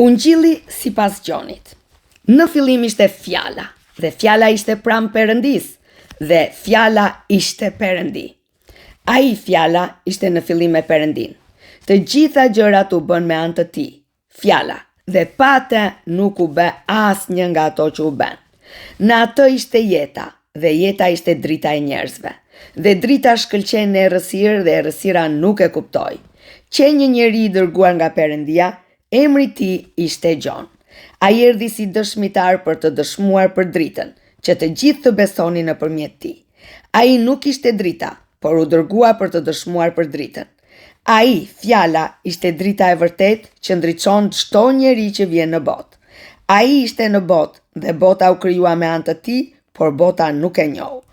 Ungjilli sipas Gjonit. Në fillim ishte fjala, dhe fjala ishte pranë Perëndis, dhe fjala ishte Perëndi. Ai fjala ishte në fillim me Perëndin. Të gjitha gjërat u bën me anë të tij, fjala, dhe pa atë nuk u bë asnjë nga ato që u bën. Në atë ishte jeta, dhe jeta ishte drita e njerëzve. Dhe drita shkëlqen në errësirë dhe errësira nuk e kuptoi. Që një njeri i dërguar nga Perëndia, emri i tij ishte Gjon. Ai erdhi si dëshmitar për të dëshmuar për dritën, që të gjithë të besonin nëpërmjet tij. Ai nuk ishte drita, por u dërgua për të dëshmuar për dritën. Ai, fjala, ishte drita e vërtet që ndriçon çdo njeri që vjen në botë. Ai ishte në botë dhe bota u krijua me anë të tij, por bota nuk e njohu.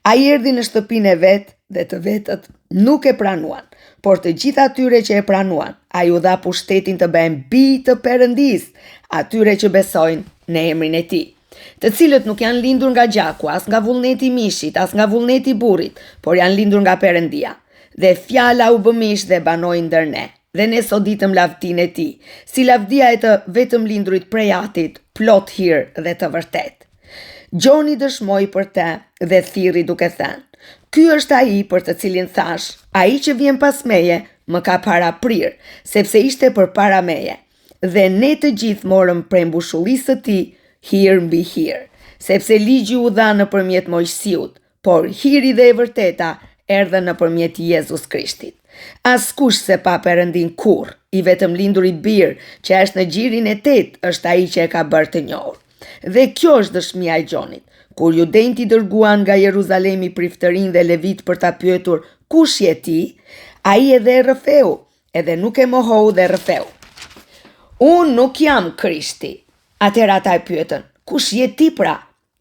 Ai erdhi në shtëpinë e vet dhe të vetët nuk e pranuan, por të gjithë atyre që e pranuan, ai u dha pushtetin të bëhen bij të Perëndis, atyre që besojnë në emrin e tij, të cilët nuk janë lindur nga gjaku, as nga vullneti i mishit, as nga vullneti i burrit, por janë lindur nga Perëndia. Dhe fjala u bë mish dhe banoi ndër ne, dhe ne soditëm lavdinë e tij, si lavdia e të vetëm lindurit prej Atit, plot hir dhe të vërtet. Gjoni dëshmoi për te dhe thirri duke thënë: "Ky është ai për të cilin thash, ai që vjen pas meje më ka paraprir, sepse ishte përpara meje." Dhe ne të gjithë morëm prej mbushullisë së tij hir mbi hir, sepse ligji u dha nëpërmjet Mojsiut, por hiri dhe e vërteta erdhën nëpërmjet Jezus Krishtit. Askush se pa Perëndin kurrë, i vetëm lindur i birë që është në gjirin e 8 është ai që e ka bërë të njohur. Dhe kjo është dëshmia e Gjonit. Kur judejt i dërguan nga Jeruzalemi priftërin dhe levit për ta pyetur kush je ti, ai edhe e rrëfeu, edhe nuk e mohou dhe rrëfeu. "Unë nuk jam Krishti." Atëherë ata e pyetën: "Kush je ti pra?"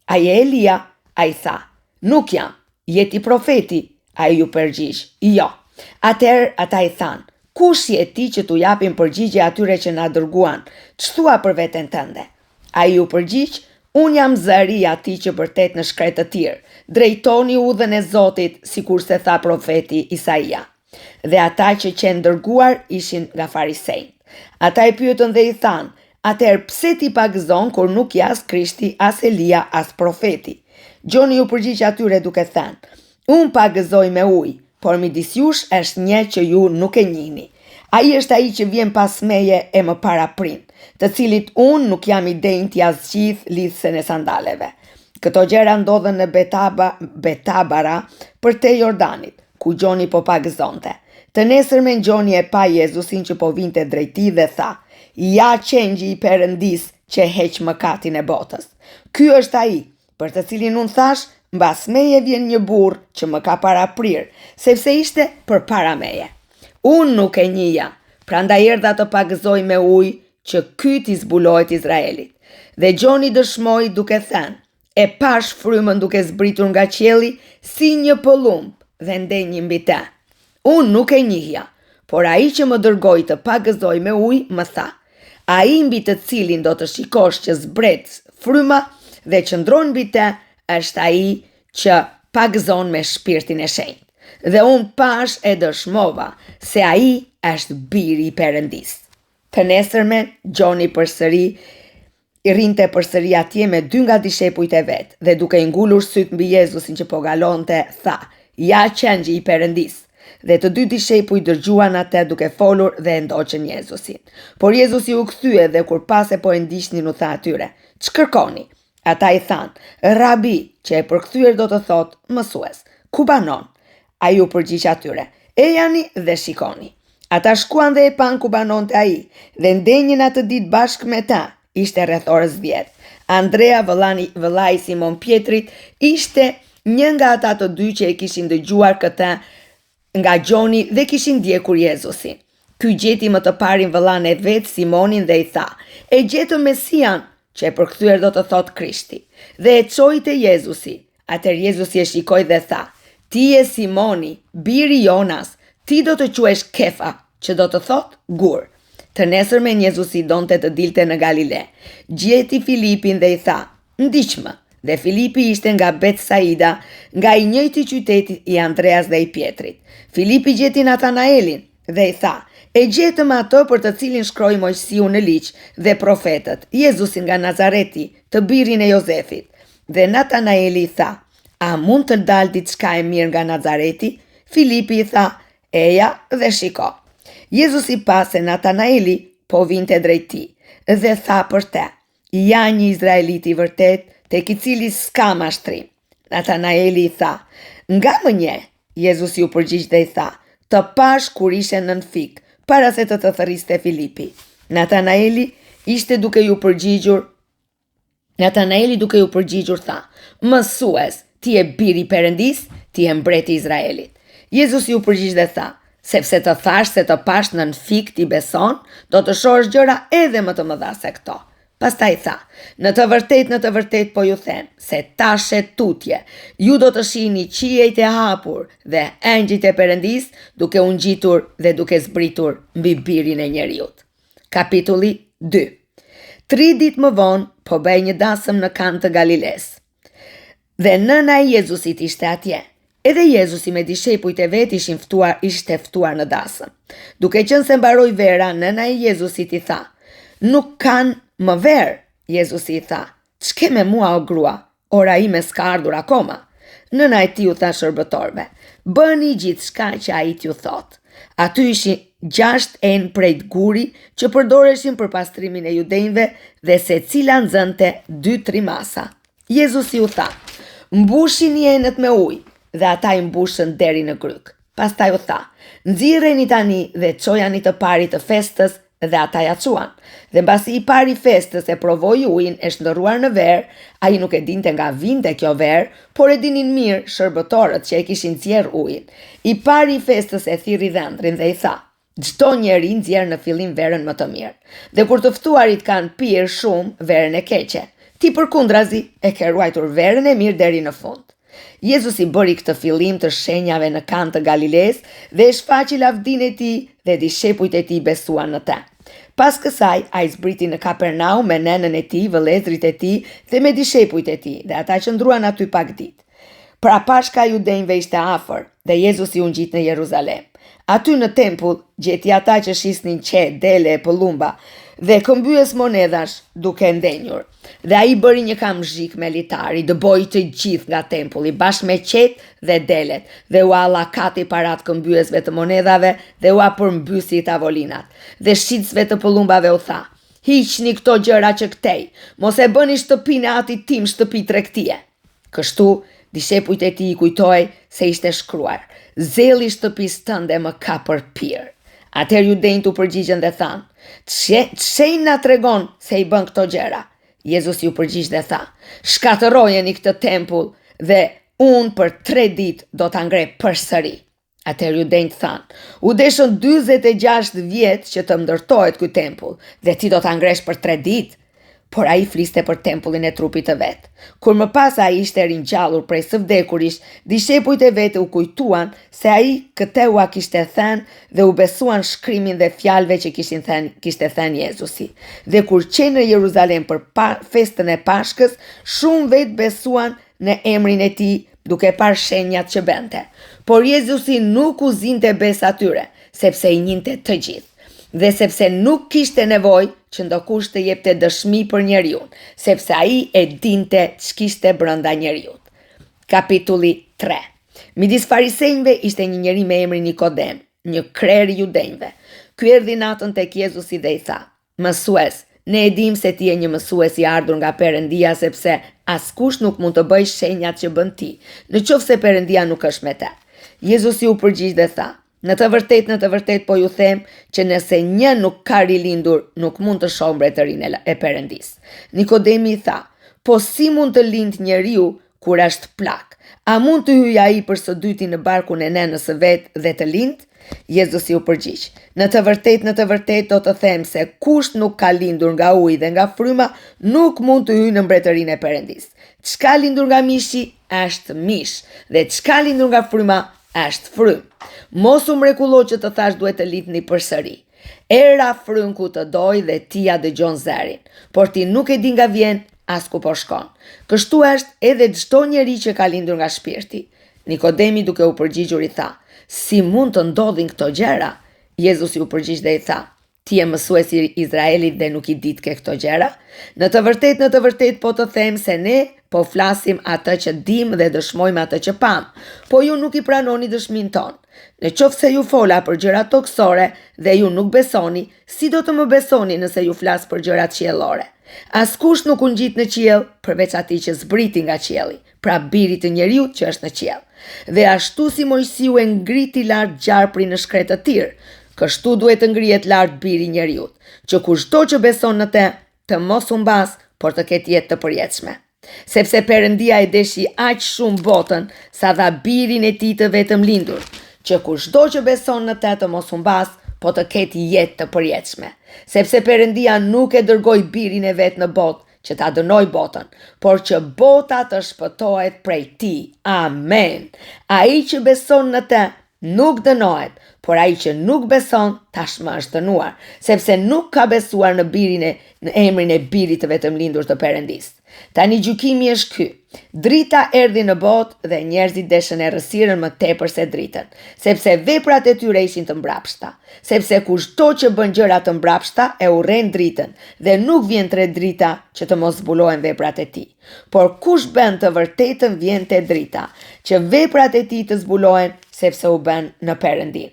"Ai je Elia." Ai tha: "Nuk jam." "Je ti profeti?" Ai ju përgjigj: "Jo." Atëherë ata i thanë: "Kush je ti që t'u japim përgjigje atyre që na dërguan? Ç'thua për veten tënde?" Ai ju përgjigj: "Unë jam zëri i atij që vërtet në shkretë të tirë, drejtoni udhën e Zotit, sikur se tha profeti Isaia." Dhe ata që qenë dërguar ishin nga farisejt. Ata i pyetën dhe i thanë: "Atëherë pse ti pagëzon kur nuk je as Krishti, as Elia, as profeti?" Gjoni ju përgjigj atyre duke thënë: "Unë pagëzoj me ujë, por midis jush është një që ju nuk e njihni. Ai është ai që vjen pas meje e më paraprind, të cilit unë nuk jam i denjti as gjithë lidhsen e sandaleve." Këto gjëra ndodhen në Betabara për te Jordanit, ku Gjoni po pagëzonte. Të nesërmen Gjoni e pa Jezusin që po vinte drejt tij dhe tha: "Ja qengji i Perëndis që heq mëkatin e botës. Ky është ai për të cilin unë thash, mbas meje vjen një burr që më ka paraprir, sepse ishte përpara meje. Unë nuk e njihja, prandaj erdha të pagëzoj me ujë që ky t'i zbulohet Izraelit." Dhe Gjoni dëshmoi duke thënë: "E pash frymën duke zbritur nga qielli si një pëllumb dhe ndenjë mbi te. Unë nuk e njihja, por ai që më dërgoi të pagëzoj me ujë më tha: ai mbi të cilin do të shikosh që zbret fryma dhe qëndron mbi te, është ai që pagëzon me shpirtin e shenjtë. Dhe unë pash e dëshmova se ai është biri i Perëndis." Të nesërmen, Gjoni i rinte përsëri atje me 2 nga dishepujt e vet, dhe duke i ngulur syt mbi Jezusin që po galonte, tha: "Ja qengji i Perëndis." Dhe të 2 dishepujt dëgjuan atë duke folur dhe e ndoqën Jezusin. Por Jezusi u kthye dhe kur pas e po e ndiqnin u tha atyre: "Ç'kërkoni?" Ata i thanë: "Rabi", që e përkthyer do të thotë mësues, "ku banon?" Ai u përgjigj atyre: "Ejani dhe shikoni." Ata shkuan dhe e pan ku banonte ai, dhe ndenjën atë ditë bashkë me ta. Ishte rreth orës 10. Andrea, vëllai i Simon Pietrit, ishte një nga ata të 2 që e kishin dëgjuar këtë nga Gjoni dhe kishin ndjekur Jezusin. Ky gjeti më të parin vëllain e vet Simonin dhe i tha: "E gjetëm Mesian", që e përkthyer do të thotë Krishti, dhe e çoi te Jezusi. Atëherë Jezusi e shikoi dhe tha: "Ti je Simoni, biri Jonas, ti do të quhesh Kefa", që do të thotë gur. Të nesërmen Jezusi donte të dilte në Galile. Gjeti Filipin dhe i tha: "Ndiqmë." Dhe Filipi ishte nga Betsaida, nga i njëjti qyteti i Andreas dhe i Pietrit. Filipi gjeti Natanaelin dhe i tha: E gjetëm atë për të cilin shkroi Mojsiu në ligj dhe profetët, Jezusin nga Nazareti, të birin e Jozefit. Dhe Natanaeli i tha, a mund të dalë diçka e mirë nga Nazareti? Filipi i tha, eja dhe shiko. Jezusi pa se Natanaeli po vinte drejt tij dhe tha për te, ja një Izraelit i vërtet, tek i cili s'ka mashtrim. Natanaeli i tha, nga më nje? Jezusi u përgjigj dhe i tha, të pash kur ishe nën fik, para se të thërriste Filipi. Natanaeli duke ju përgjigjur tha, mësues, ti e biri i Perëndis, ti e mbreti i Izraelit. Jezusi u përgjigj dhe tha, sepse të thash se të pash nën fik ti beson, do të shohësh gjëra edhe më të mëdha se këto. Pastaj tha, në të vërtet po ju them, se tashe tutje, ju do të shihni qiejt e hapur dhe engjëjt e Perëndis duke u ngjitur dhe duke zbritur mbi birin e njeriut. Kapitulli 2. 3 ditë më vonë po bëj një dasëm në kan të Galiles. Dhe nëna e Jezusit ishte atje. Edhe Jezusi me dishepujt e vet ishte ftuar në dasëm. Duke qenë se mbaroi vera, nëna e Jezusit i tha, nuk kanë më verë, Jezusi i tha, ç'ke me mua o grua, ora ime s'ka ardhur akoma. Nëna e tij u tha shërbëtorëve, bëni gjithçka që ai t'ju thot. Aty ishin 6 enë prej guri që përdoreshin për pastrimin e judenjve dhe secila nxënte 2-3 masa. Jezusi u tha, mbushini enët me ujë, dhe ata i mbushën deri në gryk. Pastaj u tha, nxirreni tani dhe çojani të parit të festës, dhe ata ja çuan. Dhe mbasi i pari festës e provoi ujin e shndërruar në verë, ai nuk e dinte nga vinte kjo verë, por e dinin mirë shërbëtorët që e kishin nxjerr ujin. I pari festës e thirri dhëndrin dhe i tha, çdo njeri nxjerr në fillim verën më të mirë, dhe kur të ftuarit kanë pirë shumë verën e keqe. Ti përkundrazi e ke ruajtur verën e mirë deri në fund. Jezusi bëri këtë fillim të shenjave në kan të Galiles dhe e shfaqi lavdinë e tij dhe dishepujt e tij besuan në te. Pas kësaj, ai zbriti në Kapernaum me nënën e tij, vëllezërit e tij dhe me dishepujt e tij, dhe ata qëndruan aty pak ditë. Pra pashka judenjve ishte afër dhe Jezusi u ngjit në Jeruzalem. Aty në tempull gjeti ata që shisnin qe, dele e pëllumba dhe këmbyes monedash duke ndenjur. Dhe ai bëri një kamzhik me litari, dëboi të gjithë nga tempulli bashkë me qet dhe delet, dhe u allakati parat këmbyesve të monedhave dhe u përmbysi tavolinat. Dhe shitësve të pëllumbave u tha, hiqni këto gjëra që këtej, mos e bëni shtëpinë e atit tim shtëpi tregtie. Kështu dishepujt e tij i kujtoi se ishte shkruar, zelli shtëpisë tënde më ka përpir. Atëherë judenjtë u përgjigjen dhe thanë, ç'shenjë na tregon se i bën këto gjëra? Jezusi u përgjigj dhe tha, shkatërrojeni këtë tempull dhe unë për 3 ditë do ta ngrej përsëri. Atëherë judenjtë thanë, u deshën 46 vjet që të ndërtohet ky tempull dhe ti do ta ngresh për 3 ditë? Por ai fliste për tempullin e trupit të vet. Kur më pas ai ishte ringjallur prej së vdekurish, dishepujt e vet u kujtuan se ai këtë ua kishte thënë dhe u besuan shkrimin dhe fjalëve që kishte thënë Jezusi. Dhe kur qenë në Jeruzalem për festën e Pashkës, shumë vet besuan në emrin e tij duke parë shenjat që bënte. Por Jezusi nuk u zinte bes atyre, sepse i njinte të gjithë. Dhe sepse nuk kishte nevojë që ndokush të jepte dëshmi për njeriun, sepse ai e dinte ç'kishte brenda njeriut. Kapitulli 3. Midis farisejve ishte një njeri me emrin Nikodem, një krer i judenjve. Ky erdhi natën tek Jezusi dhe i tha, mësues, ne e dim se ti je një mësues i ardhur nga Perëndia, sepse askush nuk mund të bëjë shenjat që bën ti, nëse Perëndia nuk është me te. Jezusi u përgjigj dhe tha, në të vërtet po ju them që nëse një nuk ka rilindur, nuk mund të shohë mbretërinë e Perëndis. Nikodemi i tha, po si mund të lind njeriu kur është plak? A mund të hyjë ai për së dyti në barkun e nënës së vet dhe të lind? Jezusi u përgjigj, në të vërtet do të them se kush nuk ka lindur nga uji dhe nga fryma, nuk mund të hyjë në mbretërinë e Perëndis. Çka lindur nga mishi është mish, dhe çka lindur nga fryma është frym. Mos u mrekullo që të thash duhet të lindni përsëri. Era frynku të doj dhe ti ja dëgjon zërin, por ti nuk e di nga vjen as ku po shkon. Kështu është edhe çdo njeri që ka lindur nga shpirti. Nikodemi duke u përgjigjur i tha, si mund të ndodhin këto gjëra? Jezusi u përgjigj dhe i tha: Ti je mësuesi i Izraelit dhe nuk i ditë ke këto gjëra? Në të vërtet po të them se ne po flasim atë që dim dhe dëshmojmë atë që pam, po ju nuk i pranoni dëshmin ton. Në qoftë se ju fola për gjërat toksore dhe ju nuk besoni, si do të më besoni nëse ju flas për gjërat qiellore? Askush nuk u ngjit në qiell përveç atij që zbriti nga qielli, pra Biri i Njeriut që është në qiell. Dhe ashtu si Mojsiu e ngriti lart gjarprin në shkretë të tir, kështu duhet të ngrihet lart Biri i Njeriut, që kushdo që beson në të mos humbas, por të ketë jetë të përjetshme. Sepse Perëndia e deshi aq shumë botën sa dha Birin e tij të vetëm lindur, që kushdo që beson në të mos humbas, po të ketë jetë të përjetshme. Sepse Perëndia nuk e dërgoi Birin e vet në botë që ta dënoj botën, por që bota të shpëtohet prej tij. Amen. Ai që beson në të nuk dënohet, por ai që nuk beson tashmë është dënuar, sepse nuk ka besuar në emrin e Birit të vetëm lindur të Perëndisë. Tani gjykimi është ky. Drita erdhi në botë dhe njerëzit deshën errësirën më tepër se dritën, sepse veprat e tyre ishin të mbrapshta. Sepse kushdo që bën gjëra të mbrapshta e urren dritën dhe nuk vjen te drita që të mos zbulohen veprat e tij. Por kush bën të vërtetën vjen te drita, që veprat e tij të zbulohen, sepse u bën në Perëndin.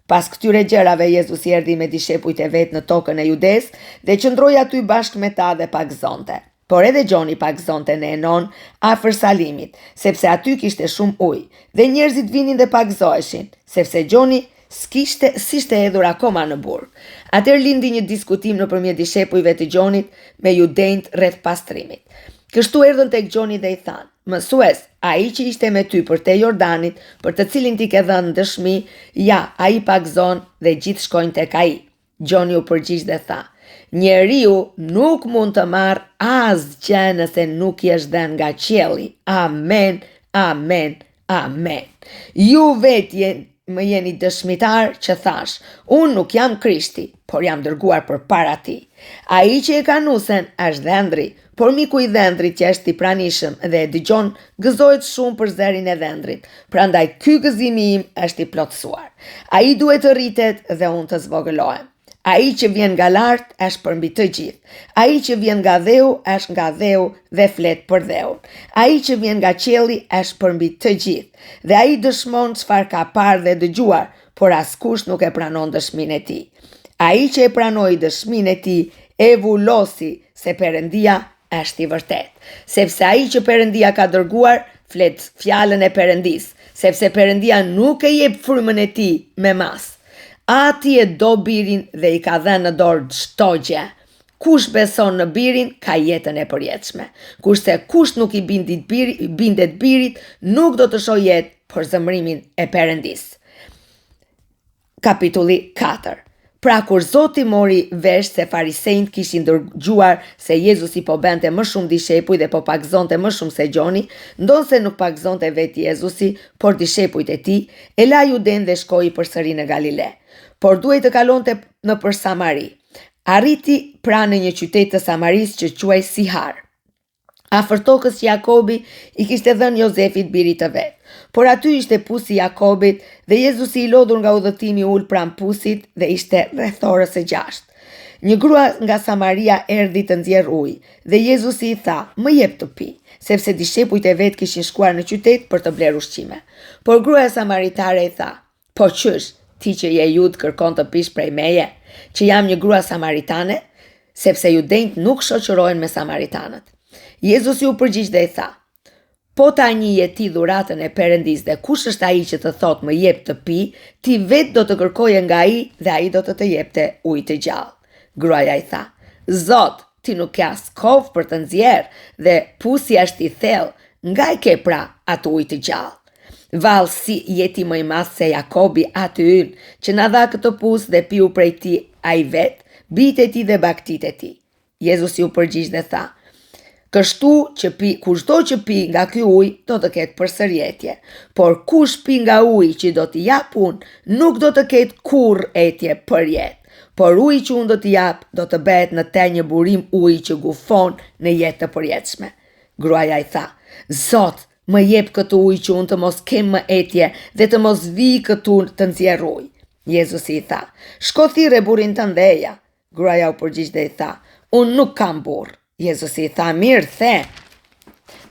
Pas këtyre gjërave Jezusi erdhi me dishepujt e vet në tokën e Judes dhe qëndroi aty bashkë me ta dhe pagëzonte. Por edhe Gjoni pagëzonte në Enon afër Salimit, sepse aty kishte shumë ujë, dhe njerëzit vinin dhe pagëzoheshin, sepse Gjoni s'ishte hedhur akoma në burg. Atëherë lindi një diskutim nëpërmjet dishepujve të Gjonit me judenjt rreth pastrimit. Kështu erdhën tek Gjoni dhe i thanë: Mësues, ai që ishte me ty për te Jordanit, për të cilin ti ke dhënë dëshmi, ja, ai pagëzon dhe gjithë shkojnë tek ai. Gjoni u përgjigj dhe tha: Njeriu nuk mund të marrë asgjë nëse nuk i është dhënë nga qielli. Amen, amen, amen. Ju vetë më jeni dëshmitar që thash: unë nuk jam Krishti, por jam dërguar përpara tij. Ai që e ka nusen është dhëndri, por miku i dhëndrit që është i pranishëm dhe e dëgjon gëzohet shumë për zërin e dhëndrit. Prandaj ky gëzimi im është i plotësuar. Ai duhet të rritet dhe unë të zvogëlohem. Ai që vjen nga lart është për mbi të gjithë. Ai që vjen nga dheu është nga dheu dhe flet për dheun. Ai që vjen nga qielli është për mbi të gjithë. Dhe ai dëshmon çfarë ka parë dhe dëgjuar, por askush nuk e pranon dëshminë e tij. Ai që e pranoi dëshminë e tij e vullosi se Perëndia është i vërtet. Sepse ai që Perëndia ka dërguar flet fjalën e Perëndisë, sepse Perëndia nuk e jep frymën e tij me mas. Ati e do Birin dhe i ka dhënë në dorë çdo gjë. Kush beson në Birin ka jetën e përjetshme. Kurse kush nuk i bindet Birit nuk do të shohë jetë, por zemrimin e Perëndisë. Kapitulli 4. Pra kur Zoti mori vesh se farisejt kishin dëgjuar se Jezusi po bente më shumë dishepuj dhe po pagëzonte më shumë se Gjoni, ndonse nuk pagëzonte vetë Jezusi, por dishepujt e tij, e la Juden dhe shkoi përsëri në Galile. Por duhej të kalonte nëpër Samari. Arriti pranë një qytet të Samaris që quhej Sihar, afër tokës që Jakobi i kishte dhënë Jozefit birit të vet. Por aty ishte pusi i Jakobit dhe Jezusi i lodhur nga udhëtimi ul pranë pusit dhe ishte rreth orës së 6. Një grua nga Samaria erdhi të nxjerr ujë dhe Jezusi i tha: "Më jep të pi", sepse dishepujt e vet kishin shkuar në qytet për të bler ushqime. Por gruaja samaritare i tha: "Po qysh, ti që je jud kërkon të pish prej meje, që jam një grua samaritane?" Sepse judenjt nuk shoqërohen me samaritanët. Jezusi u përgjigj dhe i tha: "Po tani je ti dhuratën e Perëndisë dhe kush është ai që të thotë më jep të pi, ti vetë do të kërkoje nga ai dhe ai do të jepte ujë të gjallë." Gruaja i tha: "Zot, ti nuk ke as kovë për të nxjerr dhe pusi është i thellë, nga e ke pra atë ujë të gjallë? Vallë, si jeti më i madh se Jakobi aty ynë, që na dha këtë pus dhe piu prej ti ai vet, bijtë e tij dhe baktit e tij." Jezusi u përgjigj dhe tha: "Kështu që kushdo që pi nga ky ujë do të ketë përsërietje, por kush pi nga uji që do t'i jap unë, nuk do të ketë kurrë etje për jetë. Por uji që unë do t'i jap do të bëhet në te një burim uji që gufon në jetë të përjetshme." Gruaja i tha: "Zot, më jep këtë ujë që unë të mos kem më etje dhe të mos vi këtu të nxjerr ujë." Jezusi i tha, shko thirrë burrin tënd dhe eja. Gruaja u përgjigj dhe i tha, unë nuk kam burr. Jezusi i tha, mirë the,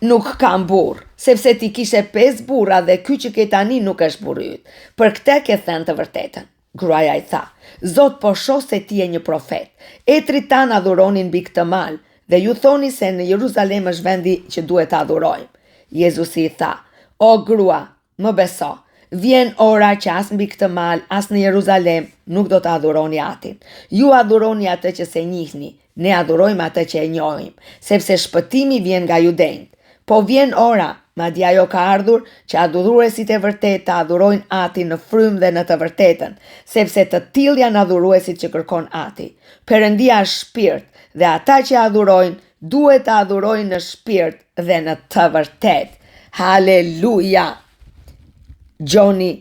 nuk kam burr, sepse ti kishe 5 burra dhe ky që ke tani nuk është burri yt. Për këtë ke thënë të vërtetën. Gruaja i tha, Zot po shoh se ti je një profet. Etrit tan adhuronin mbi këtë mal dhe ju thoni se në Jeruzalem është vendi që duhet të adhurojmë. Jezusi i tha, o grua, më beso, vjen ora që as mbi këtë mal, as në Jeruzalem nuk do të adhuroni Atin. Ju adhuroni atë që se njihni, ne adhurojmë atë që e njohim, sepse shpëtimi vjen nga judenjtë. Po vjen ora, madje ajo ka ardhur, që adhuruesit e vërtet të adhurojnë Atin në frymë dhe në të vërtetën, sepse të tillë janë adhuruesit që kërkon Ati. Perëndia është shpirt dhe ata që adhurojnë duhet të adhurojnë në shpirt dhe në të vërtetë. Haleluja! Gjoni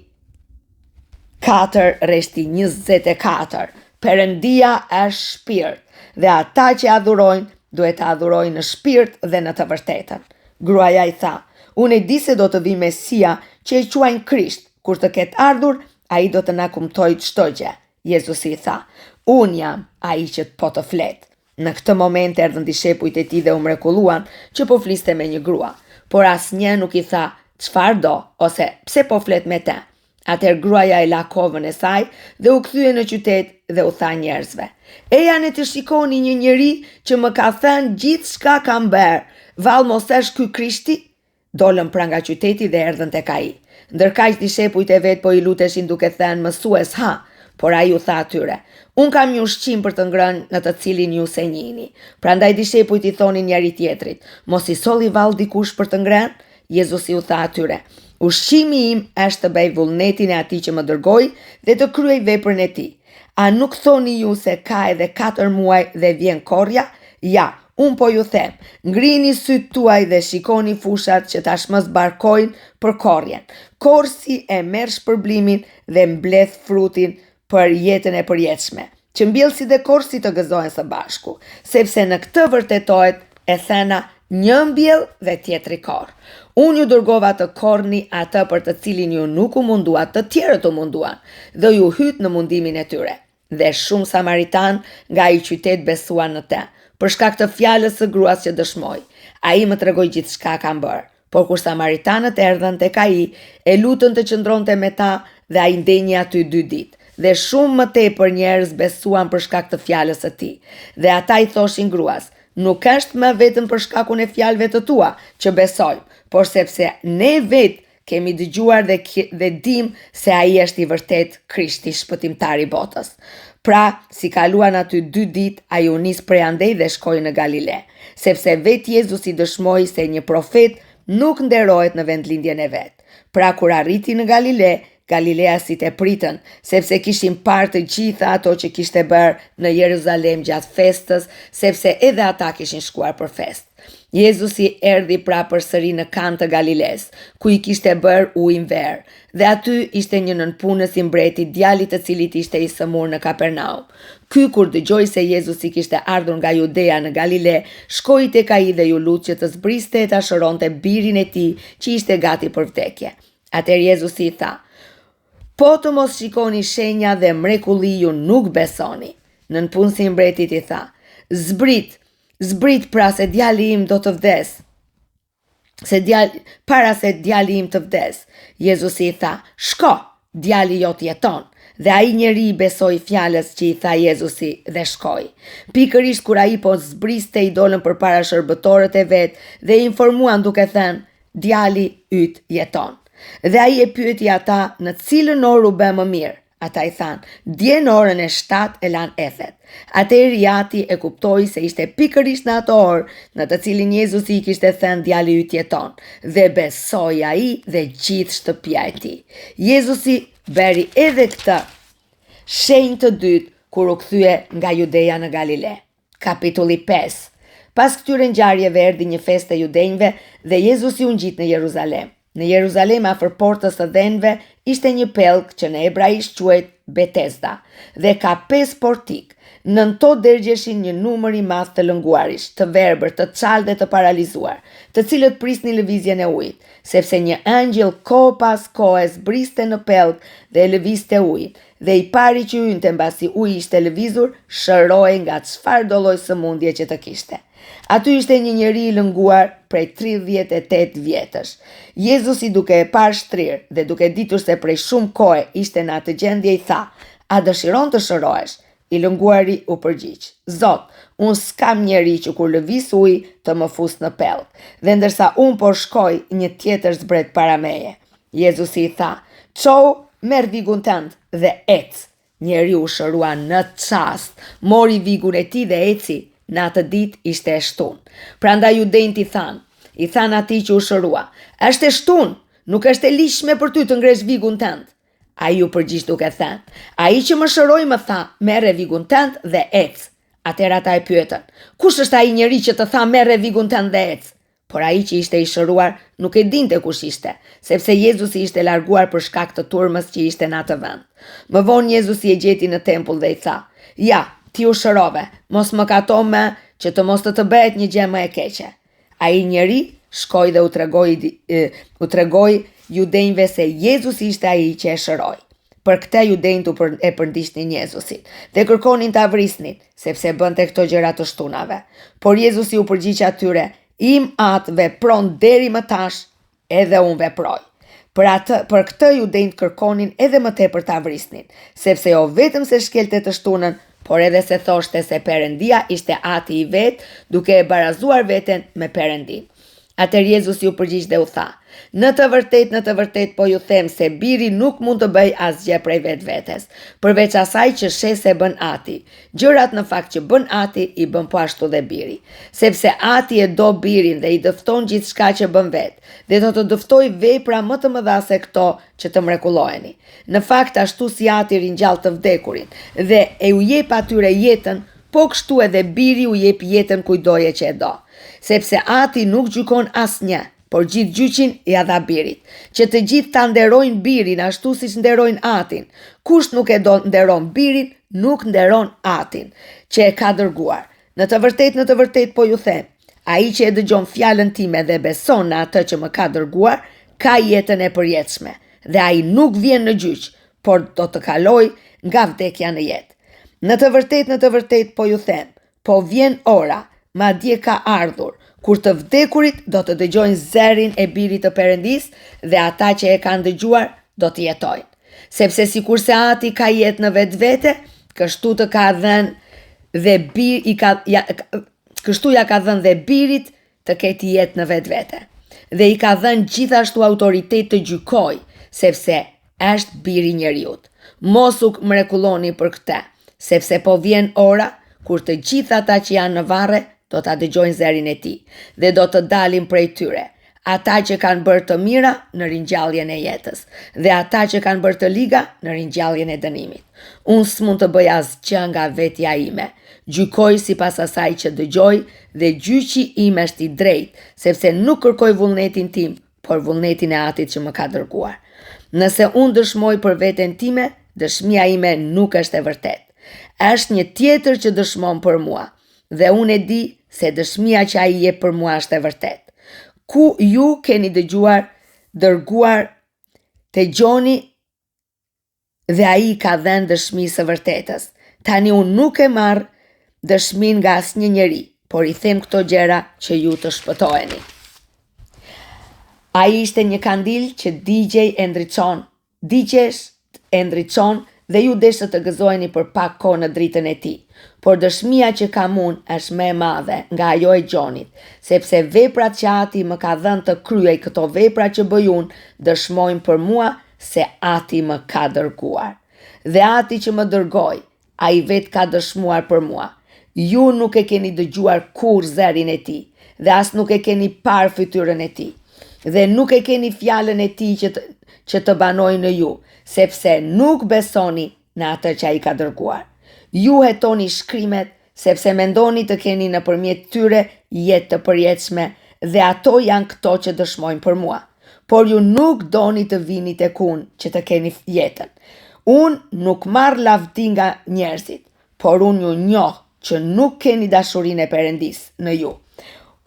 4:24. Perëndia është shpirt dhe ata që adhurojnë duhet të adhurojnë në shpirt dhe në të vërtetën. Gruaja i tha, unë e di se do të vi Mesia që e quajnë Krisht, kur të ketë ardhur, ai do të na kumtojë çdo gjë. Jezusi i tha, unë jam ai që po të flet. Në këtë moment erdhën dishepujt e tij dhe u mrekulluan që po fliste me një grua, por asnjë nuk i tha çfarë do ose pse po flet me te. Atëherë gruaja e la kovën e saj dhe u kthye në qytet dhe u tha njerëzve, eja ne të shikoni një njeri që më ka thënë gjithçka kam bërë. Vallë mos është ky Krishti? Dolën pra nga qyteti dhe erdhën tek ai. Ndërkaq dishepujt e vet po i luteshin duke thënë, mësues, ha, por ai u tha atyre, unë kam një ushqim për të ngrënë në të cilin ju se njihni. Prandaj dishepujt i thonin njëri tjetrit, mos i solli vallë dikush për të ngrënë? Jezusi u tha atyre, ushqimi im është të bëj vullnetin e atij që më dërgoi dhe të kryej veprën e tij. A nuk thoni ju se ka edhe 4 muaj dhe vjen korrja? Ja, unë po ju them, ngrini sytë tuaj dhe shikoni fushat që tashmë zbarkojnë për korrjen. Korsi e merr shpërblimin dhe mbledh frutin për jetën e përjetshme. Që mbjellësi dhe korsi të gëzohen së bashku, sepse në këtë vërtetohet e thëna një mbjell dhe tjetri korr. Unë ju dërgova të korrni atë për të cilin ju nuk u munduat, të tjerët u munduan, dhe ju hyt në mundimin e tyre. Dhe shumë samaritan nga ai qytet besuan në te, për shkak të fjalës së gruas që dëshmoi. Ai më tregoi gjithçka kam bërë. Por kur samaritanët erdhën tek ai, e lutën të qëndronte me ta dhe ai ndenji aty 2 ditë. Dhe shumë më tepër njerëz besuan për shkak të fjalës së tij. Dhe ata i thoshin gruas, nuk është më vetëm për shkakun e fjalëve të tua që besojmë, por sepse ne vetë kemi dëgjuar dhe dim se ai është i vërtet Krishti, shpëtimtari i botës. Pra, si kaluan aty 2 ditë, ai u nis prej andej dhe shkoi në Galile, sepse vetë Jezusi dëshmoi se një profet nuk nderohet në vendlindjen e vet. Pra, kur arriti në Galile, Galileasit e pritën, sepse kishin parë të gjitha ato që kishte bërë në Jeruzalem gjatë festës, sepse edhe ata kishin shkuar për festë. Jezusi erdhi pra përsëri në Kanë të Galiles, ku i kishte bërë ujin verë, dhe aty ishte një nënpunës i mbretit, djalit të cilit ishte i sëmur në Kapernaum. Ky kur dëgjoi se Jezusi kishte ardhur nga Judea në Galile, shkoi tek ai dhe ju lut që të zbriste e ta shëronte birin e tij që ishte gati për vdekje. Atëherë Jezusi i tha, po të mos shikoni shenja dhe mrekulli ju nuk besoni. Nënpunësi i mbretit i tha, zbrit pra se djali im do të vdes. Para se djali im të vdes. Jezusi i tha, shko, djali jot jeton. Dhe ai njeri besoi fjalës që i tha Jezusi dhe shkoi. Pikërisht kur ai po zbriste i dolën përpara shërbëtorët e vet dhe i informuan duke thënë, djali yt jeton. Dhe ai e pyeti ata në cilën orë u bë më mirë. Ata i thanë, dje në orën e 7 e lan ethet. Atëherë Jati e kuptoi se ishte pikërisht në atë orë në të cilin Jezusi i kishte thënë djali yt jeton, dhe besoi ai dhe gjithë shtëpia e tij. Jezusi bëri edhe këtë shenjë të dytë kur u kthye nga Judeja në Galile. Kapitulli 5. Pas këtyre ngjarjeve erdhi një festë e judenjve dhe Jezusi u ngjit në Jeruzalem. Në Jeruzalem afër portës së dhenjve ishte një pellg që në hebraisht quhet Betesda dhe ka 5 portik. Nën to dërgjeshin një numër i madh të lënguarish, të verbër, të çallë dhe të paralizuar, të cilët prisnin lëvizjen e ujit, sepse një angjëll kohë pas kohe zbriste në pellg dhe lëvizte ujin. dhe I pari që hynte mbasi uji ishte lëvizur, shëroi nga çfarëdo lloj sëmundje që të kishte. Aty ishte një njeri I lënguar prej 38 vjetësh. Jezusi duke e parë shtrirë dhe duke ditur se prej shumë kohe ishte në atë gjendje I tha: "A dëshiron të shërohesh?" I lënguari u përgjigj: "Zot, unë s'kam njeri që kur lëviz uji të më fus në pellk, dhe ndërsa unë po shkoj, një tjetër zbret para meje." Jezusi I tha: "Çou, merr vigun tënd dhe ec." Njeriu u shërua në çast, mori vigun e tij dhe eci. Në atë ditë ishte e shtunë. Prandaj judejt I than atij që u shërua: "Është e shtunë, nuk është e lishme për ty të ngresh vigun tënd." Ai u përgjigj duke thënë: "Ai që më shëroi më tha: merre vigun tënd dhe ec." Atëherë ata e pyetën: "Kush është ai njeri që të tha merre vigun tënd dhe ec?" Por ai që ishte I shëruar nuk e dinte kush ishte, sepse Jezusi ishte larguar për shkak të turmës që ishte në atë vend. Më vonë Jezusi e gjeti në tempull dhe I tha: "Ja, ti u shërove, mos më kato më që të mos të bëhet një gjë më e keqe." Ai njeri shkoi dhe u tregoi judejve se Jezusi ishte ai që e shëroi. Për këtë judejt e përndiqnin Jezusin dhe kërkonin ta vrisnin, sepse bënte këto gjëra të shtunave. Por Jezusi u përgjigj atyre: "Im atë vepron deri më tash, edhe unë veproj." Për këtë judejt kërkonin edhe më tepër ta vrisnin, sepse jo vetëm se shkelte të shtunën, por edhe se thoshte se Perëndia ishte ati I vet, duke e barazuar veten me Perëndin. Atëherë Jezusi u përgjigj dhe u tha: në të vërtet po ju them se biri nuk mund të bëj asgjë prej vetvetes, përveç asaj që shes e bën Ati. Gjërat në fakt që bën Ati I bën po ashtu dhe biri, sepse Ati e do birin dhe I dëfton gjithçka që bën vet, dhe do të dëftoj vepra më të mëdha se këto që të mrekulloheni. Në fakt ashtu si Ati ringjall të vdekurin dhe e u jep atyre jetën, po kështu edhe biri u jep jetën kujdoje që e do. Sepse Ati nuk gjykon asnjë, por gjithë gjyqin ja dha birit, që të gjithë ta nderojnë birin ashtu siç nderojnë Atin. Kush nuk e do nderon birin, nuk nderon Atin që e ka dërguar. Në të vërtet po ju them, ai që e dëgjon fjalën time dhe beson në atë që më ka dërguar, ka jetën e përjetshme, dhe ai nuk vjen në gjyq, por do të kalojë nga vdekja në jetë. Në të vërtet po ju them, po vjen ora, madje ka ardhur, kur të vdekurit do të dëgjojnë zërin e birit të Perëndis dhe ata që e kanë dëgjuar do të jetojnë. Sepse sikurse Ati ka jetë në vetvete, kështu ja ka dhënë dhe birit të ketë jetë në vetvete. Dhe I ka dhënë gjithashtu autoritet të gjykojë, sepse është biri I njeriut. Mos u mrekulloni për këtë, sepse po vjen ora kur të gjithë ata që janë në varre do ta dëgjojnë zërin e tij dhe do të dalin prej tyre, ata që kanë bërë të mira në ringjalljen e jetës dhe ata që kanë bërë të liga në ringjalljen e dënimit. Unë s'mund të bëj asgjë nga vetja ime, gjykoj sipas asaj që dëgjoj dhe gjyqi im është I drejtë, sepse nuk kërkoj vullnetin tim, por vullnetin e Atit që më ka dërguar. Nëse unë dëshmoj për veten time, dëshmia ime nuk është e vërtetë. Është një tjetër që dëshmon për mua, dhe unë e di se dëshmia që ai jep për mua është e vërtetë. Ku ju keni dërguar te Gjoni dhe ai ka dhënë dëshmi së vërtetës. Tani unë nuk e marr dëshmin nga asnjë njeri, por I them këto gjëra që ju të shpëtoheni. Ai ishte një kandil që digjesh e ndriçon dhe ju deshët të gëzoheni për pak kohë në dritën e tij. Por dëshmia që kam unë është më e madhe nga ajo e Gjonit, sepse veprat që Ati më ka dhënë të kryej, këto vepra që bëj unë, dëshmojnë për mua se Ati më ka dërguar. Dhe Ati që më dërgoi, ai vetë ka dëshmuar për mua. Ju nuk e keni dëgjuar kur zërin e tij, dhe as nuk e keni parë fytyrën e tij, dhe nuk e keni fjalën e tij që të banojë në ju, sepse nuk besoni në atë që ai ka dërguar. Ju hetoni shkrimet, sepse mendoni të keni nëpërmjet tyre jetë të përjetshme, dhe ato janë këto që dëshmojnë për mua. Por ju nuk doni të vini tek unë që të keni jetën. Unë nuk marr lavdi nga njerëzit, por unë ju njoh që nuk keni dashurinë e Perëndis në ju.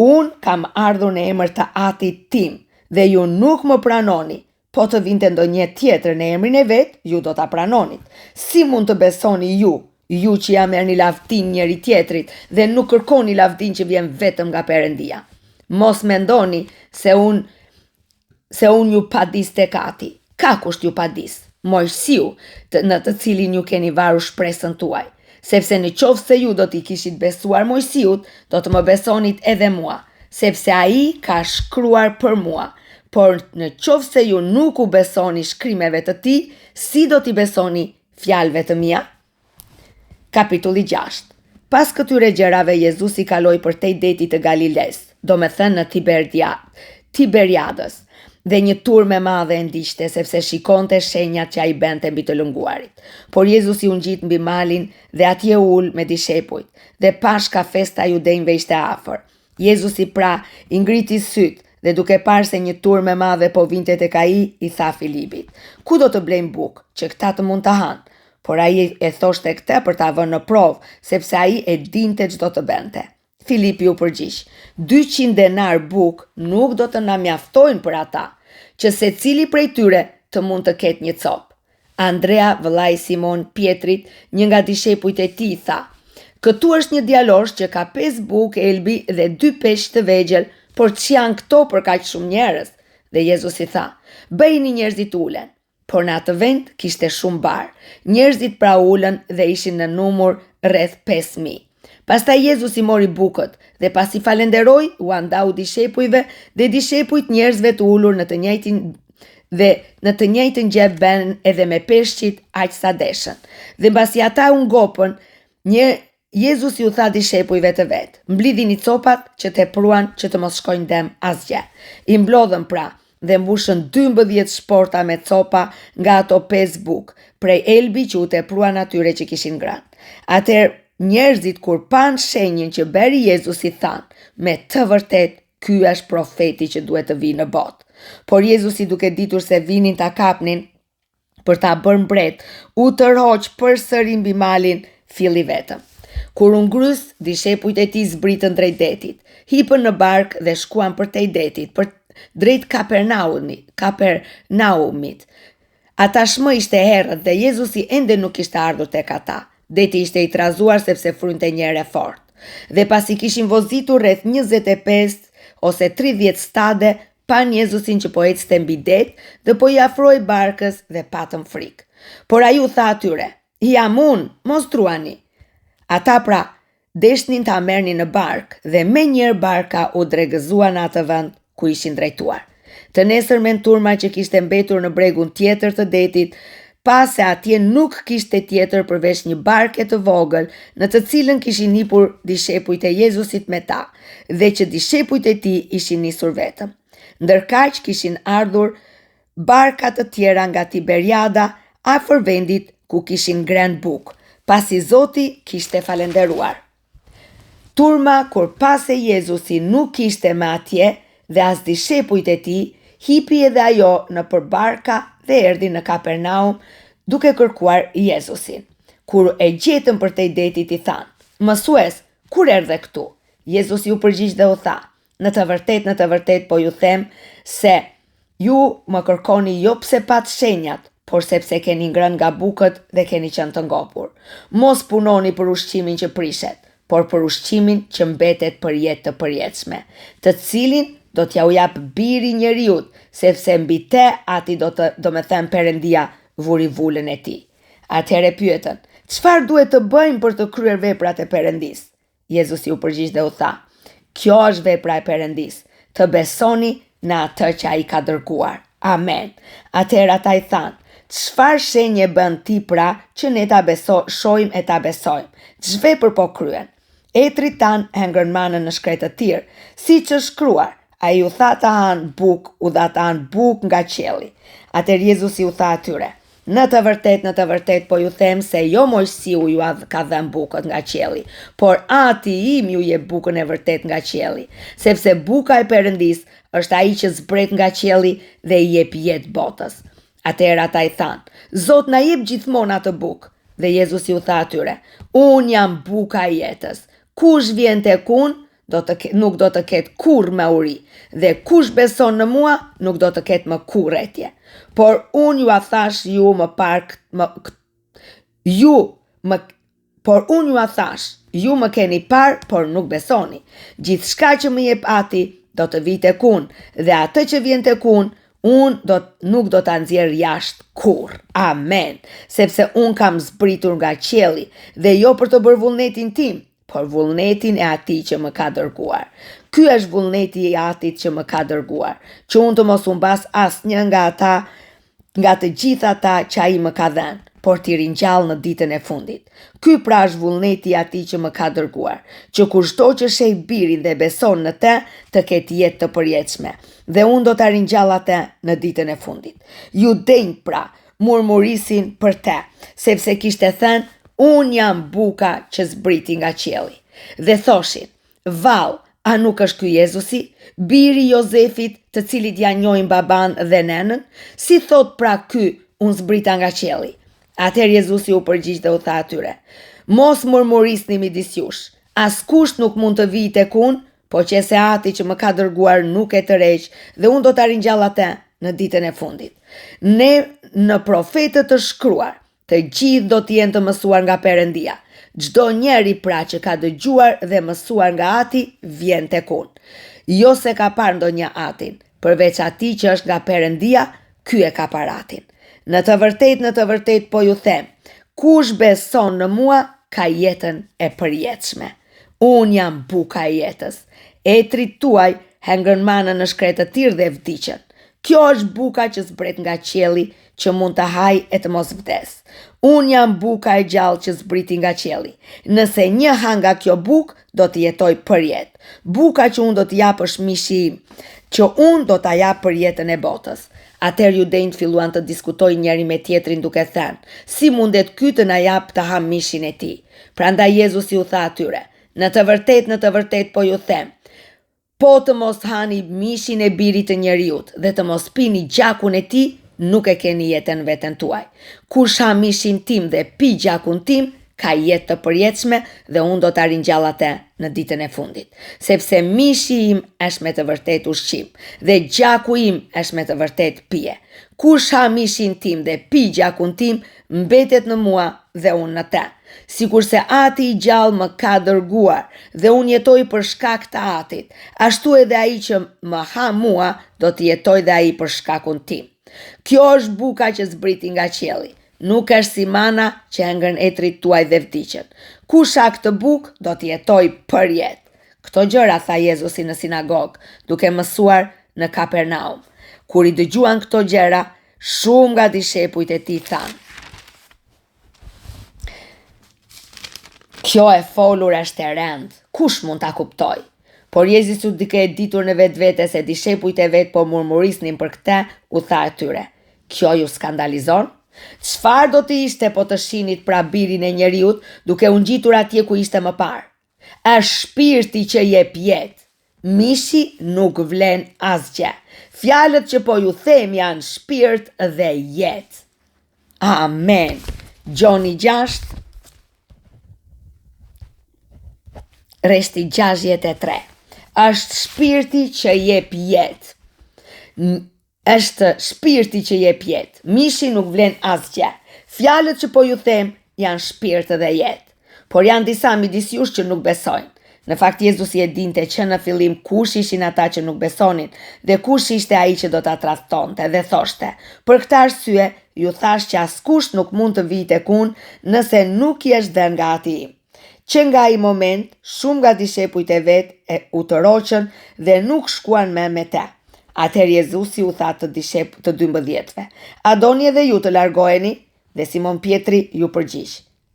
Unë kam ardhur në emër të Atit tim, dhe ju nuk më pranoni, Po të vinte ndonjë tjetër në emrin e vet, ju do ta pranonit. Si mund të besoni ju që ja merrni lavdin njëri tjetrit dhe nuk kërkoni lavdin që vjen vetëm nga Perëndia? Mos mendoni se unë ju padis tek Ati. Ka kusht ju padis? Mojsiu, në të cilin ju keni varur shpresën tuaj. Sepse në qoftë se ju do t'i kishit besuar Mojsiut, do të më besonit edhe mua, sepse ai ka shkruar për mua. Por në qoftë se ju nuk u besoni shkrimeve të tij, si do t'i besoni fjalëve të mia? Kapitulli 6. Pas këtyre gjërave Jezusi kaloi përtej detit të Galiles, domethënë në Tiberiadës, dhe një turmë e madhe e ndiqte sepse shikonte shenjat që ai bente mbi të lënguarit. Por Jezusi u ngjit mbi malin dhe atje u ul me dishepujt, dhe pashka festa e judejve ishte afër. Jezusi pra i ngriti syt dhe duke parë se një turmë e madhe po vinte tek ai, i tha Filipit: "Ku do të blejmë bukë që këta të mund të hanë?" Por ai e thoshte këtë për ta vënë në provë, sepse ai e dinte ç'do të bente. Filipi u përgjigj: 200 denar bukë nuk do të na mjaftojnë për ata, që secili prej tyre të mund të ketë një copë. Andrea, vëllai i Simon Pietrit, një nga dishepujt e tij, tha: "Këtu është një djalosh që ka 5 bukë elbi dhe 2 peshq të vegjël, por ç'janë këto për kaq shumë njerëz?" Dhe Jezusi tha: "Bëjini njerëzit ulen." Por në atë vend kishte shumë bar. Njerëzit pra ulën dhe ishin në numër rreth 5.000. Pastaj Jezusi mori bukët dhe pasi falenderoi, u andau dishepujve dhe dishepujt njerëzve të ulur në të njëjtën gjë bën edhe me peshqit aq sa deshën. Dhe mbasi ata u ngopën, Jezusi u tha dishepujve të vet: "Mblidhini copat që tepruan që të mos shkojnë dem asgjë." I mblodhën pra dhe mbushën 12 shporta me copa nga ato 5 bukë, prej elbi që u tepruan atyre që kishin ngrënë. Atëherë njerëzit kur pan shenjën që bëri Jezusi thanë: "Me të vërtet, ky është profeti që duhet të vijë në botë." Por Jezusi, duke ditur se vinin ta kapnin për ta bërë mbret, u tërhoq përsëri mbi malin filli vetëm. Kur u ngrys, dishepujt e tij zbritën drejt detit, hipën në barkë dhe shkuan përtej detit, drejt Kapernaumit. Ata shmë ishte herët dhe Jezusi ende nuk ishte ardhur tek ata. Deti ishte i trazuar sepse frynte një erë fort. Dhe pasi kishin vozitur rreth 25 ose 30 stade, pan Jezusin që po ecste mbi det dhe po i afroi barkës dhe patën frikë. Por ai u tha atyre: "Jam unë, mos truani." Ata pra deshnin ta merrnin në barkë dhe menjëherë barka u dregëzua në atë vend ku ishin drejtuar. Të nesërmen turma që kishte mbetur në bregun tjetër të detit, pas se atje nuk kishte tjetër përveç një barke të vogël në të cilën kishin hipur dishepujt e Jezusit me ta, dhe që dishepujt e tij ishin nisur vetëm. Ndërkaq kishin ardhur barka të tjera nga Tiberiada afër vendit ku kishin ngrënë bukë, pasi Zoti kishte falenderuar. Turma, kur pas se Jezusi nuk ishte më atje dhe as dishepujt e tij, hipi edhe ajo në përbarka dhe erdhi në Kapernaum duke kërkuar Jezusin. Kur e gjetën përtej detit, i thanë: "Mësues, kur erdhe këtu?" Jezusi u përgjigj dhe u tha: në të vërtet po ju them se ju më kërkoni jo pse pat shenjat, por sepse keni ngrënë nga bukët dhe keni qenë të ngopur. Mos punoni për ushqimin që prishet, por për ushqimin që mbetet për jetë të përjetshme, të cilin do t'ja u jap biri njeriut, sepse mbi te ati do me them Perëndia vuri vulën e tij. Atëherë pyetën: "Çfarë duhet të bëjmë për të kryer veprat e Perëndisë?" Jezusi u përgjigj dhe u tha: "Kjo është vepra e Perëndisë, të besoni në atë që ai ka dërguar." Amen. Atëherë ata i thanë: "Çfarë shenje bën ti pra që ne ta shohim e ta besojmë? Ç'vepër po kryen? Etrit tan hëngrën manën në shkretë të tir, siç është shkruar: ai u tha ta hanë bukë, u dha ta hanë bukë nga qielli." Atëherë Jezusi u tha atyre: Në të vërtet po ju them se jo Mojsiu ju ka dhënë bukët nga qielli, por Ati im ju jep bukën e vërtet nga qielli, sepse buka e Perëndisë është ai që zbret nga qielli dhe i jep jetë botës." Atëherë ata i thanë: "Zot, na jep gjithmonë atë bukë." Dhe Jezusi u tha atyre: "Unë jam buka e jetës. Kush vjen tek unë nuk do të ketë kur më uri, dhe kush beson në mua nuk do të ketë më kurrëtie. Por unë ju a thash ju më ju më keni parë, por nuk besoni. Gjithçka që më jep Ati do të vi tek unë, dhe atë që vjen tek unë, nuk do ta nxjerr jashtë kurr. Amen. Sepse unë kam zbritur nga qielli, dhe jo për të bërë vullnetin tim, por vullnetin e Atij që më ka dërguar. Ky është vullneti i Atit që më ka dërguar, që unë të mos humbas asnjë nga të gjitha ata që Ai më ka dhënë, por t'i ringjall në ditën e fundit. Ky pra është vullneti i Atij që më ka dërguar, që kushdo që sheh Birin dhe beson në të, të ketë jetë të përjetshme, dhe unë do ta ringjall atë në ditën e fundit. Judejt pra murmurisin për të, sepse kishte thënë, unë jam buka që zbriti nga qielli. Dhe thoshin, vallë, a nuk është ky Jezusi, biri i Jozefit, të cilit ja njohin baban dhe nenën? Si thot pra ky, unë zbrita nga qielli? Atëherë Jezusi u përgjigj dhe u tha atyre, mos murmurisni midis jush, askush nuk mund të vijë tek unë, po qëse Ati që më ka dërguar nuk e tërheq, dhe unë do ta ringjall atë në ditën e fundit. Ne në profetët të shkruar, të gjithë do të jenë të mësuar nga Perëndia. Çdo njeri pra që ka dëgjuar dhe mësuar nga Ati vjen tek unë. Jo se ka parë ndonjë Atin, përveç atij që është nga Perëndia, ky e ka parë Atin. Në të vërtet po ju them, kush beson në mua ka jetën e përjetshme. Unë jam buka e jetës. Etrit tuaj hengën manën në shkretë të tirë dhe vdiqën. Kjo është buka që zbret nga qielli, që mund të haj e të mos vdes. Unë jam buka e gjallë që zbriti nga qielli. Nëse një ha nga kjo bukë, do të jetoj për jetë. Buka që unë do të jap është mishi im, që unë do ta jap për jetën e botës. Atëherë judejt filluan të diskutojnë njëri me tjetrin duke thënë, si mundet ky të na jap të ham mishin e tij? Prandaj Jezusi u tha atyre, në të vërtet po ju them, po të mos hani mishin e birit të njeriut dhe të mos pini gjakun e tij, nuk e keni jetën veten tuaj. Kush ha mishin tim dhe pi gjakun tim, ka jetë të përjetshme dhe unë do ta ringjall atë në ditën e fundit. Sepse mishi im është me të vërtet ushqim dhe gjaku im është me të vërtet pije. Kush ha mishin tim dhe pi gjakun tim, mbetet në mua dhe unë në të. Sikurse Ati i gjallë më ka dërguar dhe unë jetoj për shkak të Atit, ashtu edhe ai që më ha mua do të jetoj dhe ai për shkakun tim. Kjo është buka që zbriti nga qielli. Nuk është si mana që hengën etrit tuaj dhe vdiqën. Kush ha këtë bukë do të jetoj për jetë. Këto gjëra tha Jezusi në sinagogë, duke mësuar në Kapernaum. Kur i dëgjuan këto gjëra, shumë nga dishepujt e tij thanë, kjo e folur është e rëndë, kush mund ta kuptoj? Por Jezusi duke e ditur në vetvete se dishepujt e vet po murmurisnin për këtë, u tha atyre, kjo ju skandalizon? Çfarë do të ishte po të shinit pra birin e njeriut duke u ngjitur atje ku ishte më parë? Është shpirti që jep jetë. Mishi nuk vlen asgjë. Fjalët që po ju them janë shpirt dhe jetë. Amen. Gjoni 6, resti 63. Është shpirti që jep jetë. Është shpirti që jep jetë. Mishi nuk vlen asgjë. Fjalët që po ju them janë shpirt dhe jetë. Por janë disa midis jush që nuk besojnë. Në fakt Jezusi e dinte që në fillim kush ishin ata që nuk besonin dhe kush ishte ai që do ta tradhtonte dhe thoshte, për këtë arsye ju thash që askush nuk mund të vijë tek unë nëse nuk i është dhënë nga Ati im. Që nga ai moment shumë nga dishepujt e vet e u toroqën dhe nuk shkuan më me të. Atëherë Jezusi u tha të 12-ve, a doni edhe ju të largoheni? Dhe Simon Pietri ju përgjigj,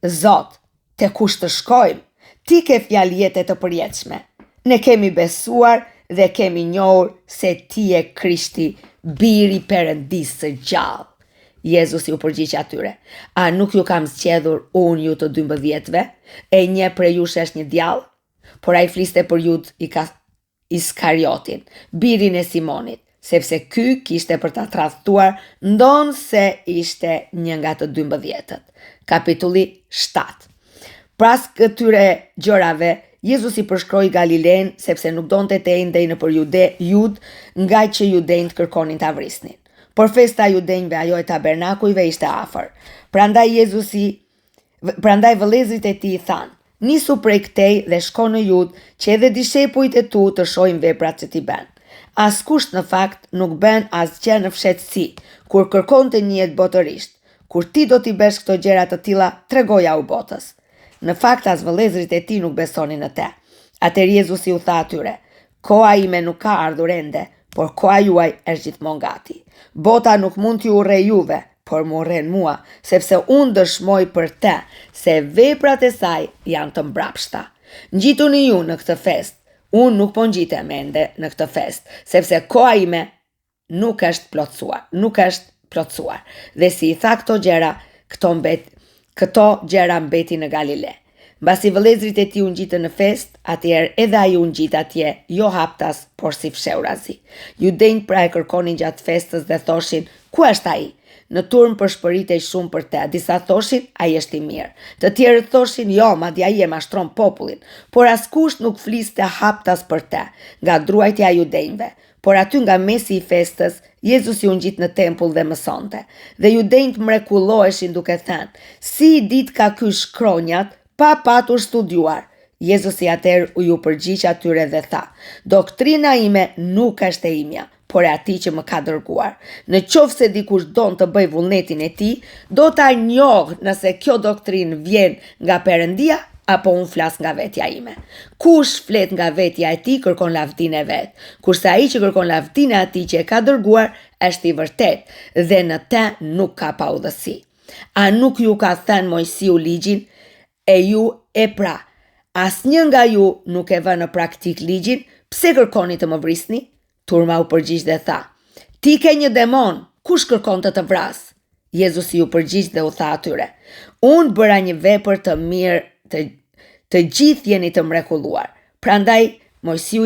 Zot, te kush të shkojmë? Ti ke fjalë jete të përjetshme. Ne kemi besuar dhe kemi njohur se ti je Krishti, biri Perëndisë së gjallë. Jezusi u përgjigj atyre, a nuk ju kam zgjedhur unë ju të 12-ve? E një prej jush është një djallë? Por ai fliste për Jud Iskariotin, birin e Simonit, sepse ky kishte për ta tradhtuar ndonë se ishte një nga të 12-tët. Kapitulli 7. Pas këtyre gjërave, Jezusi përshkroi Galilen sepse nuk donte të endej në për jud, nga që judejnë të kërkonin ta vrisnin. Por festa judenjve, ajo e tabernakujve, ishte afër. Prandaj vëllezërit e tij thanë: "Nisu prej këtej dhe shko në Jud, që edhe dishepujt e tu të shohin veprat që ti bën." Askush në fakt nuk bën asgjë në fshehtësi, kur kërkonte një jetë botërisht. Kur ti do t'i bësh këto gjëra të tilla, tregoja u botës. Në fakt as vëllezërit e tij nuk besonin në te. Atëherë Jezusi u tha atyre: "Koha ime nuk ka ardhur ende, por koha juaj është gjithmonë gati. Bota nuk mund t'ju urrej juve, por më urren mua, sepse unë dëshmoj për te se veprat e saj janë të mbrapshta. Ngjituni ju në këtë festë. Unë nuk po ngjitem ende në këtë festë, sepse koha ime nuk është plotësuar. Dhe si i tha këto gjëra mbeti në Galile. Mbasi vëllezërit e tij u ngjitën në festë, atëherë edhe ai u ngjit atje, jo haptas, por si fshehurazi. Judejt pra e kërkonin gjatë festës dhe thoshin: "Ku është ai?" Në turm përshpëritej shumë për te. Disa thoshin: "Ai është i mirë." Të tjerët thoshin: "Jo, madje ai e mashtron popullin." Por askush nuk fliste haptas për te, nga druajtja e judejve. Por aty nga mesi i festës, Jezusi u ngjit në tempull dhe mësonte. Dhe judejt mrekulloheshin duke thënë: "Si i ditë ka ky shkronjat pa patur studiuar?" Jezusi atëherë u ju përgjigj atyre dhe tha: "Doktrina ime nuk është e imja, por e atij që më ka dërguar. Në qoftë se dikush don të bëj vullnetin e tij, do ta njohë nëse kjo doktrinë vjen nga Perëndia apo unë flas nga vetja ime. Kush flet nga vetja e tij kërkon lavdinë e vet, kurse ai që kërkon lavdinë e atij që e ka dërguar është i vërtet dhe në te nuk ka paudhësi. A nuk ju ka thënë Mojsiu ligjin? E ju e pra, asnjë nga ju nuk e vë në praktik ligjin, pse kërkoni të më vrisni?" Turma u përgjigj dhe tha: "Ti ke një demon, kush kërkon të vras?" Jezusi ju përgjigj dhe u tha atyre: "Unë bëra një vepër të mirë, të gjithë jeni të mrekulluar. Prandaj Mojsiu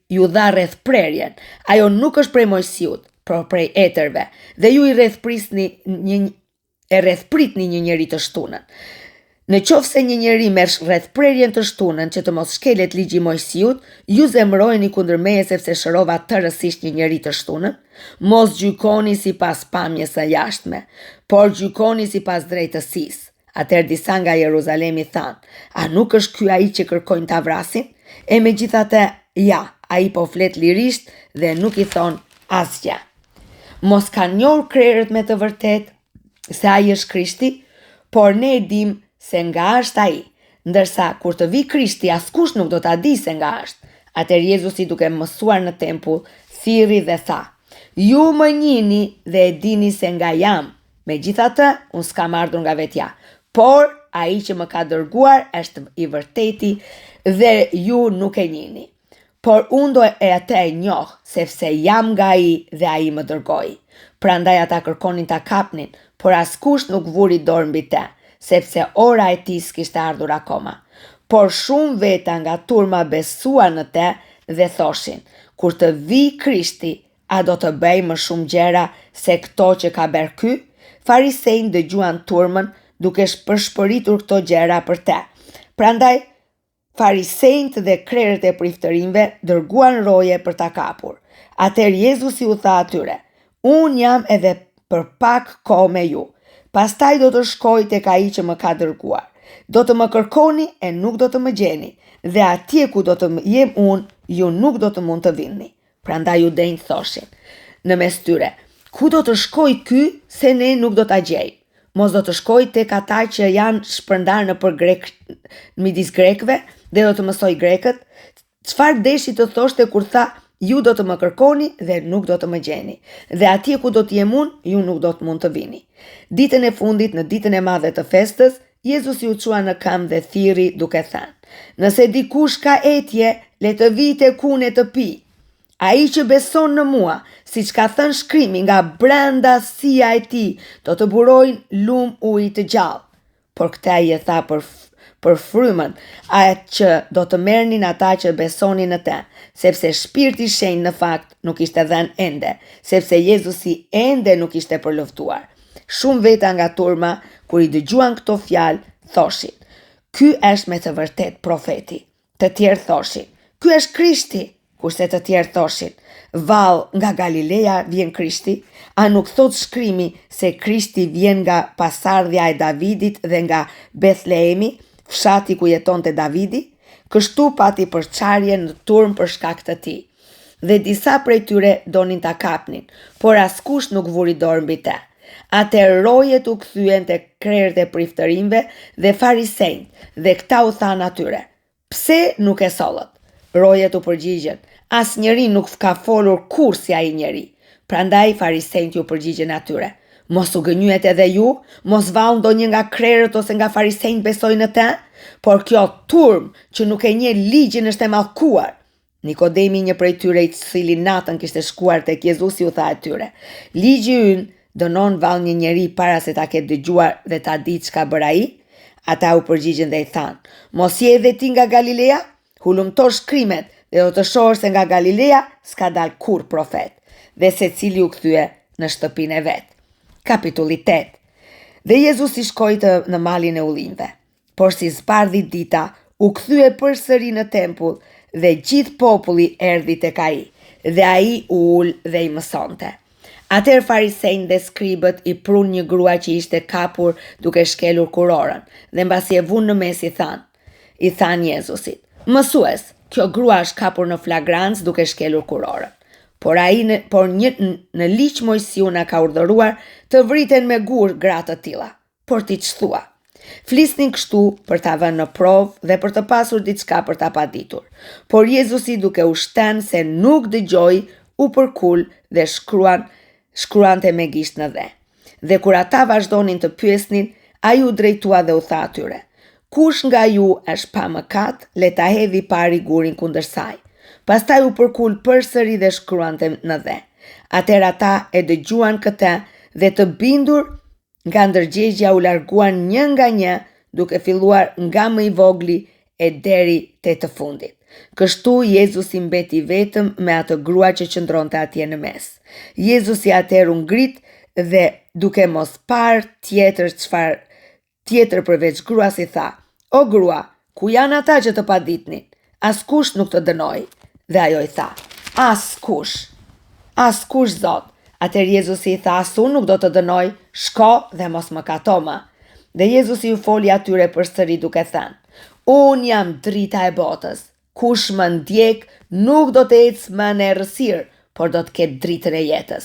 ju dha rreth prerjen. Ajo nuk është prej Mojsiut, por prej etërve, dhe ju i rrethpritni një njeri të shtunën. Në qoftë se një njeri merr rreth prerjen të shtunën që të mos shkelet ligji i Mojsiut, ju zemroheni kundër meje sepse shërova tërësisht një njeri të shtunën. Mos gjykoni sipas pamjes së jashtme, por gjykoni sipas drejtësisë." Atëherë disa nga Jeruzalemi thanë: "A nuk është ky ai që kërkojnë ta vrasin?" E megjithatë, ja, ai po flet lirisht dhe nuk i thon asgjë. Mos kanë njohur krerët me të vërtetë se ai është Krishti, por ne e dim se nga është ai, ndërsa kur të vi Krishti askush nuk do ta di se nga është. Atëherë Jezusi duke mësuar në tempull, thirrri dhe tha: "Ju më njihni dhe e dini se nga jam. Megjithatë, unë s'kam ardhur nga vetja, por ai që më ka dërguar është i vërteti dhe ju nuk e njihni. Por unë do e atë e njoh, sepse jam nga ai dhe ai më dërgoi." Prandaj ata kërkonin ta kapnin, por askush nuk vuri dorë mbi te, sepse ora e tij s'kishte ardhur akoma. Por shumë veta nga turma besuan në te dhe thoshin: "Kur të vi Krishti, a do të bëj më shumë gjëra se këto që ka bërë ky?" Farisejt dëgjuan turmën duke përshpëritur këto gjëra për te. Prandaj farisejt dhe krerët e priftërinjve dërguan roje për ta kapur. Atëherë Jezusi u tha atyre: "Unë jam edhe për pak kohë me ju. Pastaj do të shkoj tek ai që më ka dërguar. Do të më kërkoni e nuk do të më gjeni, dhe atje ku do të jem unë, ju nuk do të mund të vini." Prandaj judejt thoshin në mes tyre: "Ku do të shkoj ky se ne nuk do ta gjejmë? Mos do të shkoj tek ata që janë shpërndarë midis grekëve dhe do të mësoj grekët? Çfarë deshi të thoshte kur tha: ju do të më kërkoni dhe nuk do të më gjeni, dhe atje ku do të jem unë, ju nuk do të mund të vini." Ditën e fundit, në ditën e madhe të festës, Jezusi u çua në këmbë dhe thirri duke thënë: "Nëse dikush ka etje, le të vijë tek unë e të pi. Ai që beson në mua, siç ka thënë shkrimi, nga brenda sija e tij do të burojnë lum ujë të gjallë." Por këtë ai e tha për frymën atë që do të merrnin ata që besonin në te, sepse Shpirti i Shenjtë në fakt nuk ishte dhënë ende, sepse Jezusi ende nuk ishte përluftuar. Shumë veta nga turma, kur i dëgjuan këto fjalë, thoshin: "Ky është me të vërtet profeti." Të Të tjerë thoshin, ky është Krishti, kurse të tjerë thoshin, vallë, nga Galilea vjen Krishti, a nuk thot shkrimi se Krishti vjen nga pasardhja e Davidit dhe nga Bethlehemi, fshati ku jetonte Davidi? Kështu pati përçarje në turm për shkak të tij. Dhe disa prej tyre donin ta kapnin, por askush nuk vuri dorë mbi te. Atëherë rojet u kthyen te krerët e priftërinjve dhe farisejt, dhe këta u thanë atyre, pse nuk e sollët? Rojet u përgjigjen, asnjëri nuk ka folur kur si ai njeri. Prandaj farisejt ju përgjigjen atyre, mos u gënyet edhe ju, mos vallë ndonjë nga krerët ose nga farisejt besoj në te, por kjo turm që nuk e njeh ligjin është e mallkuar. Nikodemi, një prej tyre i cili natën kishte shkuar tek Jezusi, u tha atyre, ligji ynë dënon vallë një njeri para se ta ketë dëgjuar dhe ta ditë çka bëra ai? Ata u përgjigjen dhe i thanë, mos je edhe ti nga Galilea? Hulumto shkrimet dhe do të shohësh se nga Galilea s'ka dal kur profet. Dhe secili u kthye në shtëpinë e vet. Kapitulli 8. Dhe Jezusi shkoi në malin e ullinjve. Por si zbardhi dita, u kthye përsëri në tempull dhe gjithë populli erdhi tek ai, dhe ai u ul dhe i mësonte. Atëherë farisejt dhe skribët i prun një grua që ishte kapur duke shkelur kurorën, dhe mbasi e vun në mes i than Jezusit, mësues, kjo grua është kapur në flagrancë duke shkelur kurorën. Por në ligj Mojsiu na ka urdhëruar të vriten me gur gra të tilla. Por ti ç'thua? Flisnin kështu për ta vënë në provë dhe për të pasur diçka për ta paditur. Por Jezusi, duke u shtënë se nuk dëgjoi, u përkul dhe shkruante me gisht në dhe. Dhe kur ata vazhdonin të pyesnin, ai u drejtua dhe u tha atyre, kush nga ju është pa mëkat, le ta hedhi pari gurin kundër saj. Pastaj u përkul përsëri dhe shkruante në dhe. Atëherë ata e dëgjuan këtë dhe të bindur nga ndërgjegjja u larguan një nga një, duke filluar nga më i vogli e deri te të fundit. Kështu Jezusi mbeti vetëm me atë grua që qëndronte atje në mes. Jezusi atëherë u ngrit dhe duke mos parë tjetër përveç gruas i tha, o grua, ku janë ata që të paditnin? Askush nuk të dënoi. Dhe ajo i tha, askush Zot. Atëherë Jezusi i tha, as unë nuk do të dënoj, shko dhe mos më kato më. Dhe Jezusi u foli atyre përsëri duke thënë, unë jam drita e botës. Kush më ndjek nuk do të ecë më në errësirë, por do të ketë dritën e jetës.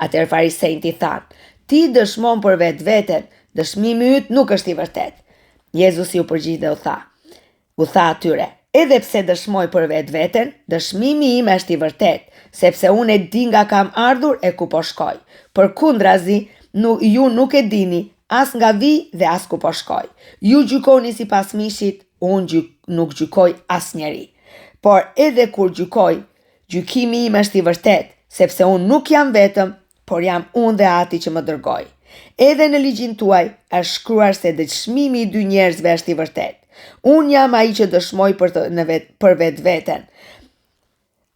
Atëherë farisejt i thanë, ti dëshmon për vetveten, dëshmimi yt nuk është i vërtet. Jezusi u përgjigj dhe u tha atyre, edhe pse dëshmoj për vetveten, dëshmimi im është i vërtet, sepse unë e di nga kam ardhur e ku po shkoj. Përkundrazi, ju nuk e dini as nga vi dhe as ku po shkoj. Ju gjykoni sipas mishit, unë nuk gjykoj asnjëri. Por edhe kur gjykoj, gjykimi im është i vërtet, sepse unë nuk jam vetëm, por jam unë dhe Ati që më dërgoi. Edhe në ligjin tuaj është shkruar se dëshmimi i dy njerëzve është i vërtet. Unë jam ai që dëshmoj për vetveten,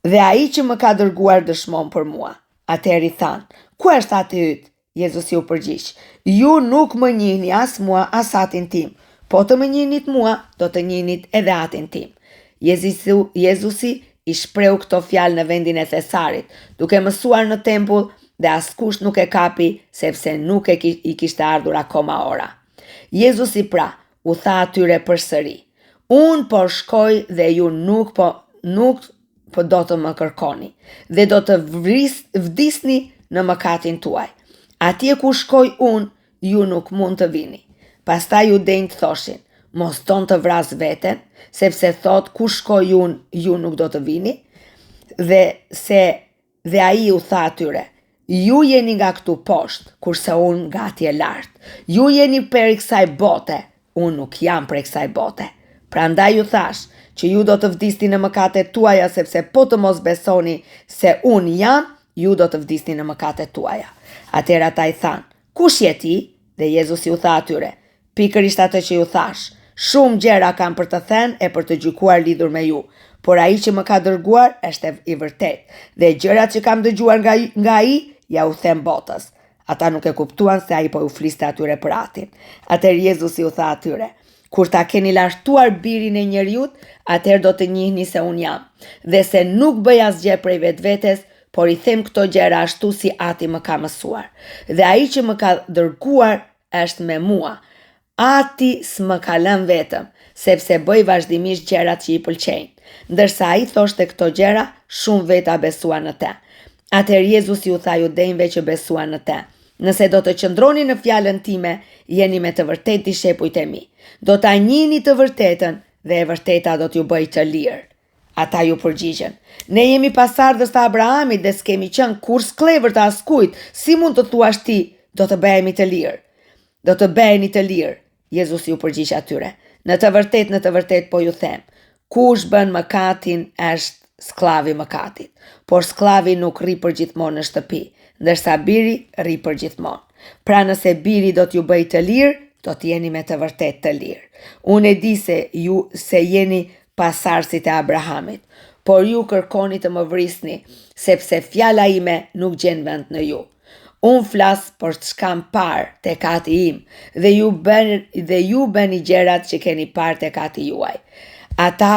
dhe ai që më ka dërguar dëshmon për mua. Atëherë i thanë, ku është Ati yt? Jezusi u përgjigj, ju nuk më njihni as mua as Atin tim, po të më njihnit mua, do të njihnit edhe Atin tim. Jezusi i shpreu këto fjalë në vendin e Thesarit, duke mësuar në tempull, dhe askush nuk e kapi, sepse nuk i kishte ardhur akoma ora. Jezusi pra u tha atyre përsëri, unë po shkoj dhe ju nuk po do të më kërkoni, dhe do të vdisni në mëkatin tuaj. Atje ku shkoj unë, ju nuk mund të vini. Pastaj judenjtë thoshin, mos ton të vras veten, sepse thot ku shkoj unë, ju nuk do të vini, dhe ai u tha atyre, ju jeni nga këtu poshtë, kurse unë nga atje lart. Ju jeni prej kësaj bote, unë nuk jam prej kësaj bote. Prandaj ju thash që ju do të vdisni në mëkatet tuaja, sepse po të mos besoni se unë jam, ju do të vdisni në mëkatet tuaja. Atëherë ata i thanë, kush je ti? Dhe Jezusi u tha atyre, pikërisht atë që ju thash, shumë gjëra kam për të thënë e për të gjykuar lidhur me ju, por ai që më ka dërguar është i vërtet, dhe gjërat që kam dëgjuar nga ai, ja u them botës. Ata nuk e kuptuan se ai po u fliste atyre për Atin. Atëherë Jezusi u tha atyre, Kur ta keni lartuar birin e njeriut, atëherë do të njihni se unë jam, dhe se nuk bëj asgjë prej vetvetes, por i them këto gjëra ashtu si Ati më ka mësuar. Dhe ai që më ka dërguar është me mua. Ati s'më ka lënë vetëm, sepse bëj vazhdimisht gjërat që i pëlqejnë. Ndërsa ai thoshte këto gjëra, shumë veta besuan në te. Atëherë Jezusi u tha judejve që besuan në te: nëse do të qëndroni në fjalën time, jeni me të vërtetë dishepujt e mi. Do ta njihni të vërtetën dhe e vërteta do t'ju bëjë të lirë. Ata ju përgjigjen: ne jemi pasardhës të Abrahamit dhe s'kemi qenë kur sklever të askujt, si mund të thuash ti, do të bëhemi të lirë? Do të bëheni të lirë. Jezusi ju përgjigj atyre: në të vërtetë po ju them, kush bën mëkatin është sklavi mëkatit, por sklavi nuk rri përgjithmonë në shtëpi, ndërsa biri rri përgjithmonë. Pra nëse biri do t'ju bëj të lirë, do t'jeni me të vërtetë të lirë. Unë e di se jeni pasardhësit e Abrahamit, por ju kërkoni të më vrisni, sepse fjala ime nuk gjen vend në ju. Unë flas për ç'kam parë tek Ati im, dhe ju bëni gjërat që keni parë tek Ati juaj. Ata,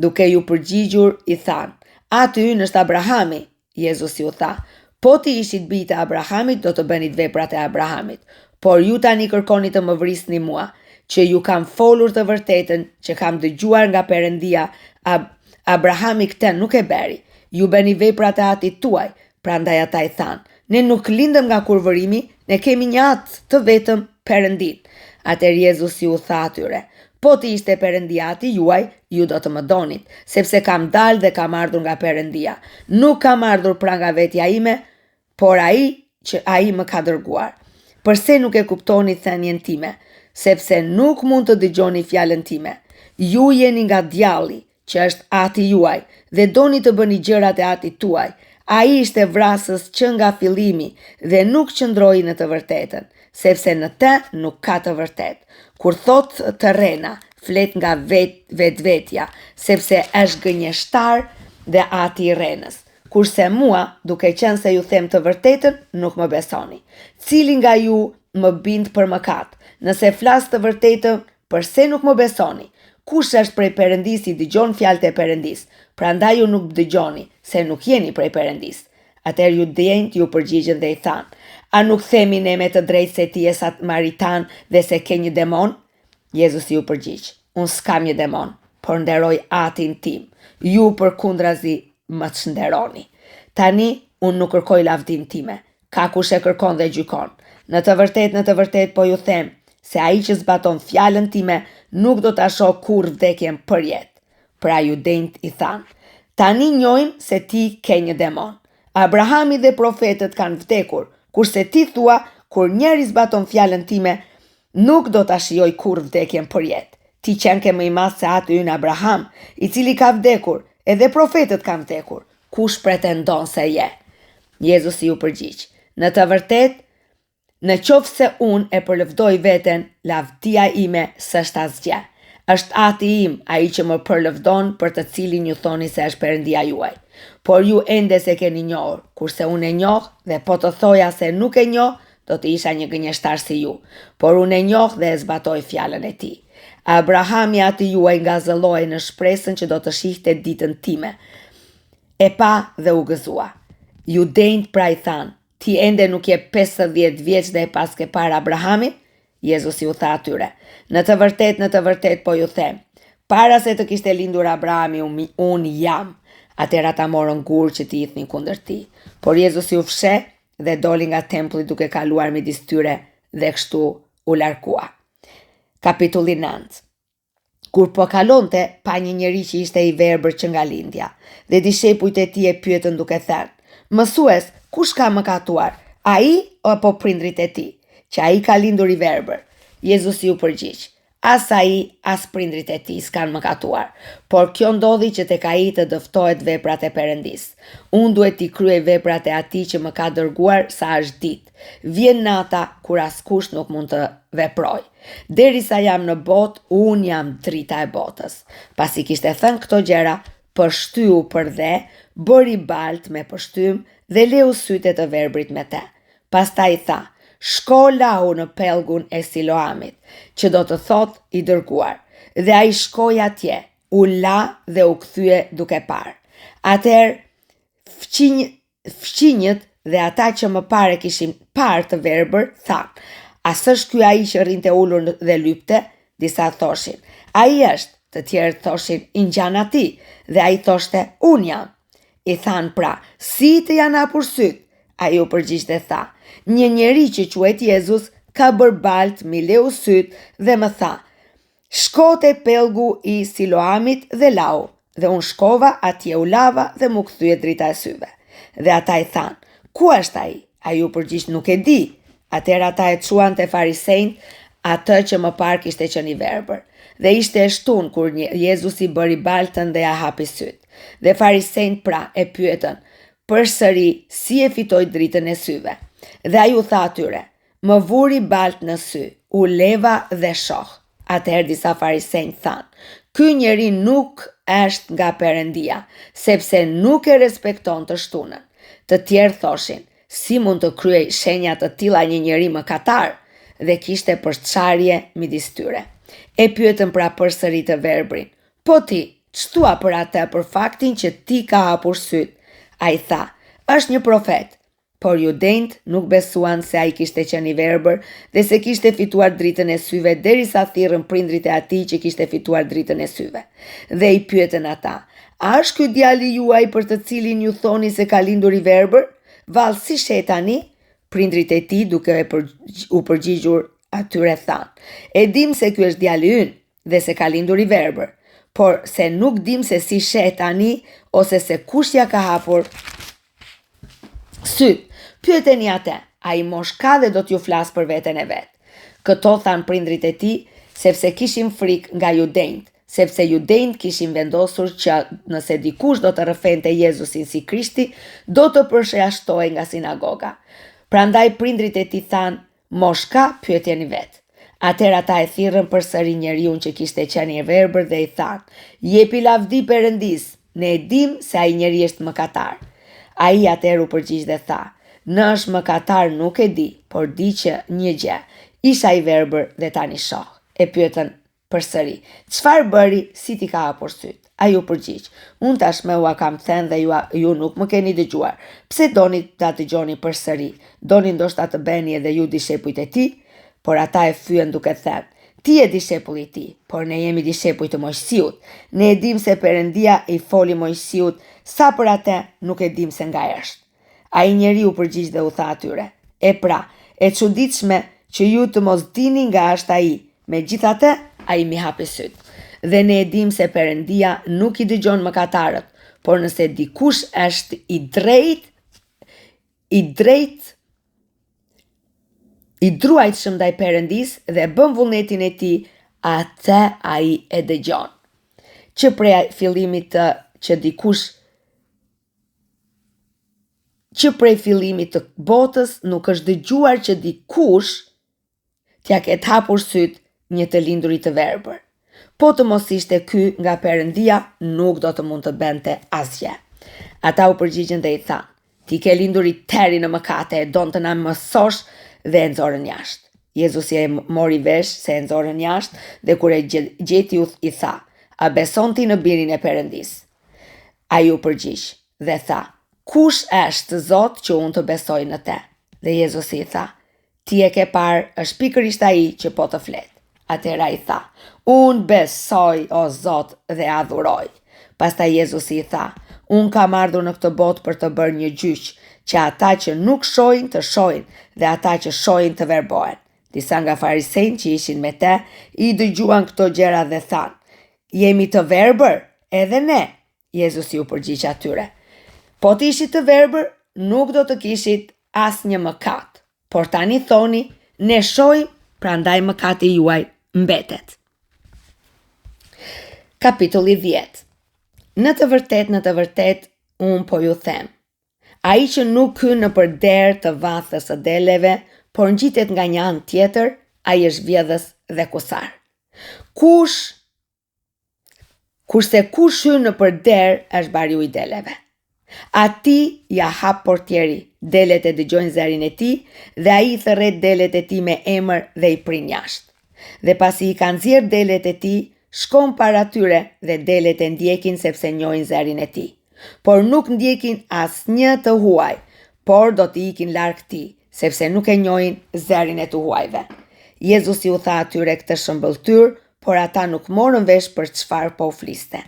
duke ju përgjigjur, i thanë: Ati ynë është Abrahami. Jezusi u tha: po ti ishit bijtë e Abrahamit, do të bënit veprat e Abrahamit. Por ju tani kërkoni të më vrisni mua, që ju kam folur të vërtetën, që kam dëgjuar nga Perëndia. Abrahami këtë nuk e bëri. Ju bëni veprat e atit tuaj. Prandaj ata i thanë: ne nuk lindëm nga kurvërimi, ne kemi një atë të vetëm, Perëndin. Atëherë Jezusi u tha atyre: po ti ishte Perëndia ati juaj, ju do të më donit, sepse kam dalë dhe kam ardhur nga Perëndia. Nuk kam ardhur pra nga vetja ime, por ai më ka dërguar. Përse nuk e kuptoni thënien time? Sepse nuk mund të dëgjoni fjalën time. Ju jeni nga djalli, që është ati juaj, dhe doni të bëni gjërat e atit tuaj. Ai ishte vrasës që nga fillimi dhe nuk qëndroi në të vërtetën, sepse në të nuk ka të vërtetë. Kur thot të rrena, flet nga vetvetja, sepse është gënjeshtar dhe ati i rrenës. Kurse mua, duke qenë se ju them të vërtetën, nuk më besoni. Cili nga ju më bind për mëkat? Nëse flas të vërtetën, përse nuk më besoni? Kush është prej Perëndis i dëgjon fjalët e Perëndis? Prandaj ju nuk dëgjoni, se nuk jeni prej Perëndis. Atëherë judejt ju përgjigjen dhe i thanë: a nuk themi ne me të drejtë se ti je samaritan dhe se ke një demon? Jezusi ju përgjigj: unë s'kam një demon, por nderoj Atin tim. Ju përkundrazi më çnderoni. Tani unë nuk kërkoj lavdin time. Ka kush e kërkon dhe gjykon. Në të vërtetë po ju them, se ai që zbaton fjalën time nuk do ta shoh kurrë vdekjen për jetë. Pra judejt i thanë: tani njohim se ti ke një demon. Abrahami dhe profetët kanë vdekur, kurse ti thua, kur njeri zbaton fjalën time, nuk do ta shijoj kurrë vdekjen për jetë. Ti qenë ke më i madh se ati ynë Abraham, i cili ka vdekur, edhe profetët kanë vdekur. Kush pretendon se je? Jezusi ju përgjigj: në të vërtetë, në qoftë se unë e përlëvdoj veten, lavdia ime s'është asgjë. Është Ati im, ai që më përlëvdon, për të cilin ju thoni se është Perëndia juaj. Por ju ende se keni njohur, kurse unë e njoh, dhe po të thoja se nuk e njoh, do të isha një gënjeshtar si ju. Por unë e njoh dhe e zbatoj fjalën e tij. Abrahami ati juaj ngazëlloi në shpresën që do të shihte ditën time. E pa dhe u gëzua. Judejt pra i thanë: ti ende nuk je 50 vjeç dhe e pas ke parë Abrahamit? Jezusi u tha atyre: në të vërtetë po ju them, para se të kishte lindur Abrahami, unë jam. Atëherë ata morën gur që t'i ithnin kundër tij. Por Jezusi u fsheh dhe doli nga tempulli duke kaluar midis tyre dhe kështu u largua. Kapitulli 9. Kur po kalonte, pa një njeri që ishte i verbër që nga lindja, dhe dishepujt e tij e pyetën duke thënë: mësues, kush ka mëkatuar, ai apo prindrit e tij, që ai ka lindur i verbër? Jezusi u përgjigj: as ai, as prindrit e tij s'kan mëkatuar, por kjo ndodhi që tek ai të dëftohet veprat e Perëndis. Unë duhet t'i kryej veprat e atij që më ka dërguar sa është ditë. Vjen nata kur askush nuk mund të veproj. Derisa jam në botë, unë jam drita e botës. Pasi kishte thënë këto gjëra, pështyu për dhe, bëri balt me pështym dhe leu sytë të verbrit me te. Pastaj tha: shko lau në pellgun e Siloamit, që do të thot i dërguar. Dhe ai shkoi atje, u la dhe u kthye duke parë. Atëherë fqinjët dhe ata që më pare kishin parë të verbër, thanë, a s'është ky ai që rrinte ulur dhe lypte? Disa thoshin, ai është, të tjerë thoshin, i ngjan atij, dhe ai thoshte, unë jam. I thanë pra, si të janë hapur syt? Ai u përgjigj dhe tha, një njeri që quhet Jezus ka bërë balt mi leu syt dhe më tha, shko te pellgu i Siloamit dhe lau, dhe unë shkova, atje u lava dhe mu kthye drita e syve. Dhe ata i thanë, ku është ai? Ai u përgjigj, nuk e di. Atëherë ata e çuan te farisejt, atë që më parë kishte qenë i verbër. Dhe ishte e shtun kur Jezusi bëri baltën dhe ja hapi syt. Dhe farisejt pra e pyetën përsëri si e fitoi dritën e syve. Dhe ai u tha atyre, më vuri balt në sy, u leva dhe shoh. Atëherë disa farisejt thanë, ky njeri nuk është nga Perëndia, sepse nuk e respekton të shtunën. Të tjerë thoshin, si mund të kryej shenja të tilla një njeri mëkatar? Dhe kishte përçarje midis tyre. E pyetën pra përsëri të verbrin, po ti, ç'thua për atë për faktin që ti ka hapur syt? Ai tha, është një profet. Por judejt nuk besuan se ai kishte qenë i verbër dhe se kishte fituar dritën e syve derisa thirrën prindrit e atij që kishte fituar dritën e syve. Dhe i pyetën ata, a është ky djali juaj për të cilin ju thoni se ka lindur i verbër? Vallë si shetani? Prindrit e tij duke u përgjigjur atyre thanë, e dim se ky është djali ynë dhe se ka lindur i verbër, por se nuk dim se si shetani ose se kush ja ka hapur syt. Pyeteni atë, ai mosh ka dhe do t'ju flas për veten e vet. Këto than prindrit e tij sepse kishin frikë nga judejt, sepse judejt kishin vendosur që nëse dikush do të rrëfente Jezusin si Krishti, do të përshëjashtohej nga sinagoga. Prandaj prindrit e tij than, mosh ka, pyeteni vet. Atëherë ata e thirrën përsëri njeriu që kishte qenë i verbër dhe i than, jepi lavdi Perëndis, ne e dim se ai njeri është mëkatar. Ai atëherë u përgjigj dhe tha, në është mëkatar nuk e di, por di që një gjë, isha i verbër dhe tani shoh. E pyetën përsëri, çfarë bëri, si ti ka hapur syt? Ai u përgjigj, unë tashmë ua kam thënë dhe ju nuk më keni dëgjuar. Pse doni ta dëgjoni përsëri? Doni ndoshta të bëheni edhe ju dishepujt e tij? Por ata e fyen duke thënë, ti je dishepull i tij, por ne jemi dishepuj të Mojsiut. Ne e dim se Perëndia i foli Mojsiut, sa për atë nuk e dim se nga është. Ai njeriu përgjigj dhe u tha atyre, e pra, e çuditshme që ju të mos dini nga është ai. Megjithatë, ai mi hapi syt. Dhe ne e dim se Perëndia nuk i dëgjon mëkatarët, por nëse dikush është i druajtshëm ndaj Perëndis dhe bën vullnetin e tij, atë ai e dëgjon. Që prej fillimit të botës nuk është dëgjuar që dikush t'ja ketë hapur syt një të lindurit të verbër. Po të mos ishte ky nga Perëndia, nuk do të mund të bënte asgjë. Ata u përgjigjen dhe i thanë, ti ke lindur i teri në mëkate, e don të na mësosh dhe e nxorën jashtë. Jezusi e mori vesh se e nxorën jashtë dhe kur e gjeti i tha, a beson ti në birin e Perëndis? Ai u përgjigj dhe tha, kush është Zot që unë të besoj në te? Dhe Jezusi i tha, ti e ke parë, është pikërisht ai që po të flet. Atëherë ai tha, unë besoj o Zot dhe adhuroj. Pastaj Jezusi i tha, unë kam ardhur në këtë botë për të bërë një gjyq, që ata që nuk shohin të shohin dhe ata që shohin të verbohen. Disa nga farisejt që ishin me te i dëgjuan këto gjëra dhe thanë, jemi të verbër edhe ne. Jezusi u përgjigj atyre, po të ishit të verbër, nuk do të kishit asnjë mëkat. Por tani thoni, ne shohim, prandaj mëkati juaj mbetet. Kapitulli 10. Në të vërtet, unë po ju them, ai që nuk hyn nëpër derë të vathës së deleve, por ngjitet nga një anë tjetër, ai është vjedhës dhe kusar. Kurse kush hyn nëpër derë është bariu i deleve. Ati ja hap portieri delet e dëgjojnë zërin e tij dhe ai thërret delet e tij me emër dhe i prin jashtë. Dhe pasi i kanë nxjerrë delet e tij, shkon para tyre dhe delet e ndjekin sepse njohin zërin e tij. Por nuk ndjekin asnjë të huaj, por do t'i ikin larg tij, sepse nuk e njohin zërin e të huajve. Jezusi u tha atyre këtë shëmbëlltyr, por ata nuk morën vesh për çfarë po u fliste.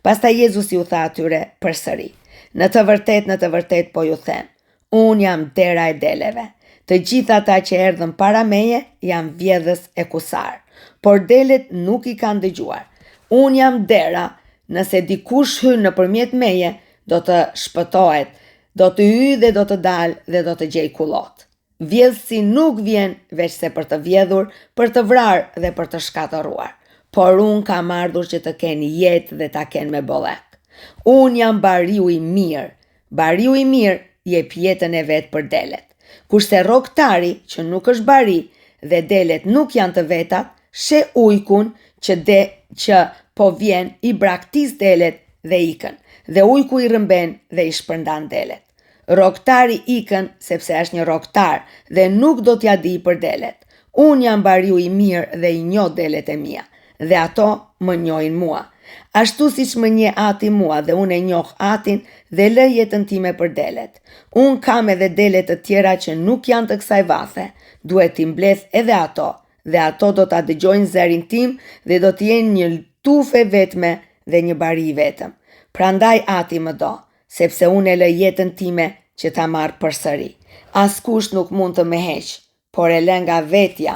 Pastaj Jezusi u tha atyre përsëri: Në të vërtet po ju them, unë jam dera e deleve. Të gjithë ata që erdhën para meje janë vjedhës e kusar, por delet nuk i kanë dëgjuar. Unë jam dera, nëse dikush hyn nëpërmjet meje, do të shpëtohet, do të hyjë dhe do të dalë dhe do të gjejë kullot. Vjedhësi nuk vjen veç se për të vjedhur, për të vrarë dhe për të shkatëruar. Por unë kam ardhur që të keni jetë dhe ta kenë me bollek. Unë jam bariu i mirë. Bariu i mirë jep jetën e vet për delet. Kurse rrogtari që nuk është bari dhe delet nuk janë të vetat, she ujkun që po vjen i braktis delet dhe ikën, dhe ujku i rrëmben dhe i shpërndan delet. Rrogtari ikën sepse është një rrogtar dhe nuk do t'ja di për delet. Unë jam bariu i mirë dhe i njoh delet e mia, dhe ato më njohin mua. Ashtu siç më njeh Ati mua dhe unë e njoh Atin dhe lë jetën time për delet. Unë kam edhe delet të tjera që nuk janë të kësaj vathe, duhet t'i mbledh edhe ato, dhe ato do ta dëgjojnë zërin tim dhe do të jenë një tufë vetme dhe një bari i vetëm. Prandaj Ati më do, sepse unë e lë jetën time që ta marr përsëri. Askush nuk mund të më heq, por e lë nga vetja.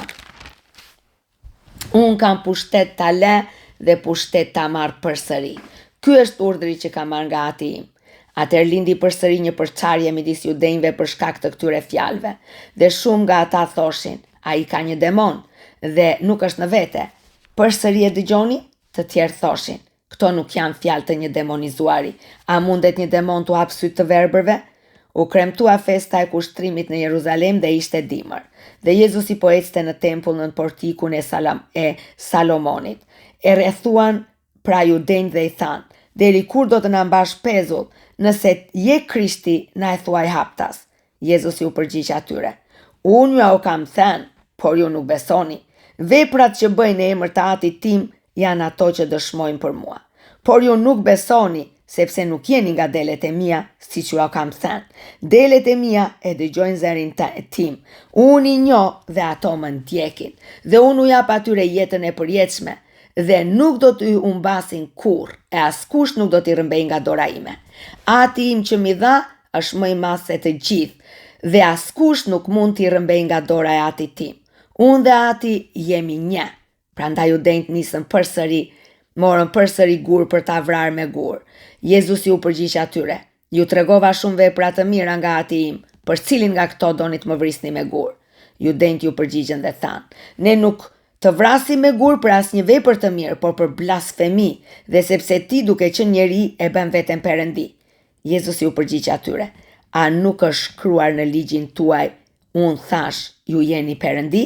Unë kam pushtet ta lë dhe pushtet ta marr përsëri. Ky është urdhri që kam marrë nga Ati im. Atëherë lindi përsëri një përçarje midis judenjve për shkak të këtyre fjalëve, dhe shumë nga ata thoshin: ai ka një demon dhe nuk është në vete. Përsëri e dëgjoni? Të tjerë thoshin: këto nuk janë fjalë të një demonizuari. A mundet një demon t'u hap sytë të verbërve? U kremtua festa e kushtrimit në Jeruzalem dhe ishte dimër. Dhe Jezusi po ecte në tempull në portikun e Salomonit. E rrethuan pra judenjtë dhe i thanë: deri kur do të na mbash pezull? Nëse je Krishti, na e thuaj haptas. Jezusi u përgjigj atyre: unë ju kam thënë, por ju nuk besoni. Veprat që bëj në emër të Atit tim janë ato që dëshmojnë për mua. Por ju nuk besoni, sepse nuk jeni nga delet e mia, siç ju kam thënë. Delet e mia e dëgjojnë zërin tim. Unë i njoh dhe ato më ndjekin, dhe unë u jap atyre jetën e përjetshme, dhe nuk do t'y humbasin kurrë, e askush nuk do t'i rrëmbej nga dora ime. Ati im që mi dha është më i madh se të gjithë, dhe askush nuk mund t'i rrëmbej nga dora e Atit tim. Unë dhe Ati jemi një. Prandaj judenjtë nisën morën përsëri gur për ta vrarë me gur. Jezusi u përgjigj atyre: ju tregova shumë vepra të mira nga Ati im, për cilin nga këto doni të më vrisni me gur? Judenjtë ju përgjigjen dhe thanë: ne nuk të vrasim me gur për asnjë vepër të mirë, por për blasfemi, dhe sepse ti duke qenë njeri e bën veten perëndi. Jezusi u përgjigj atyre: a nuk është shkruar në ligjin tuaj: unë thash, ju jeni perëndi?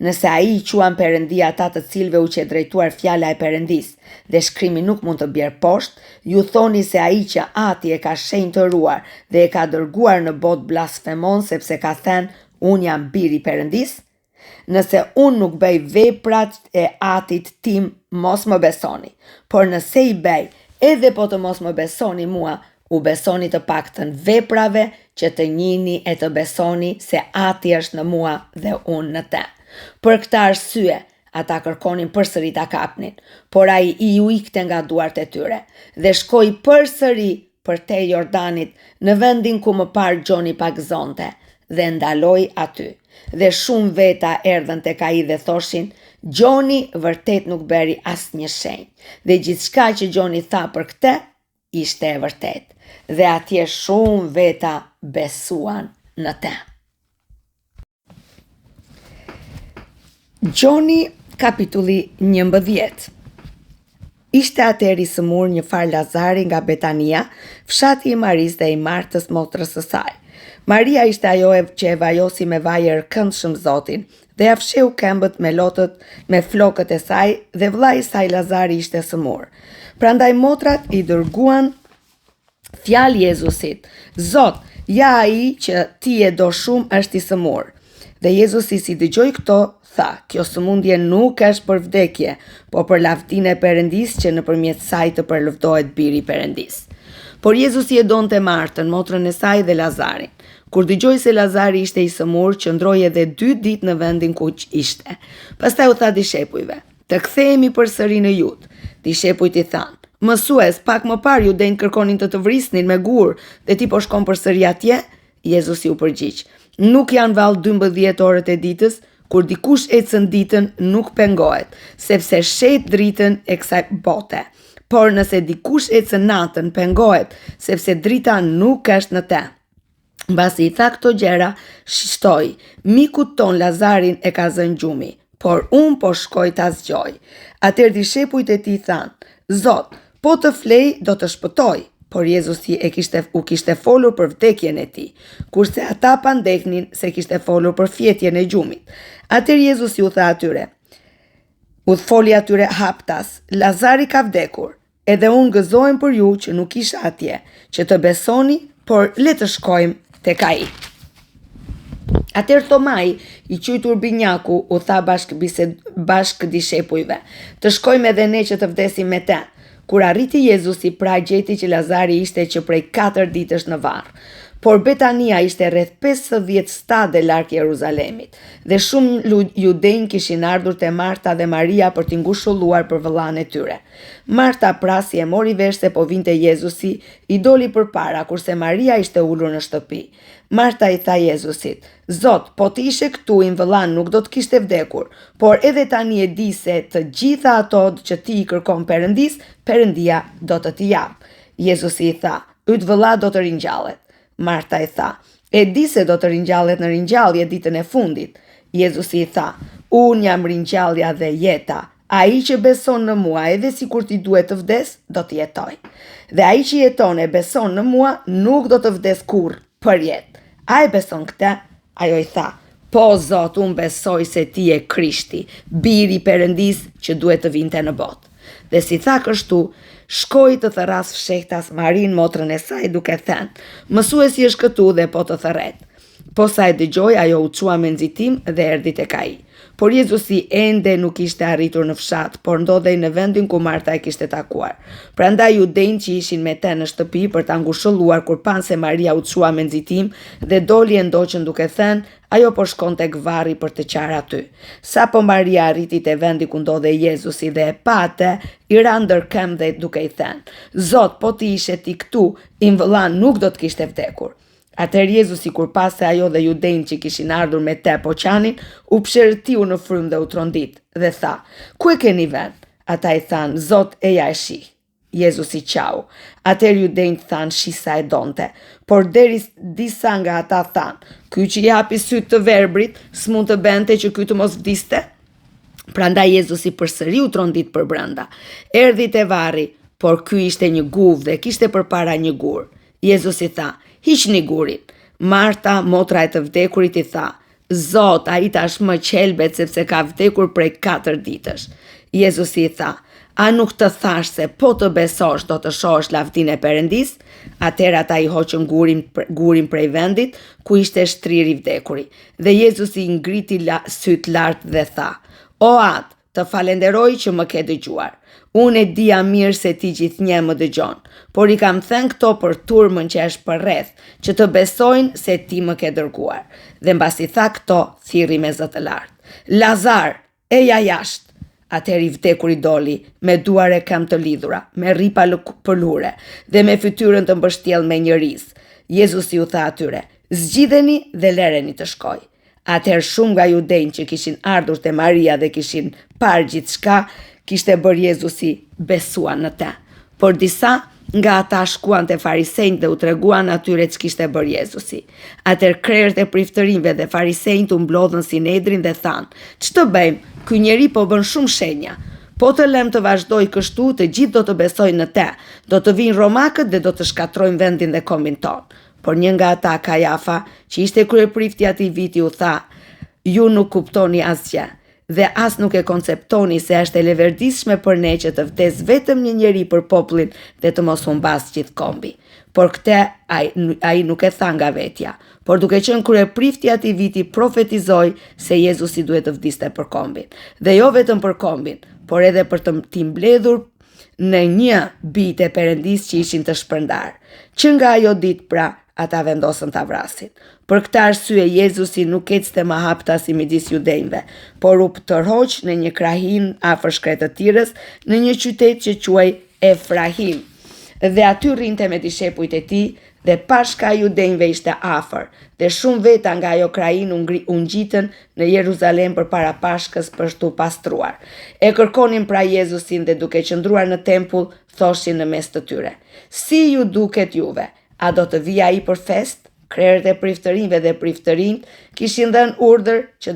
Nëse ai i quan perëndi ata të cilëve u që drejtuar fjala e Perëndis, dhe shkrimi nuk mund të bjerë poshtë, ju thoni se ai që Ati e ka shenjtëruar dhe e ka dërguar në botë blasfemon sepse ka thënë: unë jam biri i Perëndis? Nëse unë nuk bëj veprat e Atit tim, mos më besoni. Por nëse i bëj, edhe po të mos më besoni mua, u besoni të paktën veprave që të njihni e të besoni se Ati është në mua dhe unë në te. Për këtë arsye, ata kërkonin përsëri ta kapnin, por ai i u ikte nga duart e tyre dhe shkoi përsëri përtej Jordanit në vendin ku më parë Gjoni pagëzonte dhe ndaloi aty. Dhe shumë veta erdhën tek ai dhe thoshin: Gjoni vërtet nuk bëri asnjë shenjë, dhe gjithçka që Gjoni tha për këtë ishte e vërtet. Dhe atje shumë veta besuan në te. Gjoni kapitulli 11. Ishte atëherë i sëmur një far Lazari nga Betania, fshati i Maris dhe i Martës motrës së saj. Maria ishte ajo që e vajosi me vaj e rëkëndshëm Zotin, dhe ja fsheu këmbët me flokët e saj, dhe vllai i saj Lazari ishte sëmur. Prandaj motrat i dërguan fjalë Jezusit: Zot, ja ai që ti e do shumë është i sëmur. Dhe Jezusi si dëgjoi këto, tha, kjo sëmundje nuk është për vdekje, po për lavdinë e Perëndis që nëpërmjet saj të përlëvdohet biri i Perëndis. Por Jezusi e donte Martën, motrën e saj dhe Lazarin. Kur dëgjoi se Lazari ishte i sëmur, qëndroi edhe 2 ditë në vendin ku ishte. Pastaj u tha dishepujve, të kthehemi përsëri në Judë. Dishepujt i thanë, Mësues, pak më parë ju denjë kërkonin të vrisnin me gur dhe ti po shkon përsëri atje? Jezusi u përgjigj, nuk janë vallë 12 orët e ditës, kur dikush ecën ditën nuk pengohet, sepse shet dritën e kësaj bote. Por nëse dikush ecën natën, pengohet, sepse drita nuk është në te. Mbasi i tha këto gjëra, shtoi, mikut ton Lazarin e ka zënë gjumi, por unë po shkoj ta zgjoj. Atëherë dishepujt e tij thanë, Zot, po të flej do të shpëtoj. Por Jezusi u kishte folur për vdekjen e tij, kurse ata pandehnin se kishte folur për fjetjen e gjumit. Atëherë Jezusi u tha atyre, u foli atyre haptas, Lazari ka vdekur, edhe unë gëzohem për ju që nuk isha atje, që të besoni, por le të shkojmë tek ai. Atëherë Tomai, i quajtur Binjaku, u tha bashk dishepujve, të shkojmë edhe ne që të vdesim me te. Kur arriti Jezusi, pra gjeti që Lazari ishte që prej 4 ditësh në varr. Por Betania ishte rreth 50 stade larg Jeruzalemit, dhe shumë judenj kishin ardhur te Marta dhe Maria për t'i ngushëlluar për vëllain e tyre. Marta prasi e mori vesh se po vinte Jezusi, i doli përpara, kurse Maria ishte ulur në shtëpi. Marta i tha Jezusit, Zot, po të ishe këtu i vëllan nuk do të kishte vdekur, por edhe tani e di se të gjitha ato që ti i kërkon Perëndis, Perëndia do të t'i jap. Jezusi i tha, yt vëlla do të ringjallet. Marta i tha, e di se do të ringjallet në ringjallje ditën e fundit. Jezusi i tha, unë jam ringjallja dhe jeta. Ai që beson në mua, edhe sikur t'i duhet të vdes, do të jetoj. Dhe ai që jeton e beson në mua, nuk do të vdes kurrë për jetë. A e beson këtë? Ajo i tha, po Zot, unë besoj se ti e Krishti, biri i Perëndis që duhet të vinte në botë. Dhe si tha kështu, shkoi të thërras fshehtas Marin, motrën e saj, duke thënë, Mësuesi është këtu dhe po të thërret. Po sa e dëgjoi, ajo u çua me nxitim dhe erdhi tek ai. Por Jezusi ende nuk ishte arritur në fshat, por ndodhej në vendin ku Marta e kishte takuar. Prandaj judenjtë që ishin me te në shtëpi për ta ngushëlluar kur pan se Maria u çua me nxitim dhe doli e ndoqën duke thënë, ajo po shkon tek varri për të qarë aty. Sapo Maria arriti te vendi ku ndodhej Jezusi dhe e pa atë, i ra ndërkëm dhe duke i thënë, Zot, po ti ishe ti këtu, im vëllan nuk do të kishte vdekur. Atëherë Jezusi kur pa se ajo dhe judenjtë që kishin ardhur me te po qanin, u pshërtiu në frymë dhe u trondit dhe tha, ku e keni vend? Ata i thanë, Zot, eja e shih. Jezusi qau. Atëherë judenjtë thanë shisa e donte, por deri disa nga ata thanë, ky që japi sytë të verbrit, s'mund të bente që ky të mos vdiste? Prandaj Jezusi përsëri u trondit për brenda. Erdhi te varri, por ky ishte një guvë dhe kishte përpara një gur. Jezusi tha, hiqni gurin. Marta, motra e të vdekurit, i tha, Zot, ai tashmë qelbet sepse ka vdekur prej 4 ditësh. Jezusi i tha, a nuk të thash se po të besosh do të shohësh lavdinë e Perëndis? Atëherë ata i hoqën gurin prej vendit ku ishte shtriri i vdekuri. Dhe Jezusi i ngriti syt lart dhe tha, o Atë, të falenderoj që më ke dëgjuar. Unë e dija mirë se ti gjithnjë më dëgjon, por i kam thënë këto për turmën që është përreth, që të besojnë se ti më ke dërguar. Dhe mbasi tha këto, thirri me zë të lartë. Lazar, eja jashtë. Atëherë i vdekuri doli, me duar e këmbë të lidhura, me rripa pëlhure dhe me fytyrën të mbështjellë me një ris. Jezusi u tha atyre, zgjidheni dhe lëreni të shkoj. Atëherë shumë nga judenjtë që kishin ardhur te Maria dhe kishin parë gjithçka, kishte bërë Jezusi besuan në te. Por disa nga ata shkuan te farisejt dhe u treguan atyre ç'kishte bërë Jezusi. Atëherë krerët e priftërinjve dhe farisejt u mblodhën Sinedrin dhe thanë, ç'të bëjmë? Ky njeri po bën shumë shenja. Po të lëm të vazhdoj kështu, të gjithë do të besojnë në te. Do të vinë romakët dhe do të shkatrojnë vendin dhe kombin ton. Por një nga ata, Kajafa, që ishte kryeprifti atij viti, u tha, ju nuk kuptoni asgjë dhe as nuk e konceptoni se është e leverdishme për ne që të vdes vetëm një njeri për popullin dhe të mos humbas gjithë kombi. por këtë ai nuk e tha nga vetja, por duke qenë kryeprifti i atij viti profetizoi se Jezusi duhet të vdiste për kombin. Dhe jo vetëm për kombin, por edhe për t'i mbledhur në një bijtë e Perëndis që ishin të shpërndar. Që nga ajo ditë pra, ata vendosën ta vrasin. Për këtë arsye Jezusi nuk ecste më hapta si midis judejve, por u tërhoq në një krahin afër shkretëtirës, në një qytet që quhej Efrahim. Dhe aty rrinte me dishepujt e tij, dhe pashka e judejve ishte afër, dhe shumë veta nga ajo krahin u ngjitën në Jeruzalem përpara Pashkës për t'u pastruar. E kërkonin pra Jezusin dhe duke qëndruar në tempull, thoshin në mes të tyre: "Si ju duket juve? A do të vijë ai për fest?" Krerët e priftërinjve dhe priftërinjt kishin dhënë urdhër që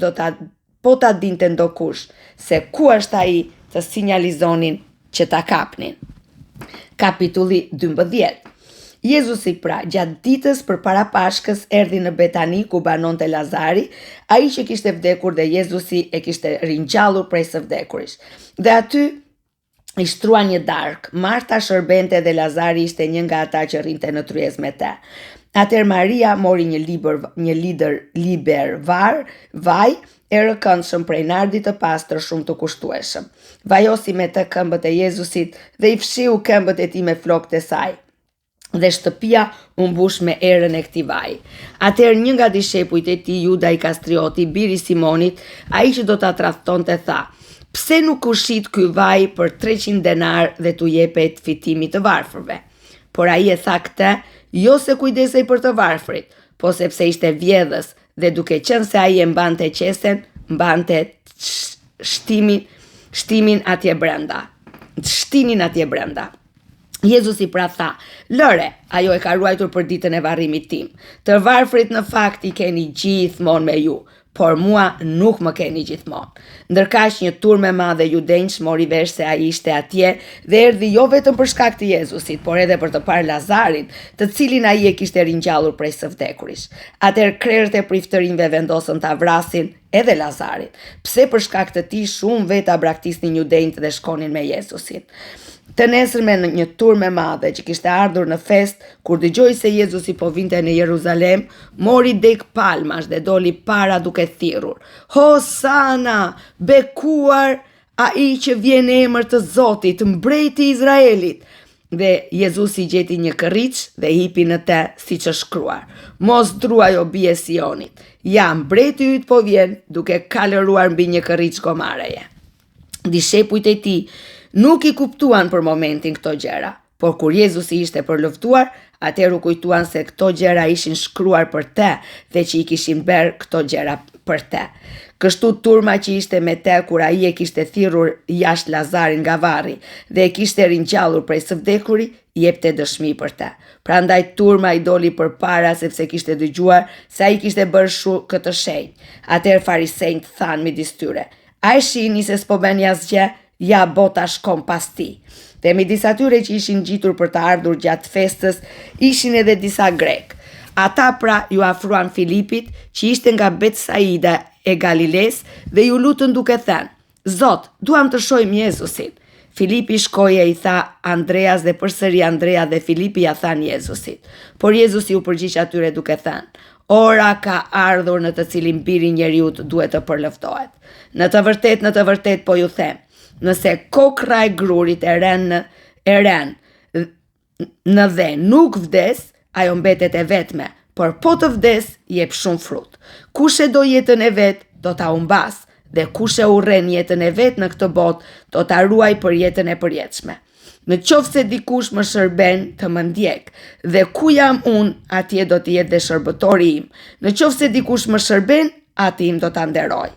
po ta dinte ndokush se ku është ai, të sinjalizonin që ta kapnin. Kapitulli 12. Jezusi pra gjatë ditës përpara Pashkës erdhi në Betani ku banonte Lazari, ai që kishte vdekur dhe Jezusi e kishte ringjallur prej së vdekuris. Dhe aty i shtrua një darkë. Marta shërbente dhe Lazari ishte një nga ata që rrinte në tryezë me te. Atëherë Maria mori një liber vaj e rëkëndshëm prej nardit të pastër shumë të kushtueshëm. Vajosi me të këmbët e Jezusit dhe i fshiu këmbët e tij me flokët e saj. Dhe shtëpia u mbush me erën e këtij vaji. Atëherë një nga dishepujt e tij, Juda Iskarioti, biri Simonit, ai që do ta tradhtonte, tha: "Pse nuk ushqit ky vaj për 300 denar dhe t'u jepet fitimit të varfërve?" Por ai e tha këtë jo se kujdesej për të varfrit, po sepse ishte vjedhës dhe duke qenë se ai e mbante qesen, mbante shtinin atje brenda. Jezusi pra tha: "Lëre, ajo e ka ruajtur për ditën e varrimit tim. Të varfrit në fakt i keni gjithmonë me ju, por mua nuk më keni gjithmonë." Ndërkaq një turmë e madhe judenj mori vesh se ai ishte atje dhe erdhi jo vetëm për shkak të Jezusit, por edhe për të parë Lazarin, të cilin ai e kishte ringjallur prej së vdekuris. Atëherë krerët e priftërinjve vendosën ta vrasin edhe Lazarin, pse për shkak të tij shumë veta braktisnin judenjtë dhe shkonin me Jezusin. Të nesërme në një turmë e madhe që kishte ardhur në fest, kur dëgjoi se Jezusi po vinte në Jeruzalem, mori dek palmash dhe doli para duke thirrur: "Hosana, bekuar ai që vjen në emër të Zotit, mbreti i Izraelit." Dhe Jezusi gjeti një kërriç dhe hipi në te siç është shkruar: "Mos druaj o bie Sionit, ja mbreti yt po vjen, duke kalëruar mbi një kërriç gomareje." Dishepujt e tij nuk i kuptuan për momentin këto gjëra, por kur Jezusi ishte për luftuar, atëherë u kujtuan se këto gjëra ishin shkruar për te dhe që i kishin bërë këto gjëra për te. Kështu turma që ishte me te kur ai e kishte thirrur jashtë Lazarin nga varri dhe e kishte ringjallur prej së vdekuri, jepte dëshmi për te. Prandaj turma i doli përpara sepse kishte dëgjuar se ai kishte bërë këtë shenjë. Atëherë farisejt thanë midis tyre: "A e shihni se s'po bën asgjë? Ja bota shkon pas ti." Dhe midis atyre që ishin gjitur për të ardhur gjatë festës, ishin edhe disa grek. Ata pra ju afruan Filipit, që ishte nga Betsaida e Galiles, dhe ju lutën duke thënë: "Zot, duam të shohim Jezusin." Filipi shkoi e i tha Andreas dhe përsëri Andrea dhe Filipi ja thanë Jezusit. Por Jezusi u përgjigj atyre duke thënë: "Ora ka ardhur në të cilin biri njeriut duhet të përlëftohet. Në të vërtet po ju them, nëse kokra e grurit e ren në dhe nuk vdes, ajo mbetet e vetme, por po të vdes, jep shumë frut. Kush e do jetën e vet, do ta humbas, dhe kush e urren jetën e vet në këtë botë, do ta ruaj për jetën e përjetshme. Në qoftë se dikush më shërben, të më ndjek, dhe ku jam unë, atje do të jetë dhe shërbëtori im. Në qoftë se dikush më shërben, ati im do ta nderoj.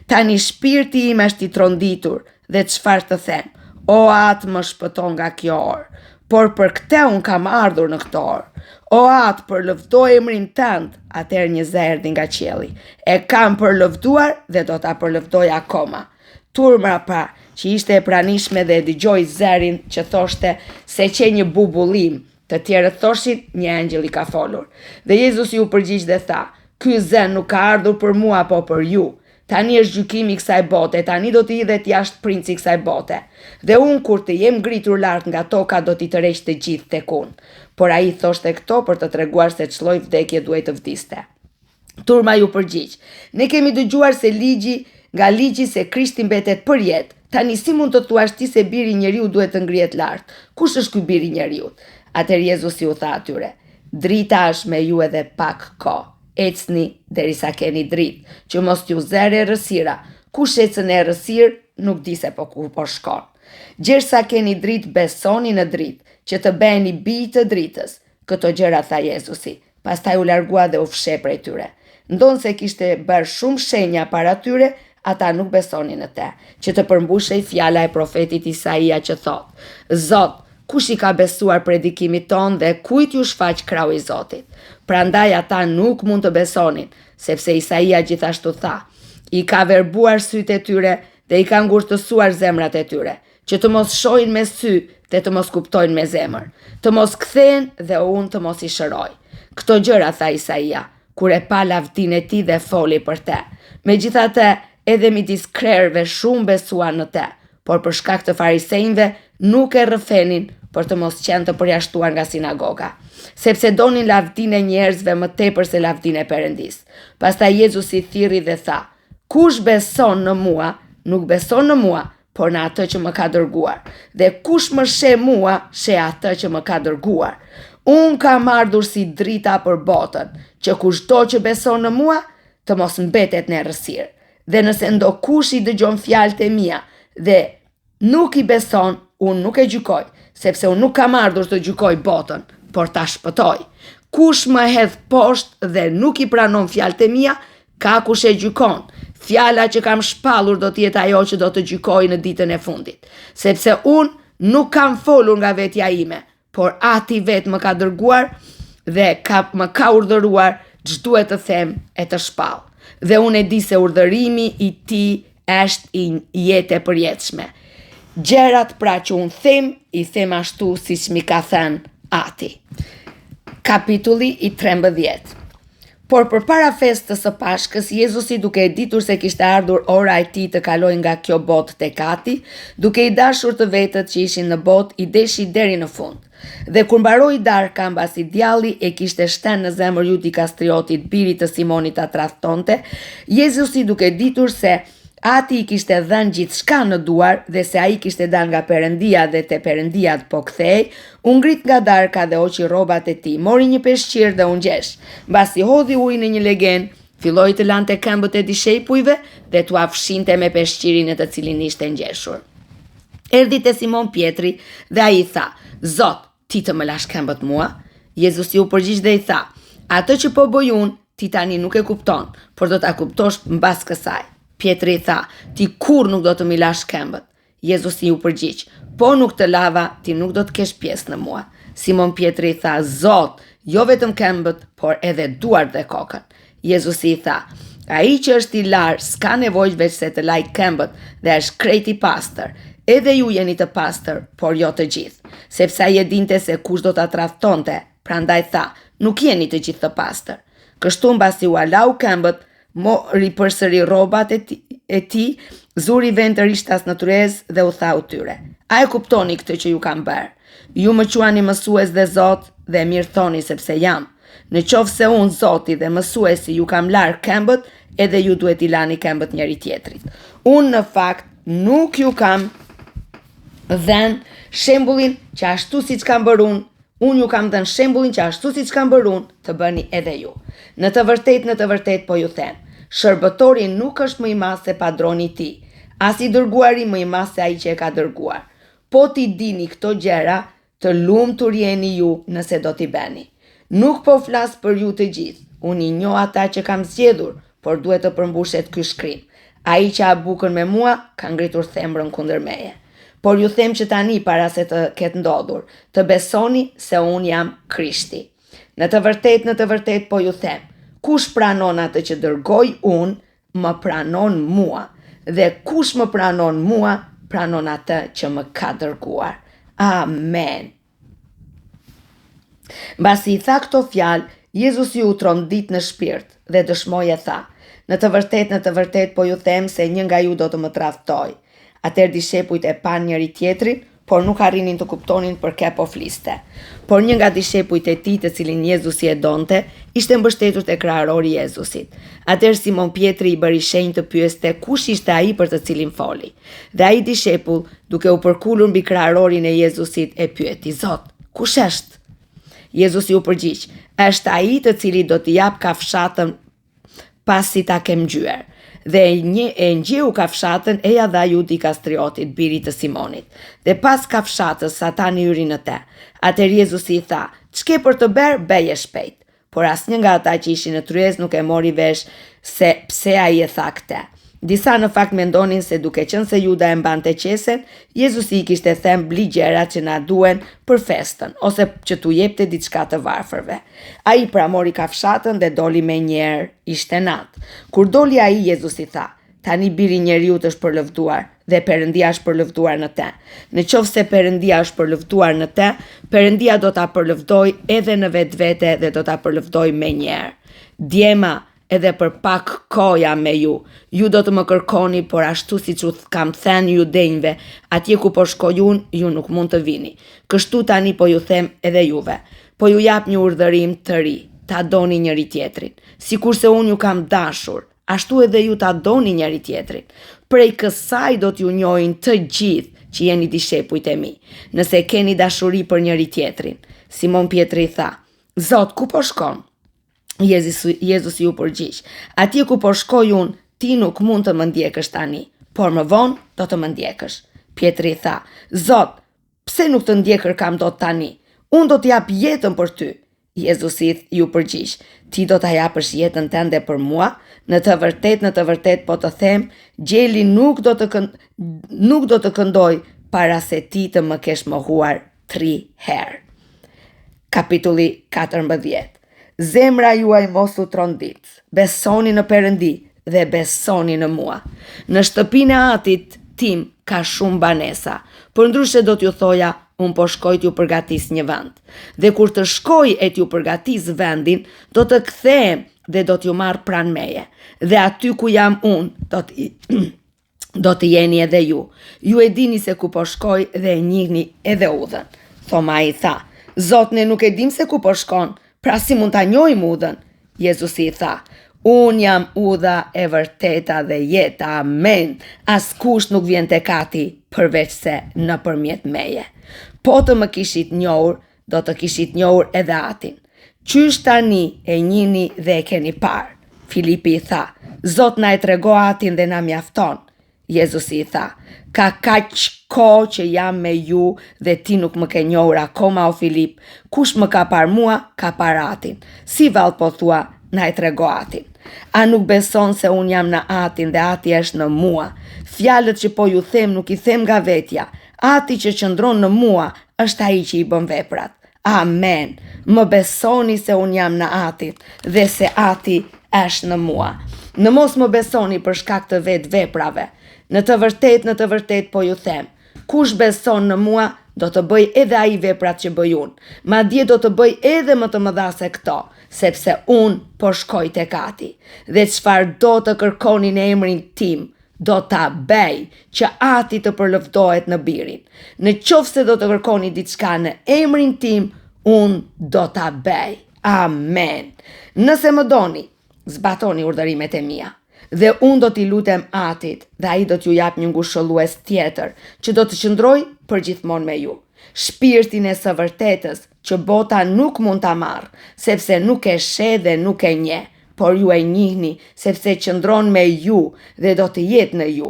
Tani shpirti im është i tronditur, dhe çfarë të them? O atë më shpëton nga kjo orë, por për këtë unë kam ardhur në këtë orë. O atë përlëvdoj emrin tënd." Atëherë një zë erdhi nga qielli: "E kam përlëvduar dhe do ta përlëvdoj akoma." Turma pra, që ishte e pranishme dhe e dëgjoi zërin që thoshte se që një bubullim, të tjerët thoshin një angjëll i ka folur. Dhe Jezusi u përgjigj dhe tha: "Ky zë nuk ka ardhur për mua, po për ju. Tani është gjykimi i kësaj bote, tani do t'i hidhet jashtë princi i kësaj bote. Dhe unë kur të jem ngritur lart nga toka do t'i tërheq të gjithë tek unë. Por ai thoshte këto për të treguar se ç'lloj vdekje duhej të vdiste. Turma ju përgjigj. Ne kemi dëgjuar nga ligji se Krishti mbetet për jetë. Tani si mund të thuash ti se biri i njeriu duhet të ngrihet lart? Kush është ky biri i njeriu? Atëherë Jezusi u tha atyre: drita është me ju edhe pak kohë. Ecni derisa keni dritë, që mos t'ju zere errësira. Kush ecën e errësirë nuk di se po ku po shkon. Gjersa keni dritë, besoni në dritë, që të bëheni bij të dritës. Këto gjëra tha Jezusi. Pastaj u largua dhe u fsheh prej tyre. Ndonë se kishte bërë shumë shenja para tyre, ata nuk besonin në te, që të përmbushej fjala e profetit Isaia që thot: Zot, kush i ka besuar predikimit ton dhe kujt ju shfaq krau i Zotit? Prandaj ata nuk mund të besonin, sepse Isaia gjithashtu tha: I ka verbuar sytë e tyre dhe i ka ngurtësuar zemrat e tyre, që të mos shohin me sy dhe të mos kuptojnë me zemër, të mos kthehen dhe unë të mos i shëroj. Këto gjëra tha Isaia, kur e pa lavdinë e tij dhe foli për te. Megjithatë, edhe midis krerëve shumë besuan në te, por për shkak të farisejve nuk e rrëfenin për të mos qenë të përjashtuar nga sinagoga, sepse donin lavdinë e njerëzve më tepër se lavdinë e Perëndis. Pastaj Jezusi thirrri dhe tha: Kush beson në mua, nuk beson në mua, por në atë që më ka dërguar. Dhe kush më sheh mua, sheh atë që më ka dërguar. Unë kam ardhur si drita për botën, që kushdo që beson në mua, të mos mbetet në errësirë. Dhe nëse ndo kush i dëgjon fjalët e mia dhe nuk i beson, unë nuk e gjykoj, sepse unë nuk kam ardhur të gjykoj botën, por ta shpëtoj. Kush më hedh poshtë dhe nuk i pranon fjalët e mia, ka kush e gjykon. Fjala që kam shpallur do t'jetë ajo që do të gjykoj në ditën e fundit, sepse unë nuk kam folur nga vetja ime, por Ati vetë më ka dërguar dhe më ka urdhëruar ç'duhet të them e të shpall. Dhe unë e di se urdhërimi i tij është i jetë e përjetshme. Gjërat pra që unë i them ashtu siç mi ka thënë Ati. Kapitulli i 13. Por përpara festës së Pashkës, Jezusi, duke e ditur se kishte ardhur ora e tij të kalojë nga kjo botë tek Ati, duke i dashur të vetët që ishin në botë, i deshi deri në fund. Dhe kur mbaroi darka, mbasi djalli e kishte shtenë në zemër Judi Kastriotit, birit të Simonit ta tradhtonte, Jezusi, duke ditur se Ati i kishte dhënë gjithçka në duar dhe se ai kishte dalë nga Perëndia dhe te Perëndia po kthehej, u ngrit nga darka dhe hoqi rrobat e tij, mori një peshqir dhe u ngjesh. Mbasi hodhi ujë në një legen, filloi të lante këmbët e dishepujve dhe t'u afshinte me peshqirin e të cilin ishte ngjeshur. Erdhi te Simon Pietri dhe ai i tha: Zot, ti të më lash këmbët mua? Jezusi u përgjigj dhe i tha: Atë që po bëj unë, ti tani nuk e kupton, por do ta kuptosh mbas kësaj. Pietri i tha: Ti kur nuk do të mi lash këmbët? Jezusi u përgjigj: Po nuk të lava, ti nuk do të kesh pjesë në mua. Simon Pietri i tha: Zot, jo vetëm këmbët, por edhe duart dhe kokën. Jezusi i tha: Ai që është i larë s'ka nevojë veç se të laj këmbët dhe është krejt i pastër. Edhe ju jeni të pastër, por jo të gjithë, sepse ai e dinte se kush do ta tradhtonte, prandaj tha: Nuk jeni të gjithë të pastër. Kështu mbasi u lau këmbët, mori përsëri rrobat e tij, zuri vend të rishtas në tryez dhe u tha tyre: A e kuptoni këtë që ju kam bërë? Ju më quani mësues dhe Zot dhe mirë thoni sepse jam. Në qoftë se unë, Zoti dhe mësuesi, ju kam larë këmbët, edhe ju duhet i lani këmbët njëri tjetrit. Unë në fakt nuk ju kam dhënë shembullin që ashtu siç kam bërë unë ju kam dhënë shembullin që ashtu siç kam bërë unë, të bëni edhe ju. Në të vërtet po ju them, shërbëtori nuk është më i madh se padroni i tij, as i dërguari më i madh se ai që e ka dërguar. Po ti dini këto gjëra, të lumtur jeni ju nëse do t'i bëni. Nuk po flas për ju të gjithë, unë i njoh ata që kam zgjedhur, por duhet të përmbushet ky shkrim. Ai që ha bukën me mua ka ngritur thembrën kundër meje. Por ju them që tani, para se të ketë ndodhur, të besoni se unë jam Krishti. Në të vërtet po ju them, kush pranon atë që dërgoj unë, më pranon mua, dhe kush më pranon mua, pranon atë që më ka dërguar. Amen. Mbasi i tha këto fjalë, Jezusi u trondit në shpirt dhe dëshmoi e tha: Në të vërtet po ju them se një nga ju do të më tradhtoj. Atëherë dishepujt e pan njëri tjetrin, por nuk arrinin të kuptonin për kë po fliste. Por një nga dishepujt e tij, të cilin Jezusi e donte, ishte mbështetur te krahërori i Jezusit. Atëherë Simon Pietri i bëri shenjë të pyeste kush ishte ai për të cilin foli. Dhe ai dishepull, duke u përkulur mbi krahërorin e Jezusit, e pyeti: Zot, kush është? Jezusi u përgjigj: Është ai të cili do t'i jap kafshatën pasi ta kem ngjyer. Dhe e ngjeu kafshatën e ja dha Judi Kastriotit, birit të Simonit. Dhe pas kafshatës Satani hyri në te. Atëherë Jezusi i tha: "Ç'ke për të bërë, beje shpejt." Por asnjë nga ata që ishin në tryez nuk e mori vesh se pse ai e tha këtë. Disa në fakt mendonin se duke qenë se Juda e mbante qesen, Jezusi i kishte thënë bli gjërat që na duhen për festën, ose që t'u jepte diçka të varfërve. Ai pra mori kafshatën dhe doli menjëherë, ishte natë. Kur doli ai, Jezusi tha: "Tani biri i njeriut është përlëvduar dhe Perëndia është përlëvduar në te. Në qoftë se Perëndia është përlëvduar në te, Perëndia do ta përlëvdoj edhe në vetvete dhe do ta përlëvdoj menjëherë. Djema, edhe për pak kohë jam me ju. Ju do të më kërkoni, por ashtu siç u kam thënë judenjve, atje ku po shkoj unë, ju nuk mund të vini. Kështu tani po ju them edhe juve. Po ju jap një urdhërim të ri, ta doni njëri tjetrin. Sikurse unë ju kam dashur, ashtu edhe ju ta doni njëri tjetrin. Prej kësaj do t'ju njohin të gjithë që jeni dishepujt e mi, nëse keni dashuri për njëri tjetrin." Simon Pietri tha: "Zot, ku po shkon?" Jezusi u përgjigj: "Atje ku po shkoj unë, ti nuk mund të më ndjekësh tani, por më vonë do të më ndjekësh." Pietri tha: "Zot, pse nuk të ndjekër kam dot tani? Unë do t'jap jetën për ty." Jezusi ju përgjigj: "Ti do t'a japësh jetën tënde për mua? Në të vërtet po të them, gjeli nuk do të këndoj para se ti të më kesh mohuar 3 herë." Kapitulli 14. Zemra juaj mos u trondit, besoni në Perëndi dhe besoni në mua. Në shtëpinë e atit tim ka shumë banesa, por ndryshe do t'ju thoja, unë po shkoj t'ju përgatis një vend. Dhe kur të shkoj e t'ju përgatis vendin, do të kthehem dhe do t'ju marr pranë meje. Dhe aty ku jam unë, do të jeni edhe ju. Ju e dini se ku po shkoj dhe e njihni edhe udhën." Thoma i tha: "Zot, ne nuk e dim se ku po shkon. Pra si mund ta njohim udhën?" Jezusi i tha: "Unë jam udha e vërteta dhe jeta, amen. Askush nuk vjen tek Ati përveç se nëpërmjet meje. Po të më kishit njohur, do të kishit njohur edhe Atin. Qysh tani e njihni dhe e keni parë?" Filipi i tha: "Zot, na e trego Atin dhe na mjafton." Jezusi i tha: "Ka kaq kohë që jam me ju dhe ti nuk më ke njohur akoma, o Filip. Kush më ka parë mua, ka parë Atin. Si vallë po thua, na e trego Atin. A nuk beson se unë jam në Atin dhe Ati është në mua? Fjalët që po ju them nuk i them nga vetja. Ati që qëndron në mua është ai që i bën veprat. Amen. Më besoni se unë jam në Atin dhe se Ati është në mua. Në mos më besoni për shkak të vetë veprave. Në të vërtet po ju them, kush beson në mua, do të bëj edhe ai veprat që bëj unë. Madje do të bëj edhe më të mëdha se këto, sepse unë po shkoj tek Ati. Dhe çfarë do të kërkoni në emrin tim, do ta bëj, që Ati të përlëvdohet në birin. Në qoftë se do të kërkoni diçka në emrin tim, unë do ta bëj. Amen. Nëse më doni, zbatoni urdhërimet e mia. Dhe unë do t'i lutem Atit dhe ai do t'ju jap një ngushëllues tjetër që do të qëndroj përgjithmonë me ju. Shpirtin e së vërtetës që bota nuk mund ta marrë, sepse nuk e sheh dhe nuk e njeh, por ju e njihni sepse qëndron me ju dhe do të jetë në ju.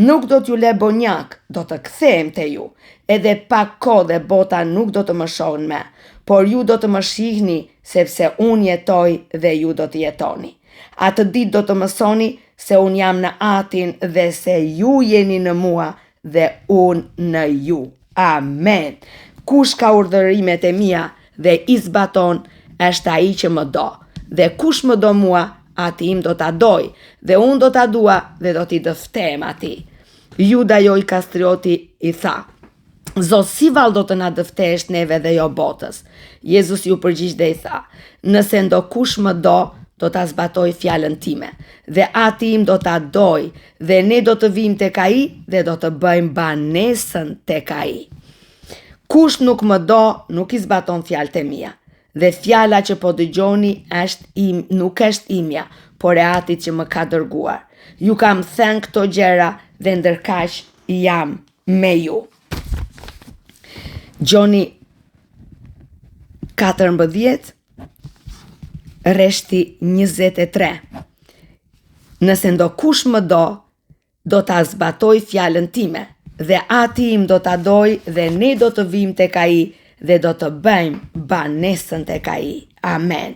Nuk do t'ju lë bonjak, do të kthehem te ju. Edhe pak kohë dhe bota nuk do të më shohën më, por ju do të më shihni sepse unë jetoj dhe ju do të jetoni. Atë ditë do të mësoni se unë jam në Atin dhe se ju jeni në mua dhe unë në ju. Amen. Kush ka urdhërimet e mia dhe i zbaton, është ai që më do. Dhe kush më do mua, Ati im do ta doj, dhe unë do ta dua dhe do t'i dëftem atij." Juda jo i Kastrioti i tha: "Zot, si vallë do të na dëftesh neve dhe jo botës?" Jezusi ju përgjigj dhe i tha: "Nëse ndo kush më do do ta zbatoj fjalën time, dhe ati im do ta doj, dhe ne do të vim tek ai dhe do të bëjmë banesën tek ai. Kush nuk më do, nuk i zbaton fjalët e mia. Dhe fjala që po dëgjoni nuk është imja, por e Atit që më ka dërguar. Ju kam thënë këto gjëra dhe ndërkaq jam me ju. Gjoni 14, rreshti 23. Nëse ndo kush më do ta zbatoj fjalën time, dhe Ati im do ta doj, dhe ne do të vim tek ai dhe do të bëjmë banesën tek ai. Amen.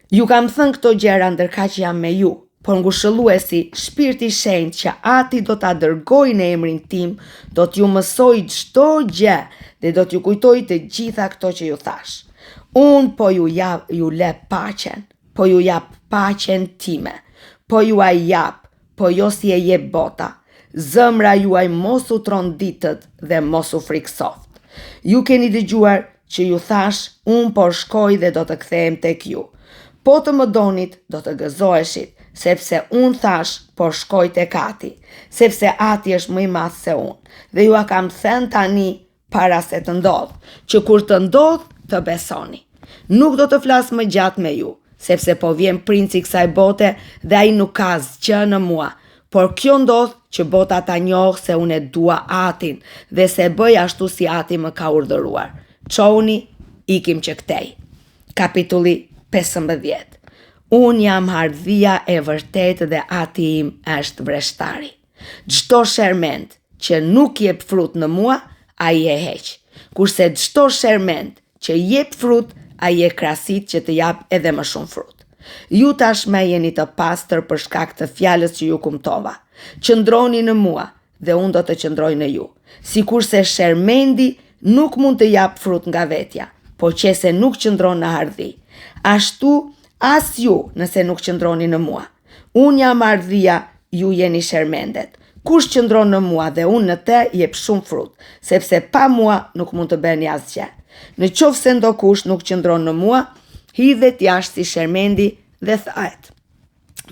Ju kam thënë këto gjëra ndërkaq jam me ju, por ngushëlluesi, Shpirti i Shenjtë që Ati do ta dërgoj në emrin tim, do t'ju mësoj çdo gjë dhe do t'ju kujtoj të gjitha këto që ju thash. Unë po ju le paqen, po ju jap paqen time, po ju a jap, po jo si e jep bota. Zëmra juaj mos u tronditët dhe mos u friksoft. Ju keni dëgjuar që ju thash, unë po shkoj dhe do të kthehem tek ju. Po të më donit, do të gëzoheshit, sepse unë thash, po shkoj tek Ati, sepse Ati është më i madh se unë. Dhe ju a kam thënë tani para se të ndodh, që kur të ndodh, të besoni. Nuk do të flas më gjatë me ju, sepse po vjen princi i kësaj bote dhe ai nuk ka asgjë në mua. Por kjo ndodh që bota ta njohë se unë e dua Atin dhe se bëj ashtu si Ati më ka urdhëruar. Çoni, ikim që këtej. Kapitulli 15. Unë jam hardhia e vërtet dhe Ati im është vreshtari. Çdo sherment që nuk jep frut në mua, ai e heq. Kurse çdo sherment që jep frut, ai e krasit që të jap edhe më shumë frut. Ju tashmë jeni të pastër për shkak të fjalës që ju kumtova. Qëndroni në mua dhe unë do të qëndroj në ju. Sikurse shermendi nuk mund të jap frut nga vetja, po qese nuk qëndron në hardhi. Ashtu as ju nëse nuk qëndroni në mua. Unë jam hardhia, ju jeni shermendet. Kush qëndron në mua dhe unë në te, jep shumë frut, sepse pa mua nuk mund të bëni asgjë. Në qoftë se ndokush nuk qëndron në mua, hidhet jashtë si shermendi dhe thahet.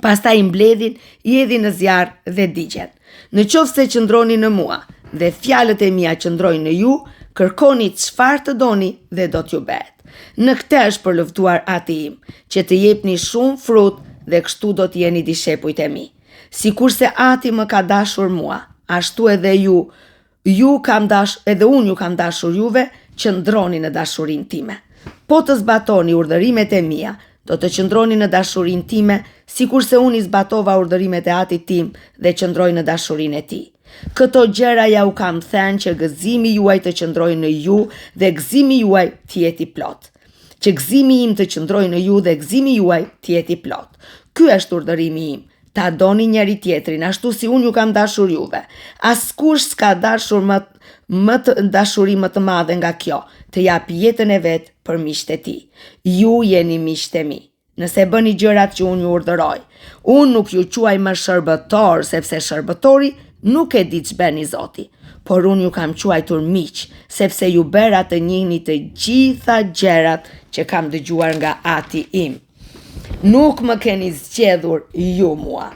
Pastaj mbledhin, jedhin në zjarr dhe digjen. Në qoftë se qëndroni në mua dhe fjalët e mia qëndrojnë në ju, kërkoni çfarë të doni dhe do t'ju bëhet. Në këtë është përluftuar Ati im, që të jepni shumë frut dhe kështu do të jeni dishepujt e mi. Sikurse Ati më ka dashur mua, ashtu edhe edhe unë ju kam dashur juve, qëndroni në dashurinë time. Po të zbatoni urdhërimet e mia, do të qëndroni në dashurinë time, sikurse unë i zbatova urdhërimet e Atit tim dhe qëndroj në dashurinë e tij. Këto gjëra ja u kam thënë që gëzimi juaj të qëndrojë në ju dhe gëzimi juaj të jetë i plot. Që gëzimi im të qëndrojë në ju dhe gëzimi juaj të jetë i plot. Ky është urdhërimi im. Ta doni njëri tjetrin, ashtu si unë ju kam dashur juve. Askush s'ka dashur dashuri më të madhe nga kjo, të jap jetën e vet për miqtë e tij. Ju jeni miqtë e mi, nëse bëni gjërat që unë ju urdhëroj. Unë nuk ju quaj më shërbëtor, sepse shërbëtori nuk e di ç'bëni Zoti, por unë ju kam quajtur miq, sepse ju bëra të njihni të gjitha gjërat që kam dëgjuar nga Ati im. Nuk më keni zgjedhur ju mua.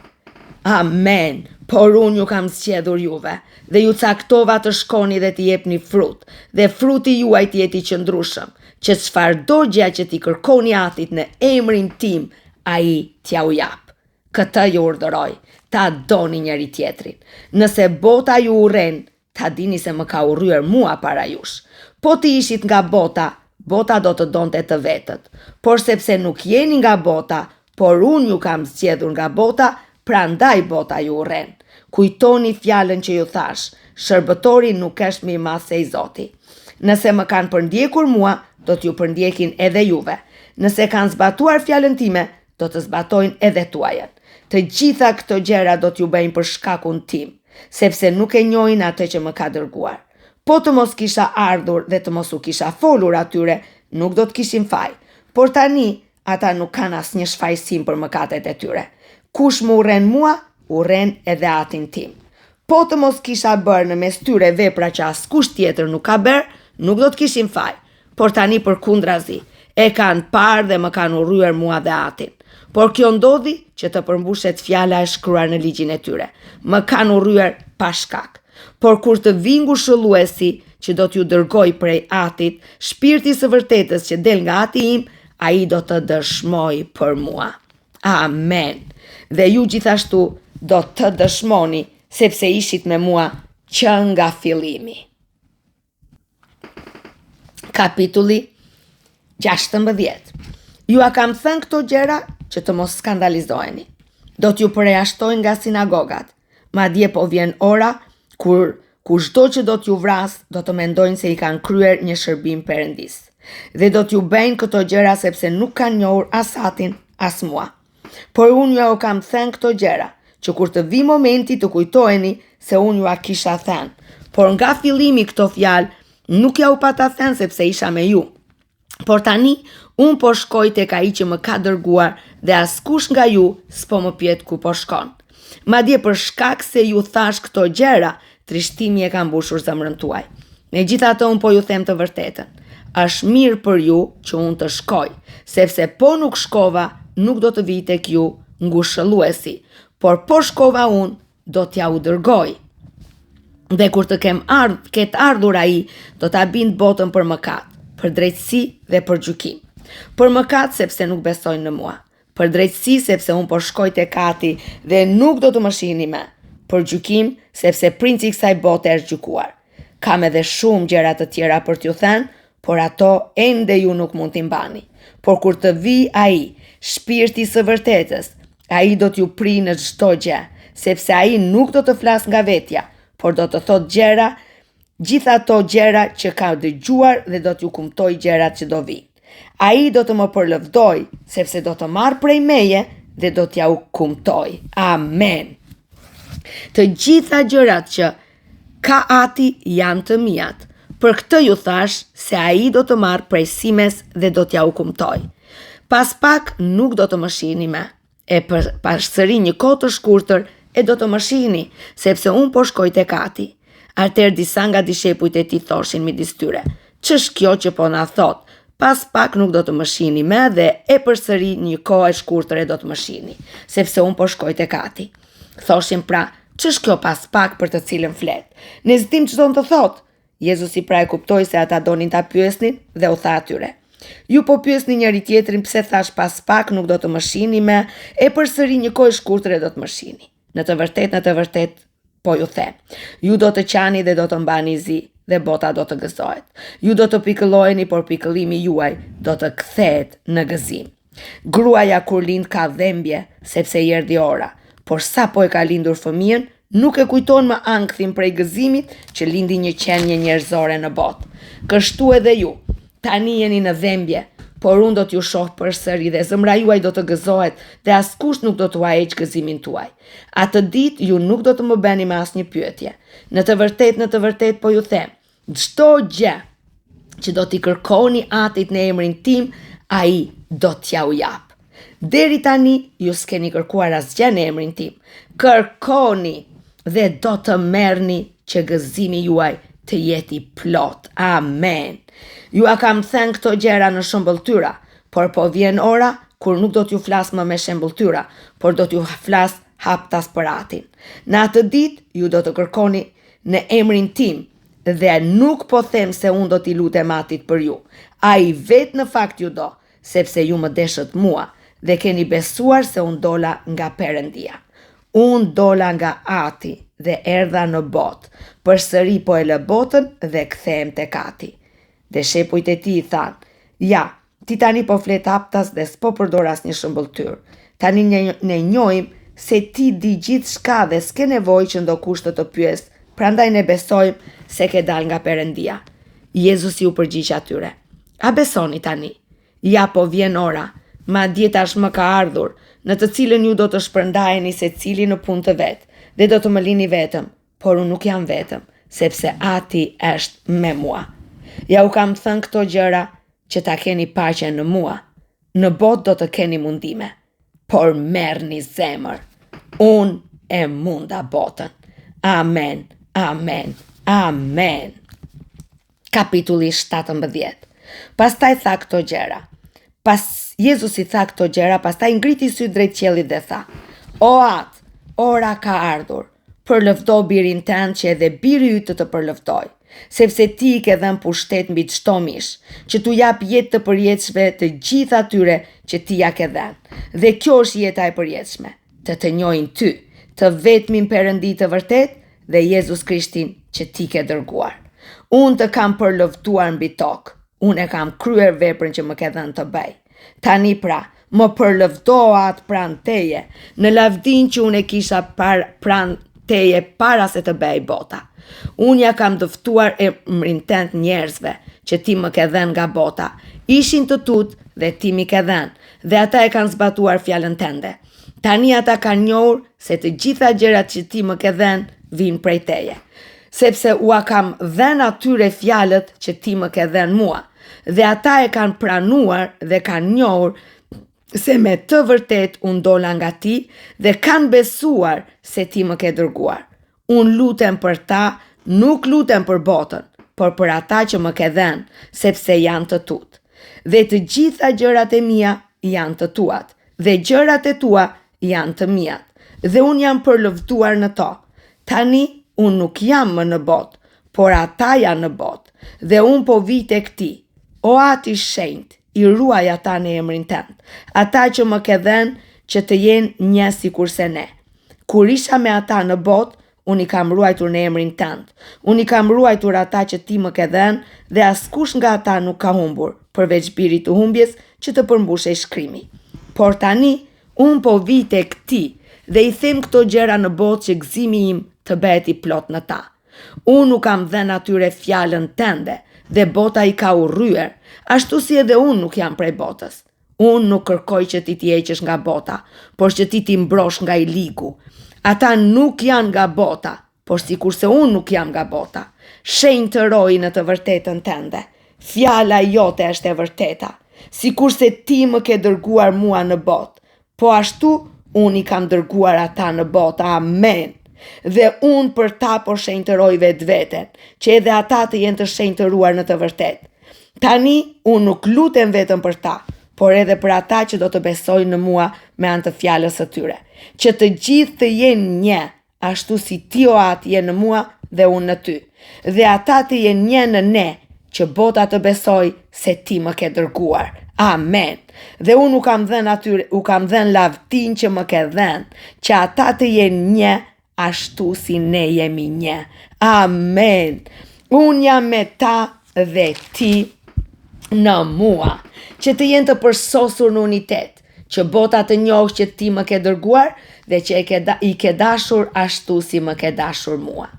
Amen, por unë ju kam zgjedhur juve, dhe ju caktova të shkoni dhe të jepni frut, dhe fruti juaj të jeti qëndrueshëm, që çfarëdo gjë që ti kërkoni Atit në emrin tim, ai t'ja u jap. Këtë ju urdhëroj, ta doni njëri tjetrin. Nëse bota ju urren, ta dini se më ka urryer mua para jush. Po të ishit nga bota, bota do të donte të vetët. Por sepse nuk jeni nga bota, por unë ju kam zgjedhur nga bota, prandaj bota ju urren. Kujtoni fjalën që ju thash, shërbëtori nuk është më i madh se i Zoti. Nëse më kanë përndjekur mua, do t'ju përndjekin edhe juve. Nëse kanë zbatuar fjalën time, do të zbatojnë edhe tuajën. Të gjitha këto gjëra do t'ju bëjnë për shkakun tim, sepse nuk e njohin atë që më ka dërguar. Po të mos kisha ardhur dhe të mos u kisha folur atyre, nuk do të kishin faj. Por tani, ata nuk kanë asnjë shfaqsim për mëkatet e tyre. Kush më urren mua, urren edhe Atin tim. Po të mos kisha bërë në mes tyre vepra që askush tjetër nuk ka bërë, nuk do të kishin faj. Por tani përkundrazi, e kanë parë dhe më kanë urryer mua dhe Atin. Por kjo ndodhi që të përmbushet fjala e shkruar në ligjin e tyre. Më kanë urryer pa shkak. Por kur të vi ngushëlluesi që do t'ju dërgoj prej Atit, shpirti së vërtetës që del nga Ati im, ai do të dëshmoj për mua. Amen. Dhe ju gjithashtu do të dëshmoni, sepse ishit me mua që nga fillimi. Kapitulli 16. Ju a kam thënë këto gjëra që të mos skandalizoheni. Do t'ju përjashtojnë nga sinagogat. Madje po vjen ora kur kushdo që do t'ju vras, do të mendojnë se i kanë kryer një shërbim Perëndis. Dhe do t'ju bëjnë këto gjëra sepse nuk kanë njohur as Atin, as mua. Por unë ju kam thënë këto gjëra, që kur të vi momenti të kujtoheni se unë ju a kisha thënë. Por nga fillimi këto fjalë nuk ja u pata thënë sepse isha me ju. Por tani, unë po shkoj tek ai që më ka dërguar dhe askush nga ju s'po më pyet ku po shkon. Madje për shkak se ju thash këto gjëra, trishtimi e ka mbushur zemrën tuaj. Megjithatë unë po ju them të vërtetën. Është mirë për ju që unë të shkoj, sepse po nuk shkova, nuk do të vij tek ju ngushëlluesi, por po shkova unë, do t'ja u dërgoj. Dhe kur të ketë ardhur ai, do ta bind botën për mëkat, për drejtësi dhe për gjykim. Për mëkat sepse nuk besojnë në mua. Për drejtësi sepse unë po shkoj tek Ati dhe nuk do të më shihni më. Për gjykim sepse princi i kësaj bote është gjykuar. Kam edhe shumë gjëra të tjera për t'ju thënë, por ato ende ju nuk mund t'i mbani. Por kur të vi ai, shpirti së vërtetës, ai do t'ju pri në çdo gjë, sepse ai nuk do të flas nga vetja, por do të thot gjëra, gjitha ato gjëra që ka dëgjuar dhe do t'ju kumtoj gjërat që do vi. Ai do të më përlëvdoj, sepse do të marr prej meje dhe do t'ja u kumtoj. Amen. Të gjitha gjërat që ka Ati janë të mijat. Për këtë ju thash se ai do të marr prej simes dhe do t'ja u kumtoj. Pas pak nuk do të më shihni më. E përsëri një kohë të shkurtër e do të më shihni, sepse unë po shkoj tek Ati. Atëherë disa nga dishepujt e tij thoshin midis tyre: "Ç'është kjo që po na thot? Pas pak nuk do të më shihni më dhe e përsëri një kohë e shkurtër e do të më shihni, sepse unë po shkoj tek Ati." Thoshin pra: "Ç'është kjo pas pak për të cilën flet? Ne s'dim ç'do të thot." Jezusi pra e kuptoi se ata donin ta pyesnin dhe u tha atyre: "Ju po pyesni njëri tjetrin pse thash pas pak nuk do të më shihni më, e përsëri një kohë e shkurtër e do të më shihni. Në të vërtetë, po ju them, ju do të qani dhe do të mbani zi, dhe bota do të gëzohet. Ju do të pikëlloheni, por pikëllimi juaj do të kthehet në gëzim. Gruaja kur lind ka dhembje, sepse i erdhi ora, por sa po e ka lindur fëmijën, nuk e kujton më ankthin prej gëzimit që lindi një qenie njerëzore në botë. Kështu edhe ju, tani jeni në dhembje, por unë do t'ju shoh përsëri dhe zemra juaj do të gëzohet dhe askush nuk do t'u heq gëzimin tuaj. Atë ditë ju nuk do të më bëni me asnjë pyetje. Në të vërtetë po ju them, çdo gjë që do t'i kërkoni Atit në emrin tim, ai do t'ja u jap. Deri tani ju s'keni kërkuar asgjë në emrin tim. Kërkoni dhe do të merrni që gëzimi juaj të jeti plot. Amen. Ju a kam thënë këto gjëra në shëmbëltyra, por po vjen ora kur nuk do t'ju flas më me shëmbëltyra, por do t'ju flas haptas për Atin. Në atë ditë ju do të kërkoni në emrin tim dhe nuk po them se unë do t'i lutem Atit për ju. Ai vetë në fakt ju do, sepse ju më deshët mua dhe keni besuar se unë dola nga Perëndia. Unë dola nga Ati dhe erdha në botë, përsëri po e lë botën dhe kthehem tek Ati. Dhe shepujt e tij i thanë: "Ja, ti tani po flet haptas dhe s'po përdor asnjë shëmbëltyr. Tani ne njohim se ti di gjithçka dhe s'ke nevojë që ndokush të pyes, prandaj ne besojmë se ke dal nga Perëndia." Jezusi u përgjigj atyre: "A besoni tani? Ja, po vjen ora, madje tashmë ka ardhur, në të cilën ju do të shpërndaheni secili në punë të vet, dhe do të më lini vetëm, por unë nuk jam vetëm, sepse Ati është me mua. Ja u kam thënë këto gjëra që ta keni paqen në mua. Në botë do të keni mundime, por merrni zemër. Unë e munda botën." Amen, amen, amen. Kapitulli 17. Pastaj tha këto gjëra: Pas Jezus i tha këto gjëra, pastaj ngriti sy drejt qiellit dhe tha: O Atë, ora ka ardhur, përlëvdo birin tënd që edhe biri yt të përlëvdoj, sepse ti i ke dhënë pushtet mbi çdo mish, që t'u jap jetë të përjetshme të gjithë atyre që ti ja ke dhënë. Dhe kjo është jeta e përjetshme, të njohin ty, të vetmin Perëndi të vërtet dhe Jezus Krishtin që ti ke dërguar. Unë të kam përlëvduar mbi tokë, unë e kam kryer veprën që më ke dhënë të bëj. Tani pra, më përlëvdo atë pranë teje, në lavdin që unë e kisha pranë teje para se të bëj bota. Unë ja kam dëftuar emrin tënd njerëzve që ti më ke dhënë nga bota. Ishin të tut dhe ti mi ke dhënë, dhe ata e kanë zbatuar fjalën tënde. Tani ata kanë njohur se të gjitha gjërat që ti më ke dhënë vijnë prej teje, sepse ua kam dhënë atyre fjalët që ti më ke dhënë mua, dhe ata e kanë pranuar dhe kanë njohur se me të vërtet unë dola nga ti dhe kanë besuar se ti më ke dërguar. Unë lutem për ta, nuk lutem për botën, por për ata që më ke dhënë, sepse janë të tut. Dhe të gjitha gjërat e mia janë të tuat, dhe gjërat e tua janë të miat, dhe unë jam përlëvduar në to. Tani unë nuk jam më në botë, por ata janë në botë, dhe unë po vi tek ti. O Ati i shenjtë, i ruaj ata në emrin tënd, ata që më ke dhënë që të jenë një sikurse ne. Kur isha me ata në botë, unë i kam ruajtur në emrin tënd. Unë i kam ruajtur ata që ti më ke dhënë dhe askush nga ata nuk ka humbur, përveç birit të humbjes që të përmbushej shkrimi. Por tani, unë po vi tek ti dhe i them këto gjëra në botë që gëzimi im të bëhet i plot në ta. Unë nuk kam dhënë atyre fjalën tënde dhe bota i ka urryer, ashtu si edhe unë nuk jam prej botës. Unë nuk kërkoj që ti t'i heqësh nga bota, por që ti t'i mbrosh nga i ligu. Ata nuk janë nga bota, por sikurse unë nuk jam nga bota. Shenjë të roj në të vërtetën tënde. Fjala jote është e vërteta. Sikurse ti më ke dërguar mua në botë, po ashtu unë i kam dërguar ata në botë. Amen. Dhe unë për ta po shenjtëroj vetveten, që edhe ata të jenë të shenjtëruar në të vërtetë. Tani unë nuk lutem vetëm për ta, por edhe për ata që do të besojnë në mua me anë të fjalës së tyre, që të gjithë të jenë një, ashtu si ti o Atë je në mua dhe unë në ty, dhe ata të jenë një në ne, që bota të besoj se ti më ke dërguar. Amen. Dhe unë u kam dhënë lavdin që më ke dhënë, që ata të jenë një, ashtu si ne jemi një. Amen. Unë jam me ta dhe ti në mua, që të jenë të përsosur në unitet, që bota të njohë që ti më ke dërguar dhe që i ke dashur ashtu si më ke dashur mua.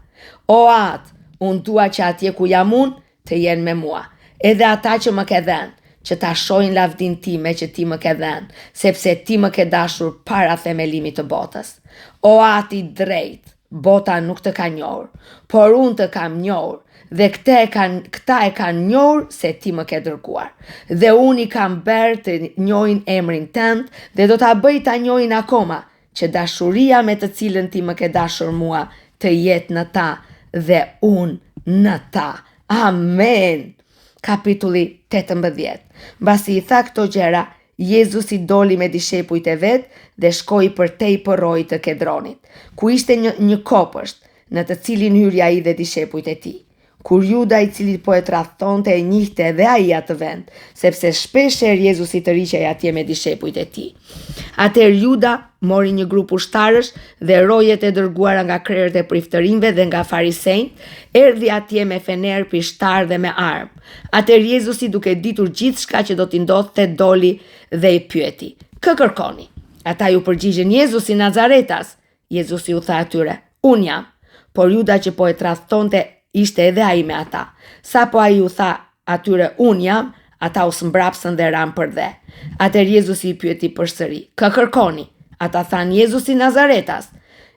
O Atë, unë dua që atje ku jam unë të jenë me mua, edhe ata që më ke dhënë, që ta shohin lavdin time që ti më ke dhënë, sepse ti më ke dashur para themelimit të botës. O Atë i drejt, bota nuk të ka njohur, por unë të kam njohur, dhe këta e kanë njohur se ti më ke dërguar. Dhe unë i kam bërë të njohin emrin tënd dhe do ta bëj ta njohin akoma, që dashuria me të cilën ti më ke dashur mua të jetë në ta dhe unë në ta. Amen. Kapitulli 18. Mbasi i tha këto gjëra, Jezus i doli me dishepujt e vet dhe shkoi përtej përrojit të Kedronit, ku ishte një kopësht, në të cilin hyrja ai dhe dishepujt e tij. Kur Juda i cili po e tradhtonte e njihte edhe ai atë vend, sepse shpeshherë Jezusi të riqej atje me dishepujt e tij. Atëherë Juda mori një grup ushtarësh dhe rojet e dërguara nga krerët e priftërinjve dhe nga farisejt, erdhi atje me fener, pishtar dhe me armë. Atëherë Jezusi, duke ditur gjithçka që do t'i ndodhte, doli dhe i pyeti: "Kë kërkoni?" Ata ju përgjigjen: "Jezusi Nazaretas." Jezusi u tha atyre: "Unë jam." Por Juda që po e tradhtonte ishte edhe ai me ata. Sa po ai u tha atyre: "Unë jam", ata u smbrapsën dhe ranë për dhe. Atëherë Jezusi i pyeti përsëri: "Kë kërkoni?" Ata thanë: "Jezusi Nazaretas."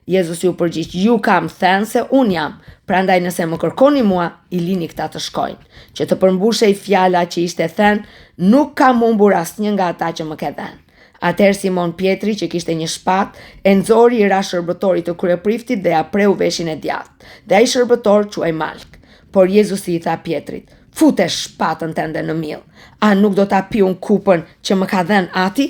Jezusi u përgjigj: "Ju kam thënë se unë jam, prandaj nëse më kërkoni mua, i lini këta të shkojnë." Që të përmbushej fjala që ishte thënë: "Nuk kam humbur asnjë nga ata që më ke dhënë." Atëherë Simon Pietri, që kishte një shpatë, e nxori i ra shërbëtorit të kryepriftit dhe ja preu veshin e djathtë. Dhe ai shërbëtor quhej Malk. Por Jezusi i tha Pietrit: Fute shpatën tënde në mill. A nuk do ta piun kupën që më ka dhënë ati?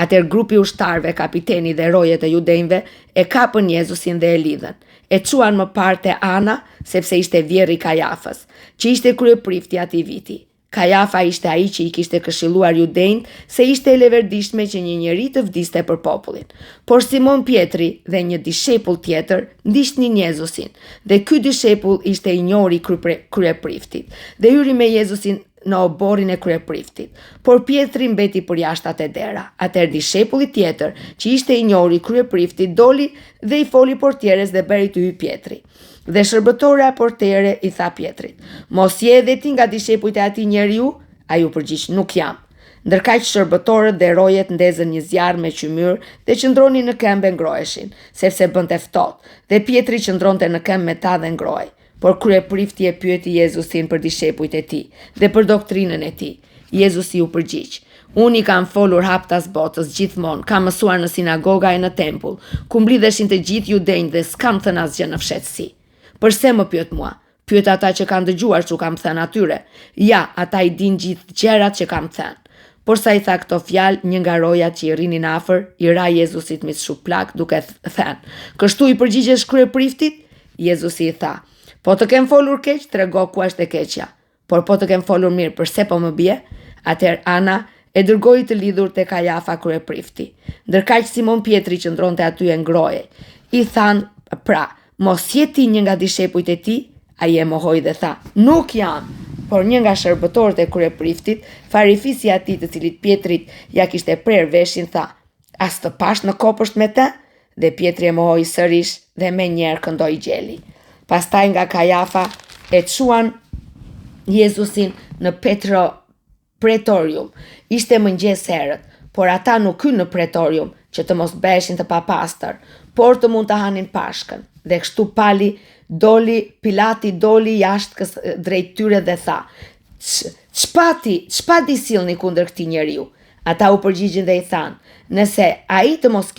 Atëherë grupi ushtarëve, kapiteni dhe rojet e judenjve e kapën Jezusin dhe e lidhen. E çuan më parë te Ana, sepse ishte vjerri Kajafës, që ishte kryeprifti atij viti. Kajafa ishte ai që i kishte këshilluar judenjt se ishte e leverdishme që një njeri të vdiste për popullin. Por Simon Pietri dhe një dishepul tjetër ndiqnin Jezusin, dhe ky dishepul ishte i njohur i kryepriftit, dhe hyri me Jezusin në oborrin e kryepriftit. Por Pietri mbeti përjashtë atë dera. Atëherë dishepulli tjetër, që ishte i njohur i kryepriftit, doli dhe i foli portieres dhe bëri të hyjë Pietri. Dhe shërbëtorja portere i tha Pietrit: "Mos je edhe ti nga dishepujt e atij njeriu?" Ai u përgjigj: "Nuk jam." Ndërkaq shërbëtorët dhe rojet ndezën një zjarr me qymyr dhe qëndronin në këmbë ngroheshin, sepse bënte ftohtë, dhe Pietri qëndronte në këmbë me ta dhe ngrohej. Por kryeprifti e pyeti Jezusin për dishepujt e tij dhe për doktrinën e tij. Jezusi u përgjigj: "Unë i kam folur haptas botës gjithmonë, kam mësuar në sinagoga e në tempull, ku mblidheshin të gjithë judenjtë dhe s'kam thënë asgjë në fshehtësi. Përse më pyet mua? Pyet ata që kanë dëgjuar që kam thënë atyre. Ja, ata i din gjithë gjërat që kam thënë." Por sa i tha këto fjalë, një nga rojat që i rrinin afër i ra Jezusit me shuplak duke thënë: "Kështu i përgjigjesh kryepriftit?" Jezusi i tha: "Po të kem folur keq, trego ku është e keqja. Por po të kem folur mirë, përse po më bie?" Atëherë Ana e dërgoi të lidhur te Kajafa kryeprifti. Ndërkaq Simon Pietri qëndronte aty e ngrohej. I than: "Pra, mos je ti një nga dishepujt e tij?" Ai e mohoi dhe tha: "Nuk jam." Por një nga shërbëtorët e kryepriftit, farifisi i atij të cilit Pietrit ja kishte prerë veshin, tha: "As të pash në kopësht me të?" Dhe Pietri e mohoi sërish dhe menjëherë këndoi gjeli. Pastaj nga Kajafa e çuan Jezusin në pretorium. Ishte mëngjes herët, por ata nuk hyn në pretorium që të mos beheshin të papastër, por të mund të hanin pashkën. Dhe kështu Pilati doli jashtë drejt tyre dhe tha: "Ç'pati sillni kundër këtij njeriu?" Ata u përgjigjën dhe i thanë: "Nëse ai të mos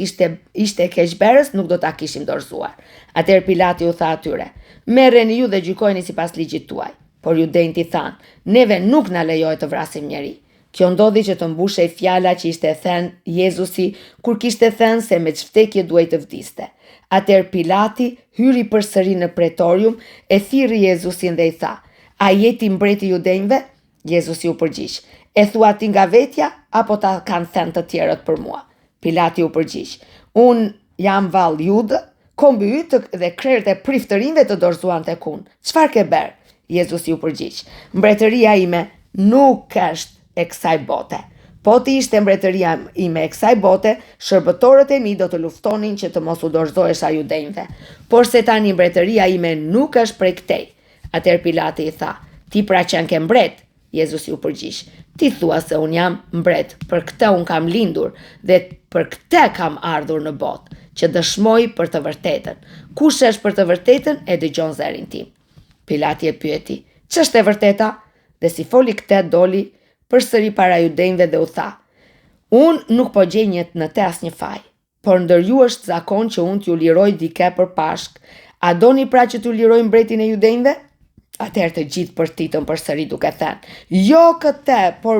ishte keqberës, nuk do ta kishim dorëzuar." Atëherë Pilati u tha atyre: "Merreni ju dhe gjykojeni sipas ligjit tuaj." Por judenjtë i thanë: "Neve nuk na lejohet të vrasim njeri." Kjo ndodhi që të mbushej fjala që ishte thënë Jezusi kur kishte thënë se me ç'vdekje duhej të vdiste. Atëherë Pilati hyri përsëri në pretorium, e thirrri Jezusin dhe i tha: "A je ti mbreti i judenjve?" Jezusi u përgjigj: "E thua ti nga vetja, apo ta kanë thënë të tjerët për mua?" Pilati u përgjigj: "Unë jam vallë judë, kombi yt dhe krerët e priftërinjve të dorëzuan tek unë. Çfarë ke bërë?" Jezusi u përgjigj: "Mbretëria ime nuk është e kësaj bote. Po ti ishte mbretëria ime e kësaj bote, shërbëtorët e mi do të luftonin që të mos u dorëzohesha judenjve. Por se tani mbretëria ime nuk është prej këtej." Atëherë Pilati i tha: "Ti pra që ke mbret?" Jezusi u përgjigj: "Ti thua se un jam mbret, për këtë un kam lindur dhe për këtë kam ardhur në botë, që dëshmoj për të vërtetën. Kush është për të vërtetën e dëgjon zërin tim." Pilati e pyeti: "Ç'është e vërteta?" Dhe si foli këtë, doli përsëri para judenjve dhe u tha: "Unë nuk po gjej në të asnjë faj, por ndër ju është zakon që unë t'ju liroj dikë për Pashkë. A doni pra që t'ju liroj mbretin e judenjve?" Atëherë të gjithë përtitën përsëri duke thënë: "Jo këtë, por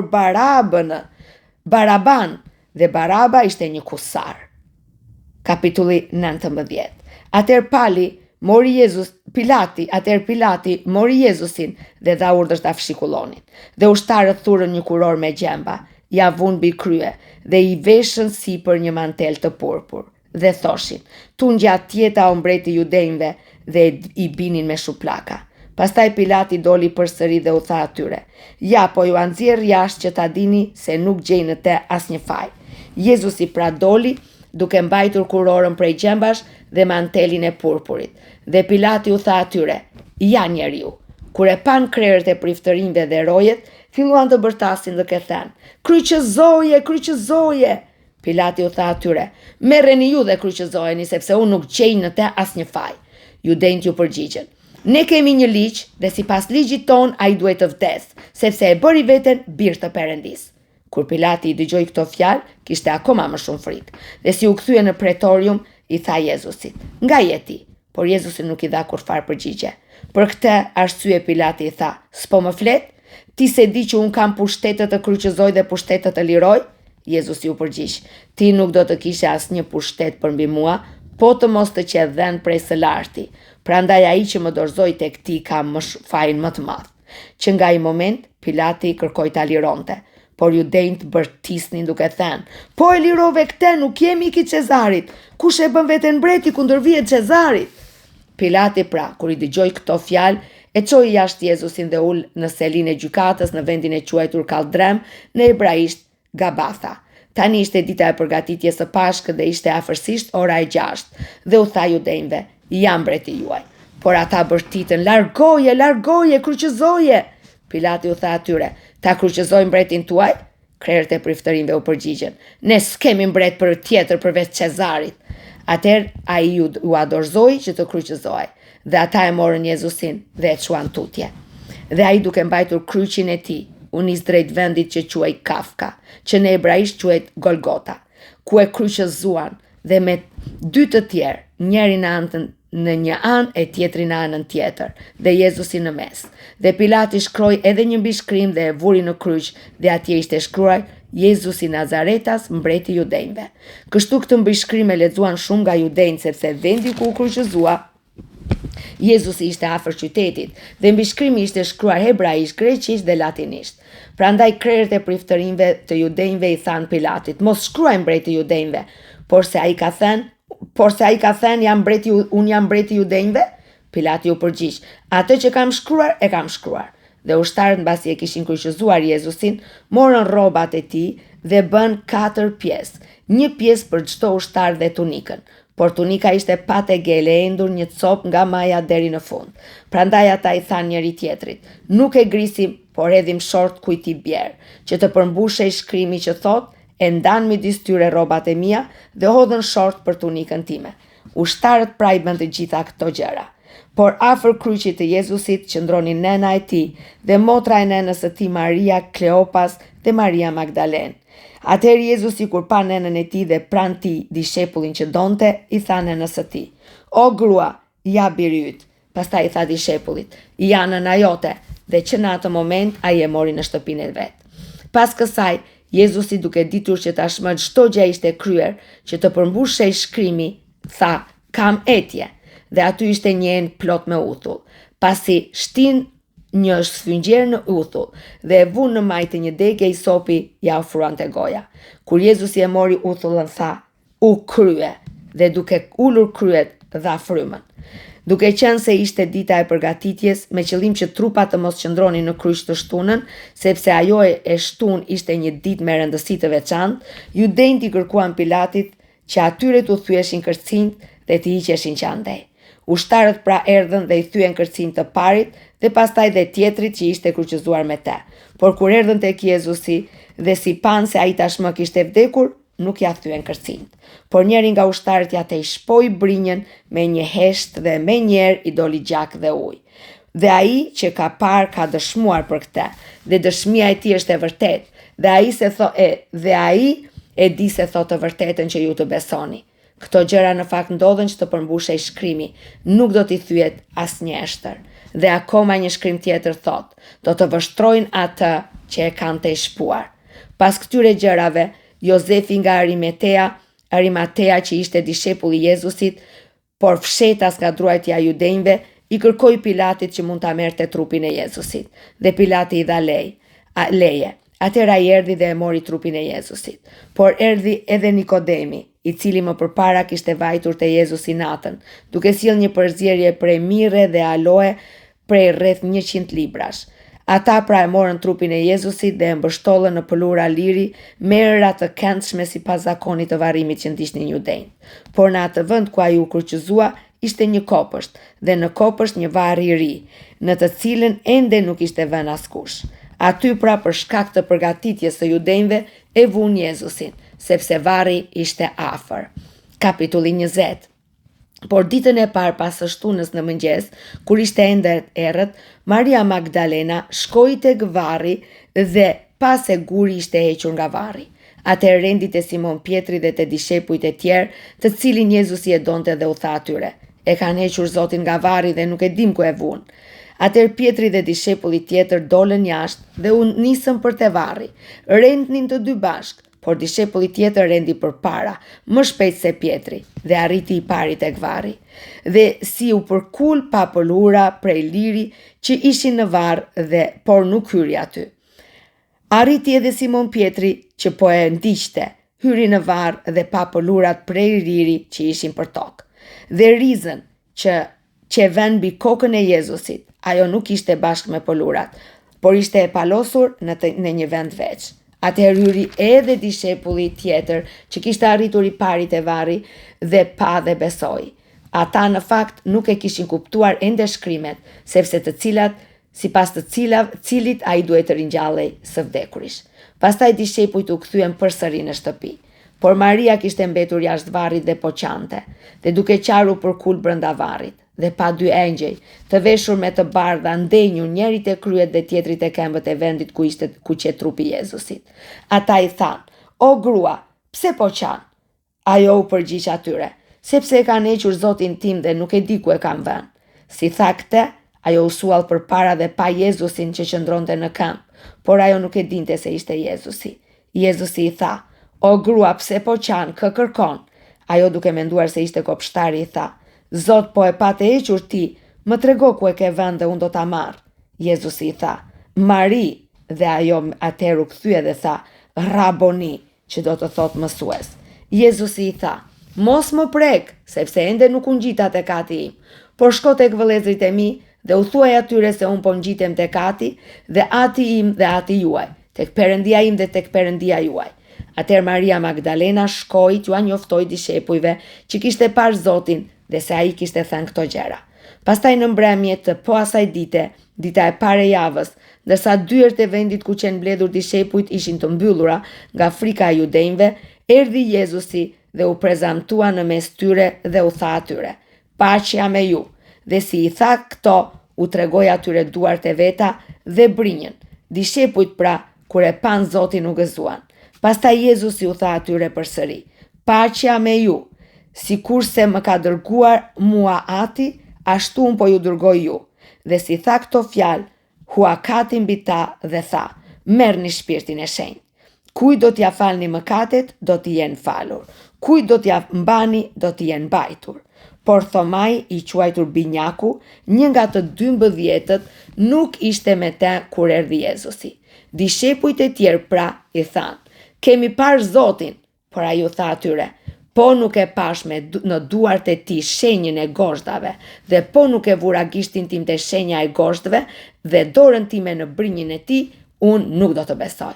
Baraban." Dhe Baraba ishte një kusar. Kapitulli 19. Atëherë Pilati mori Jezusin dhe dha urdhër ta fshikullonin. Dhe ushtarët thurën një kuror me gjemba, ja vun mbi krye dhe i veshën sipër një mantel të purpur dhe thoshin: "Tu ngjat jeta o mbreti i judenjve", dhe i binin me shuplaka. Pastaj Pilati doli përsëri dhe u tha atyre: "Ja, po ju anxjerr jashtë që ta dini se nuk gjej në te asnjë faj." Jezusi pra doli duke mbajtur kurorën prej gjembash dhe mantelin e purpurit. Dhe Pilati u tha atyre: "Ja njeriu." Kur e pan krerët e priftërinjve dhe rojet, filluan të bërtasin duke thënë: "Kryqëzoje, kryqëzoje!" Pilati u tha atyre: "Merreni ju dhe kryqëzojeni, sepse unë nuk gjej në te asnjë faj." Judenjtë ju përgjigjen: "Ne kemi një ligj dhe sipas ligjit ton ai duhet të vdesë, sepse e bëri veten bir të Perëndisë." Kur Pilati i dëgjoi këto fjalë, kishte akoma më shumë frikë, dhe si u kthye në pretorium, i tha Jezusit: "Nga je ti?" Por Jezusi nuk i dha kurfar përgjigje. Për këtë arsye Pilati i tha: "S'po më flet? Ti se di që unë kam pushtetet të kryqëzoj dhe pushtetet të liroj?" Jezusi u përgjigj: "Ti nuk do të kishe asnjë pushtet për mbi mua, po të mos të qetë dhënë prej së larti. Prandaj ai që më dorëzoi tek ti ka fajin më të madh." Që nga ai moment Pilati kërkoi ta lironte, por judejt bërtisnin duke thënë: "Po e lirove këtë, nuk jemi ik i Cezarit. Kush e bën veten mbreti kundër vije Cezarit?" Pilati pra, kur i dëgjoi këto fjalë, e çoi jashtë Jezusin dhe ul në selin e gjykatës në vendin e quajtur Kaldrem, në hebraisht Gabatha. Tani ishte dita e përgatitjes së Pashkët dhe ishte afërsisht ora e 6 dhe u tha judejve: "Jam mbreti juaj." Por ata bërtitën: "Largoje, largoje, kryqëzoje." Pilati u tha atyre: "Ta kryqëzoj mbretin tuaj?" Krerët e priftërinjve u përgjigjen: "Ne s'kemi mbret për tjetër përveç Cezarit." Atëherë ai u adorzoi që të kryqëzohej, dhe ata e morën Jezusin dhe e çuan tutje. Dhe ai duke mbajtur kryqin e tij, u nis drejt vendit që quhej Kafka, që në hebraisht quhet Golgota, ku e kryqëzuan dhe me dy të tjerë, njëri në një anë e tjetri në anën tjetër, dhe Jezusi në mes. Dhe Pilati shkroi edhe një mbishkrim dhe e vuri në kryq, dhe atje ishte shkruar: Jezusi Nazaretas, mbreti judejve. Kështu këtë mbishkrim e lexuan shumë nga judejt, sepse vendi ku u kryqëzua Jezusi ishte afër qytetit, dhe mbishkrimi ishte shkruar hebraisht, greqisht dhe latinisht. Prandaj krerët e priftërinjve të judejve i thanë Pilatit: "Mos shkruaj mbreti judejve, por se ai ka thënë unë jam mbreti judejve?" Pilati u përgjigj: "Atë që kam shkruar, e kam shkruar." Dhe ushtarët, mbasi e kishin kryqëzuar Jezusin, morën rrobat e tij dhe bën 4 pjesë, një pjesë për çdo ushtar dhe tunikën. Por tunika ishte pate gele e endur një cop nga maja deri në fund. Prandaj ata i thanë njëri tjetrit: "Nuk e grisim, por edhim short kujt i bjerë, që të përmbushej shkrimi që thot: e ndan midis tyre rrobat e mia dhe hodhën short për tunikën time." Ushtarët pra i bën të gjitha këto gjëra. Por afër kryqit të Jezusit qëndronin nëna e tij dhe motra e nënës së tij Maria Kleopas dhe Maria Magdalen. Atëherë Jezusi kur pa nënën e tij dhe pranë tij dishepullin që donte, i tha nënës së tij: "O grua, ja biri yt." Pastaj i tha dishepullit: "Ja nëna jote." Dhe që në atë moment ai e mori në shtëpinë e vet. Pas kësaj, Jezusi, duke ditur që tashmë çdo gjë ishte kryer, që të përmbushej shkrimi, tha: "Kam etje." Dhe aty ishte një enë plot me uthull. Pasi shtin një sfyngjer në uthull dhe e vun në majtë një degë hisopi, ja ofruante goja. Kur Jezusi e mori uthullën, tha: "U krye." Dhe duke ulur kryet, dha frymën. Duke qenë se ishte dita e përgatitjes, me qëllim që trupat të mos qëndronin në kryq të shtunën, sepse ajo e shtun ishte një ditë me rëndësi të veçantë, judejt i kërkuan Pilatit që atyre t'u thyeshin kërcinjt dhe t'i hiqeshin qandej. Ushtarët pra erdhën dhe i thyen kërcinjt të parit dhe pastaj dhe tjetrit që ishte kryqëzuar me te. Por kur erdhën tek Jezusi dhe si pan se ai tashmë kishte vdekur, nuk ja thyen kërcinjt. Por njëri nga ushtarët ja te i shpoi brinjën me një hesht dhe me njerë i doli gjak dhe ujë. Dhe ai që ka parë ka dëshmuar për këtë, dhe dëshmia e tij është e vërtetë, dhe ai e di se thotë të vërtetën që ju të besoni. Këto gjëra në fakt ndodhen që të përmbushej shkrimi, nuk do t'i thyet asnjë eshtër. Dhe akoma një shkrim tjetër thot: do të vështrojnë atë që e kanë të shpuar. Pas këtyre gjërave, Jozefi nga Arimatea që ishte dishepull i Jezusit, por fshetas nga druajtja e judejve, i kërkoi Pilatit që mund ta merrte trupin e Jezusit, dhe Pilati i dha leje. Atëherë ai erdhi dhe e mori trupin e Jezusit. Por erdhi edhe Nikodemi, i cili më përpara kishte vajtur te Jezusi natën, duke sjellë një përzierje prej mirre dhe aloe prej rreth 100 librash. Ata pra e morën trupin e Jezusit dhe e mbështollën në pëllura liri me ëra të këndshme sipas zakonit të varrimit që ndiqnin judejt. Por në atë vend ku ai u kryqëzua ishte një kopësht, dhe në kopësht një varr i ri, në të cilën ende nuk ishte vënë askush. Aty pra për shkak të përgatitjes së judejve e vun Jezusin, sepse varri ishte afër. Kapitulli 20. Por ditën e parë pas së shtunës në mëngjes, kur ishte ende errët, Maria Magdalena shkoi tek varri dhe pa se guri ishte hequr nga varri. Atëherë rendi te Simon Pietri dhe te dishepujt e tjerë, të cilin Jezusi e donte, dhe u tha atyre: E kanë hequr Zotin nga varri dhe nuk e dim ku e vunë. Atëherë Pietri dhe dishepulli tjetër dolën jashtë dhe u nisën për te varri. Rendnin të dy bashk, por dishepulli tjetër rendi përpara, më shpejt se Pietri, dhe arriti i pari tek varri. Dhe si u përkul pa pëlhura prej liri që ishin në varr por nuk hyri aty. Arriti edhe Simon Pietri që po e ndiqte, hyri në varr dhe pa pëlhurat prej liri që ishin për tokë. Dhe rizën që vën mbi kokën e Jezusit, ajo nuk ishte bashkë me pëlhurat, por ishte e palosur në një vend veç. Atëherë hyri edhe dishepulli tjetër që kishte arritur i pari te varri dhe pa dhe besoi. Ata në fakt nuk e kishin kuptuar ende shkrimet, sepse sipas të cilit ai duhet të ringjallej së vdekuris. Pastaj dishepujt u kthyen përsëri në shtëpi. Por Maria kishte mbetur jashtë varrit dhe po qante, dhe duke qarur përkul brenda varrit, dhe pa dy engjëj, të veshur me të bardha, ndenjur njëri te kryet dhe tjetri te këmbët e vendit ku qe trupi Jezusit. Ata i thanë: "O grua, pse po qan?" Ajo u përgjigj atyre: "Sepse e kanë hequr Zotin tim dhe nuk e di ku e kanë vënë." Si tha këtë, ajo u suall përpara dhe pa Jezusin që qëndronte në këmbë, por ajo nuk e dinte se ishte Jezusi. Jezusi i tha: "O grua, pse po qan, kë kërkon?" Ajo duke menduar se ishte kopshtari i tha: "Zot, po e pa të hequr ti, më trego ku e ke vënë dhe unë do ta marr." Jezusi i tha: "Mari." Dhe ajo atëherë u kthye dhe tha: "Raboni", që do të thotë mësues. Jezusi i tha: "Mos më prek, sepse ende nuk u ngjita tek ati im, por shko tek vëllezërit e mi dhe u thuaj atyre se unë po ngjitem tek ati dhe ati im dhe ati juaj, tek Perëndia im dhe tek Perëndia juaj." Atëherë Maria Magdalena shkoi t'ua njoftoi dishepujve që kishte parë Zotin dhe se ai kishte thënë këto gjëra. Pastaj në mbrëmje të po asaj dite, dita e parë e javës, ndërsa dyert e vendit ku qenë mbledhur dishepujt ishin të mbyllura nga frika e judejve, erdhi Jezusi dhe u prezantua në mes tyre dhe u tha atyre: "Paqja me ju." Dhe si i tha këto, u tregoi atyre duart e veta dhe brinjën. Dishepujt pra, kur e pan Zotin u gëzuan. Pastaj Jezusi u tha atyre përsëri: "Paqja me ju. Sikurse më ka dërguar mua Ati, ashtu unë po ju dërgoj ju." Dhe si tha këto fjalë, hua kati mbi ta dhe tha: "Merrni shpirtin e shenjtë. Kujt do t'ja falni mëkatet, do t'i jenë falur. Kujt do t'ja mbani, do t'i jenë mbajtur." Por Thomai, i quajtur Binjaku, një nga të 12-tët, nuk ishte me te kur erdhi Jezusi. Dishepujt e tjerë pra i thanë: "Kemi parë Zotin." Por ai u tha atyre: "Po nuk e pash në duart e tij shenjën e goshtave, dhe po nuk e vura gishtin tim te shenja e goshtëve dhe dorën time në brinjën e tij, unë nuk do të besoj."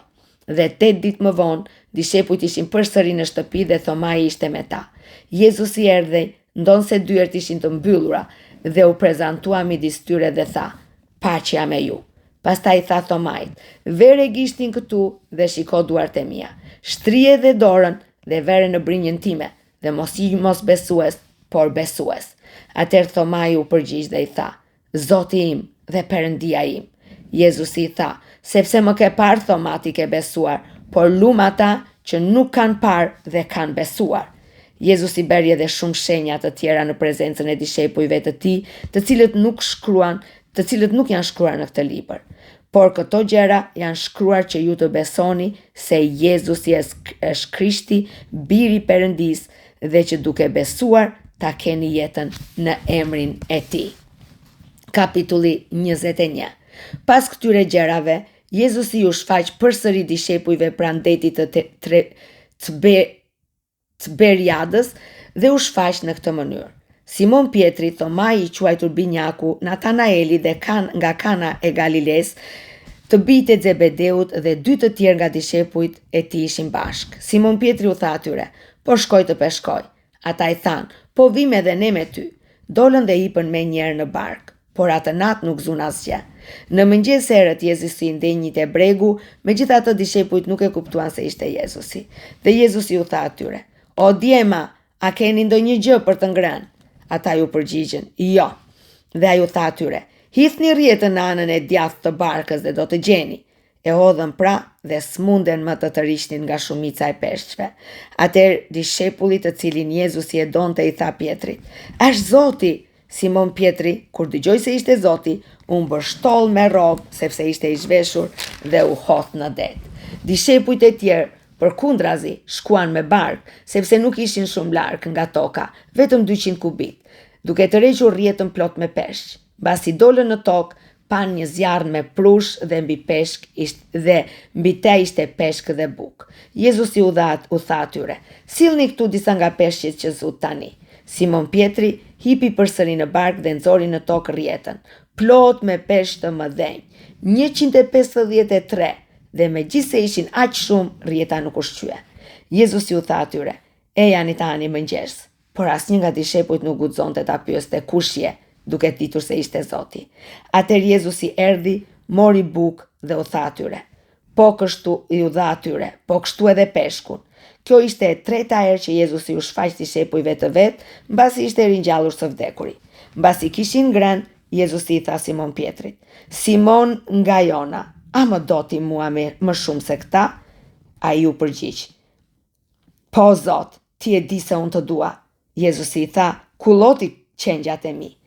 Dhe 8 ditë më vonë, dishepujt ishin përsëri në shtëpi dhe Thomai ishte me ta. Jezusi erdhi, ndonse dyert ishin të mbyllura, dhe u prezantua midis tyre dhe tha: "Paqja me ju." Pastaj tha Thomait: "Vere gishtin këtu dhe shiko duart e mia. Shtrije dhe dorën dhe vere në brinjën time, dhe mos besues, por besues." Atëherë Thomai u përgjigj dhe i tha: "Zoti im dhe Perëndia im." Jezusi i tha: "Sepse më ke parë, Thoma, ti ke besuar, por lum ata që nuk kanë parë dhe kanë besuar." Jezusi bëri edhe shumë shenja të tjera në prezencën e dishepujve të tij, të cilët nuk janë shkruar në këtë libër. Por këto gjëra janë shkruar që ju të besoni se Jezusi është Krishti, biri i Perëndisë, dhe që duke besuar ta keni jetën në emrin e tij. Kapitulli 21. Pas këtyre gjërave, Jezusi u shfaq përsëri dishepujve pranë detit të Tiberiadës dhe u shfaq në këtë mënyrë: Simon Pietri, Thomai i quajtur Binjaku, Natanaeli dhe nga Kana e Galiles, të bijtë e Zebedeut dhe 2 të tjerë nga dishepujt e tij ishin bashk. Simon Pietri u tha atyre: "Po shkoj të peshkoj." Ata i thanë: "Po vim edhe ne me ty." Dolën dhe hipën menjëherë në bark, por atë natë nuk zun asgjë. Në mëngjes herët Jezusi ndenjë te bregu, megjithatë dishepujt nuk e kuptuan se ishte Jezusi. Dhe Jezusi u tha atyre: "O djema, a keni ndonjë gjë për të ngrënë?" Ata ju përgjigjen: "Jo." Dhe ai u tha atyre: "Hithni rrjetën në anën e djathtë të barkës dhe do të gjeni." e hodhën pra dhe smunden më të rishnin nga shumica e peshqve. Atëherë dishepullit të cilin Jezusi e donte i tha Pjetrit: "Është Zoti." Simon Pietri, kur dëgjoi se ishte Zoti, u mbështoll me rrobë sepse ishte i zhveshur dhe u hodh në det. Dishepujt e tjerë përkundrazi shkuan me bark, sepse nuk ishin shumë larg nga toka, vetëm 200 kubit, duke tërhequr rrjetën plot me peshq. Mbasi dolën në tokë, pan një zjarr me prush dhe mbi te ishte peshk dhe buk. Jezusi u tha atyre: "Sillni këtu disa nga peshqit që zut tani." Simon Pietri hipi përsëri në bark dhe nxori në tokë rrjetën, plot me peshq të mëdhenj, 153, dhe megjithse ishin aq shumë, rrjeta nuk u shqye. Jezusi u tha atyre: "Ejani tani mëngjes." Por asnjë nga dishepujt nuk guxonte ta pyeste kush je, duke ditur se ishte Zoti. Atëherë Jezusi erdhi, mori bukë dhe u tha atyre: "Po kështu edhe peshkun." Kjo ishte e treta herë që Jezusi u shfaq dishepujve të vet, mbasi ishte ringjallur së vdekuri. Mbasi kishin ngrënë, Jezusi i tha Simon Pietrit: "Simon nga Jona, a më do ti mua më shumë se këta?" Ai u përgjigj: "Po Zot, ti e di se unë të dua." Jezusi i tha: "Kulloti qengjat e mi."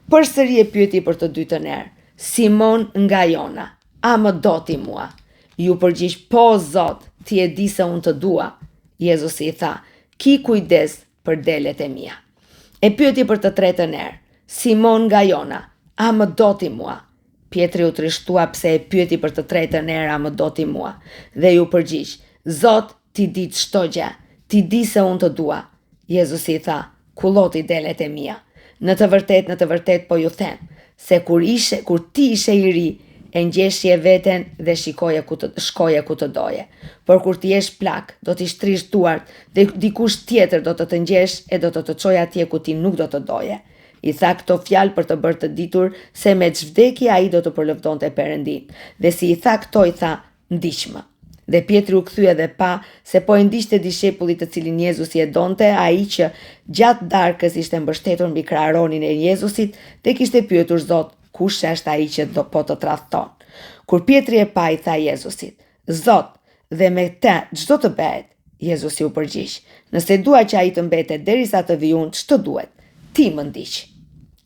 Përsëri e pyeti për të dytën herë: "Simon nga Jona, a më do ti mua?" Ju përgjigj: "Po Zot, ti e di se unë të dua." Jezusi i tha: "Ki kujdes për delet e mia." E pyeti për të tretën herë: "Simon nga Jona, a më do ti mua?" Pietri u trishtua pse e pyeti për të tretën herë: "A më do ti mua?" dhe ju përgjigj: "Zot, ti di çdo gjë. Ti di se unë të dua." Jezusi i tha: "Kulloti delet e mia. Në të vërtet po ju them, se kur ti ishe i ri, e ngjeshje veten dhe shkoje ku të doje. Por kur ti jesh plak, do t'i shtrish duart dhe dikush tjetër do të ngjesh e do të çojë atje ku ti nuk do të doje." I tha këto fjalë për të bërë të ditur se me ç'vdekje ai do të përlëvdonte Perëndin. Dhe si i tha këto, i tha: "Ndiqmë." Dhe Pietri u kthye dhe pa se po e ndiqte dishepullit të cilin Jezusi e donte, ai që gjatë darkës ishte mbështetur mbi kraharonin e Jezusit dhe kishte pyetur: "Zot, kush është ai që do po të tradhton?" Kur Pietri e pa, i tha Jezusit: "Zot, dhe me të çdo të bëhet." Jezusi u përgjigj: "Nëse dua që ai të mbetet derisa të vi unë, ç'të duhet? Ti më ndiq.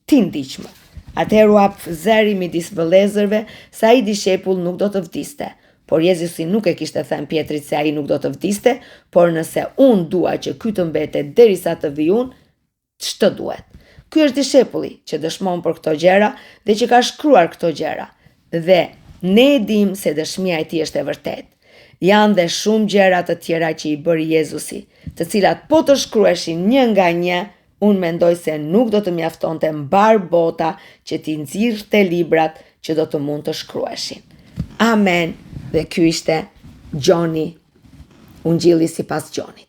Ti ndiqmë." Atëherë u hap zëri midis vëllezërve se ai dishepull nuk do të vdiste. Por Jezusi nuk e kishte thënë Pietrit se ai nuk do të vdiste, por nëse unë dua që ky të mbetet derisa të vi unë, ç'të duhet? Ky është dishepulli që dëshmon për këto gjëra dhe që ka shkruar këto gjëra. Dhe ne e dim se dëshmia e tij është e vërtetë. Janë dhe shumë gjëra të tjera që i bëri Jezusi, të cilat po të shkruheshin një nga një, unë mendoj se nuk do të mjaftonte mbar bota që t'i nxirrte librat që do të mund të shkruheshin. Amen. Dhe ky ishte Gjoni, Ungjilli sipas Gjonit.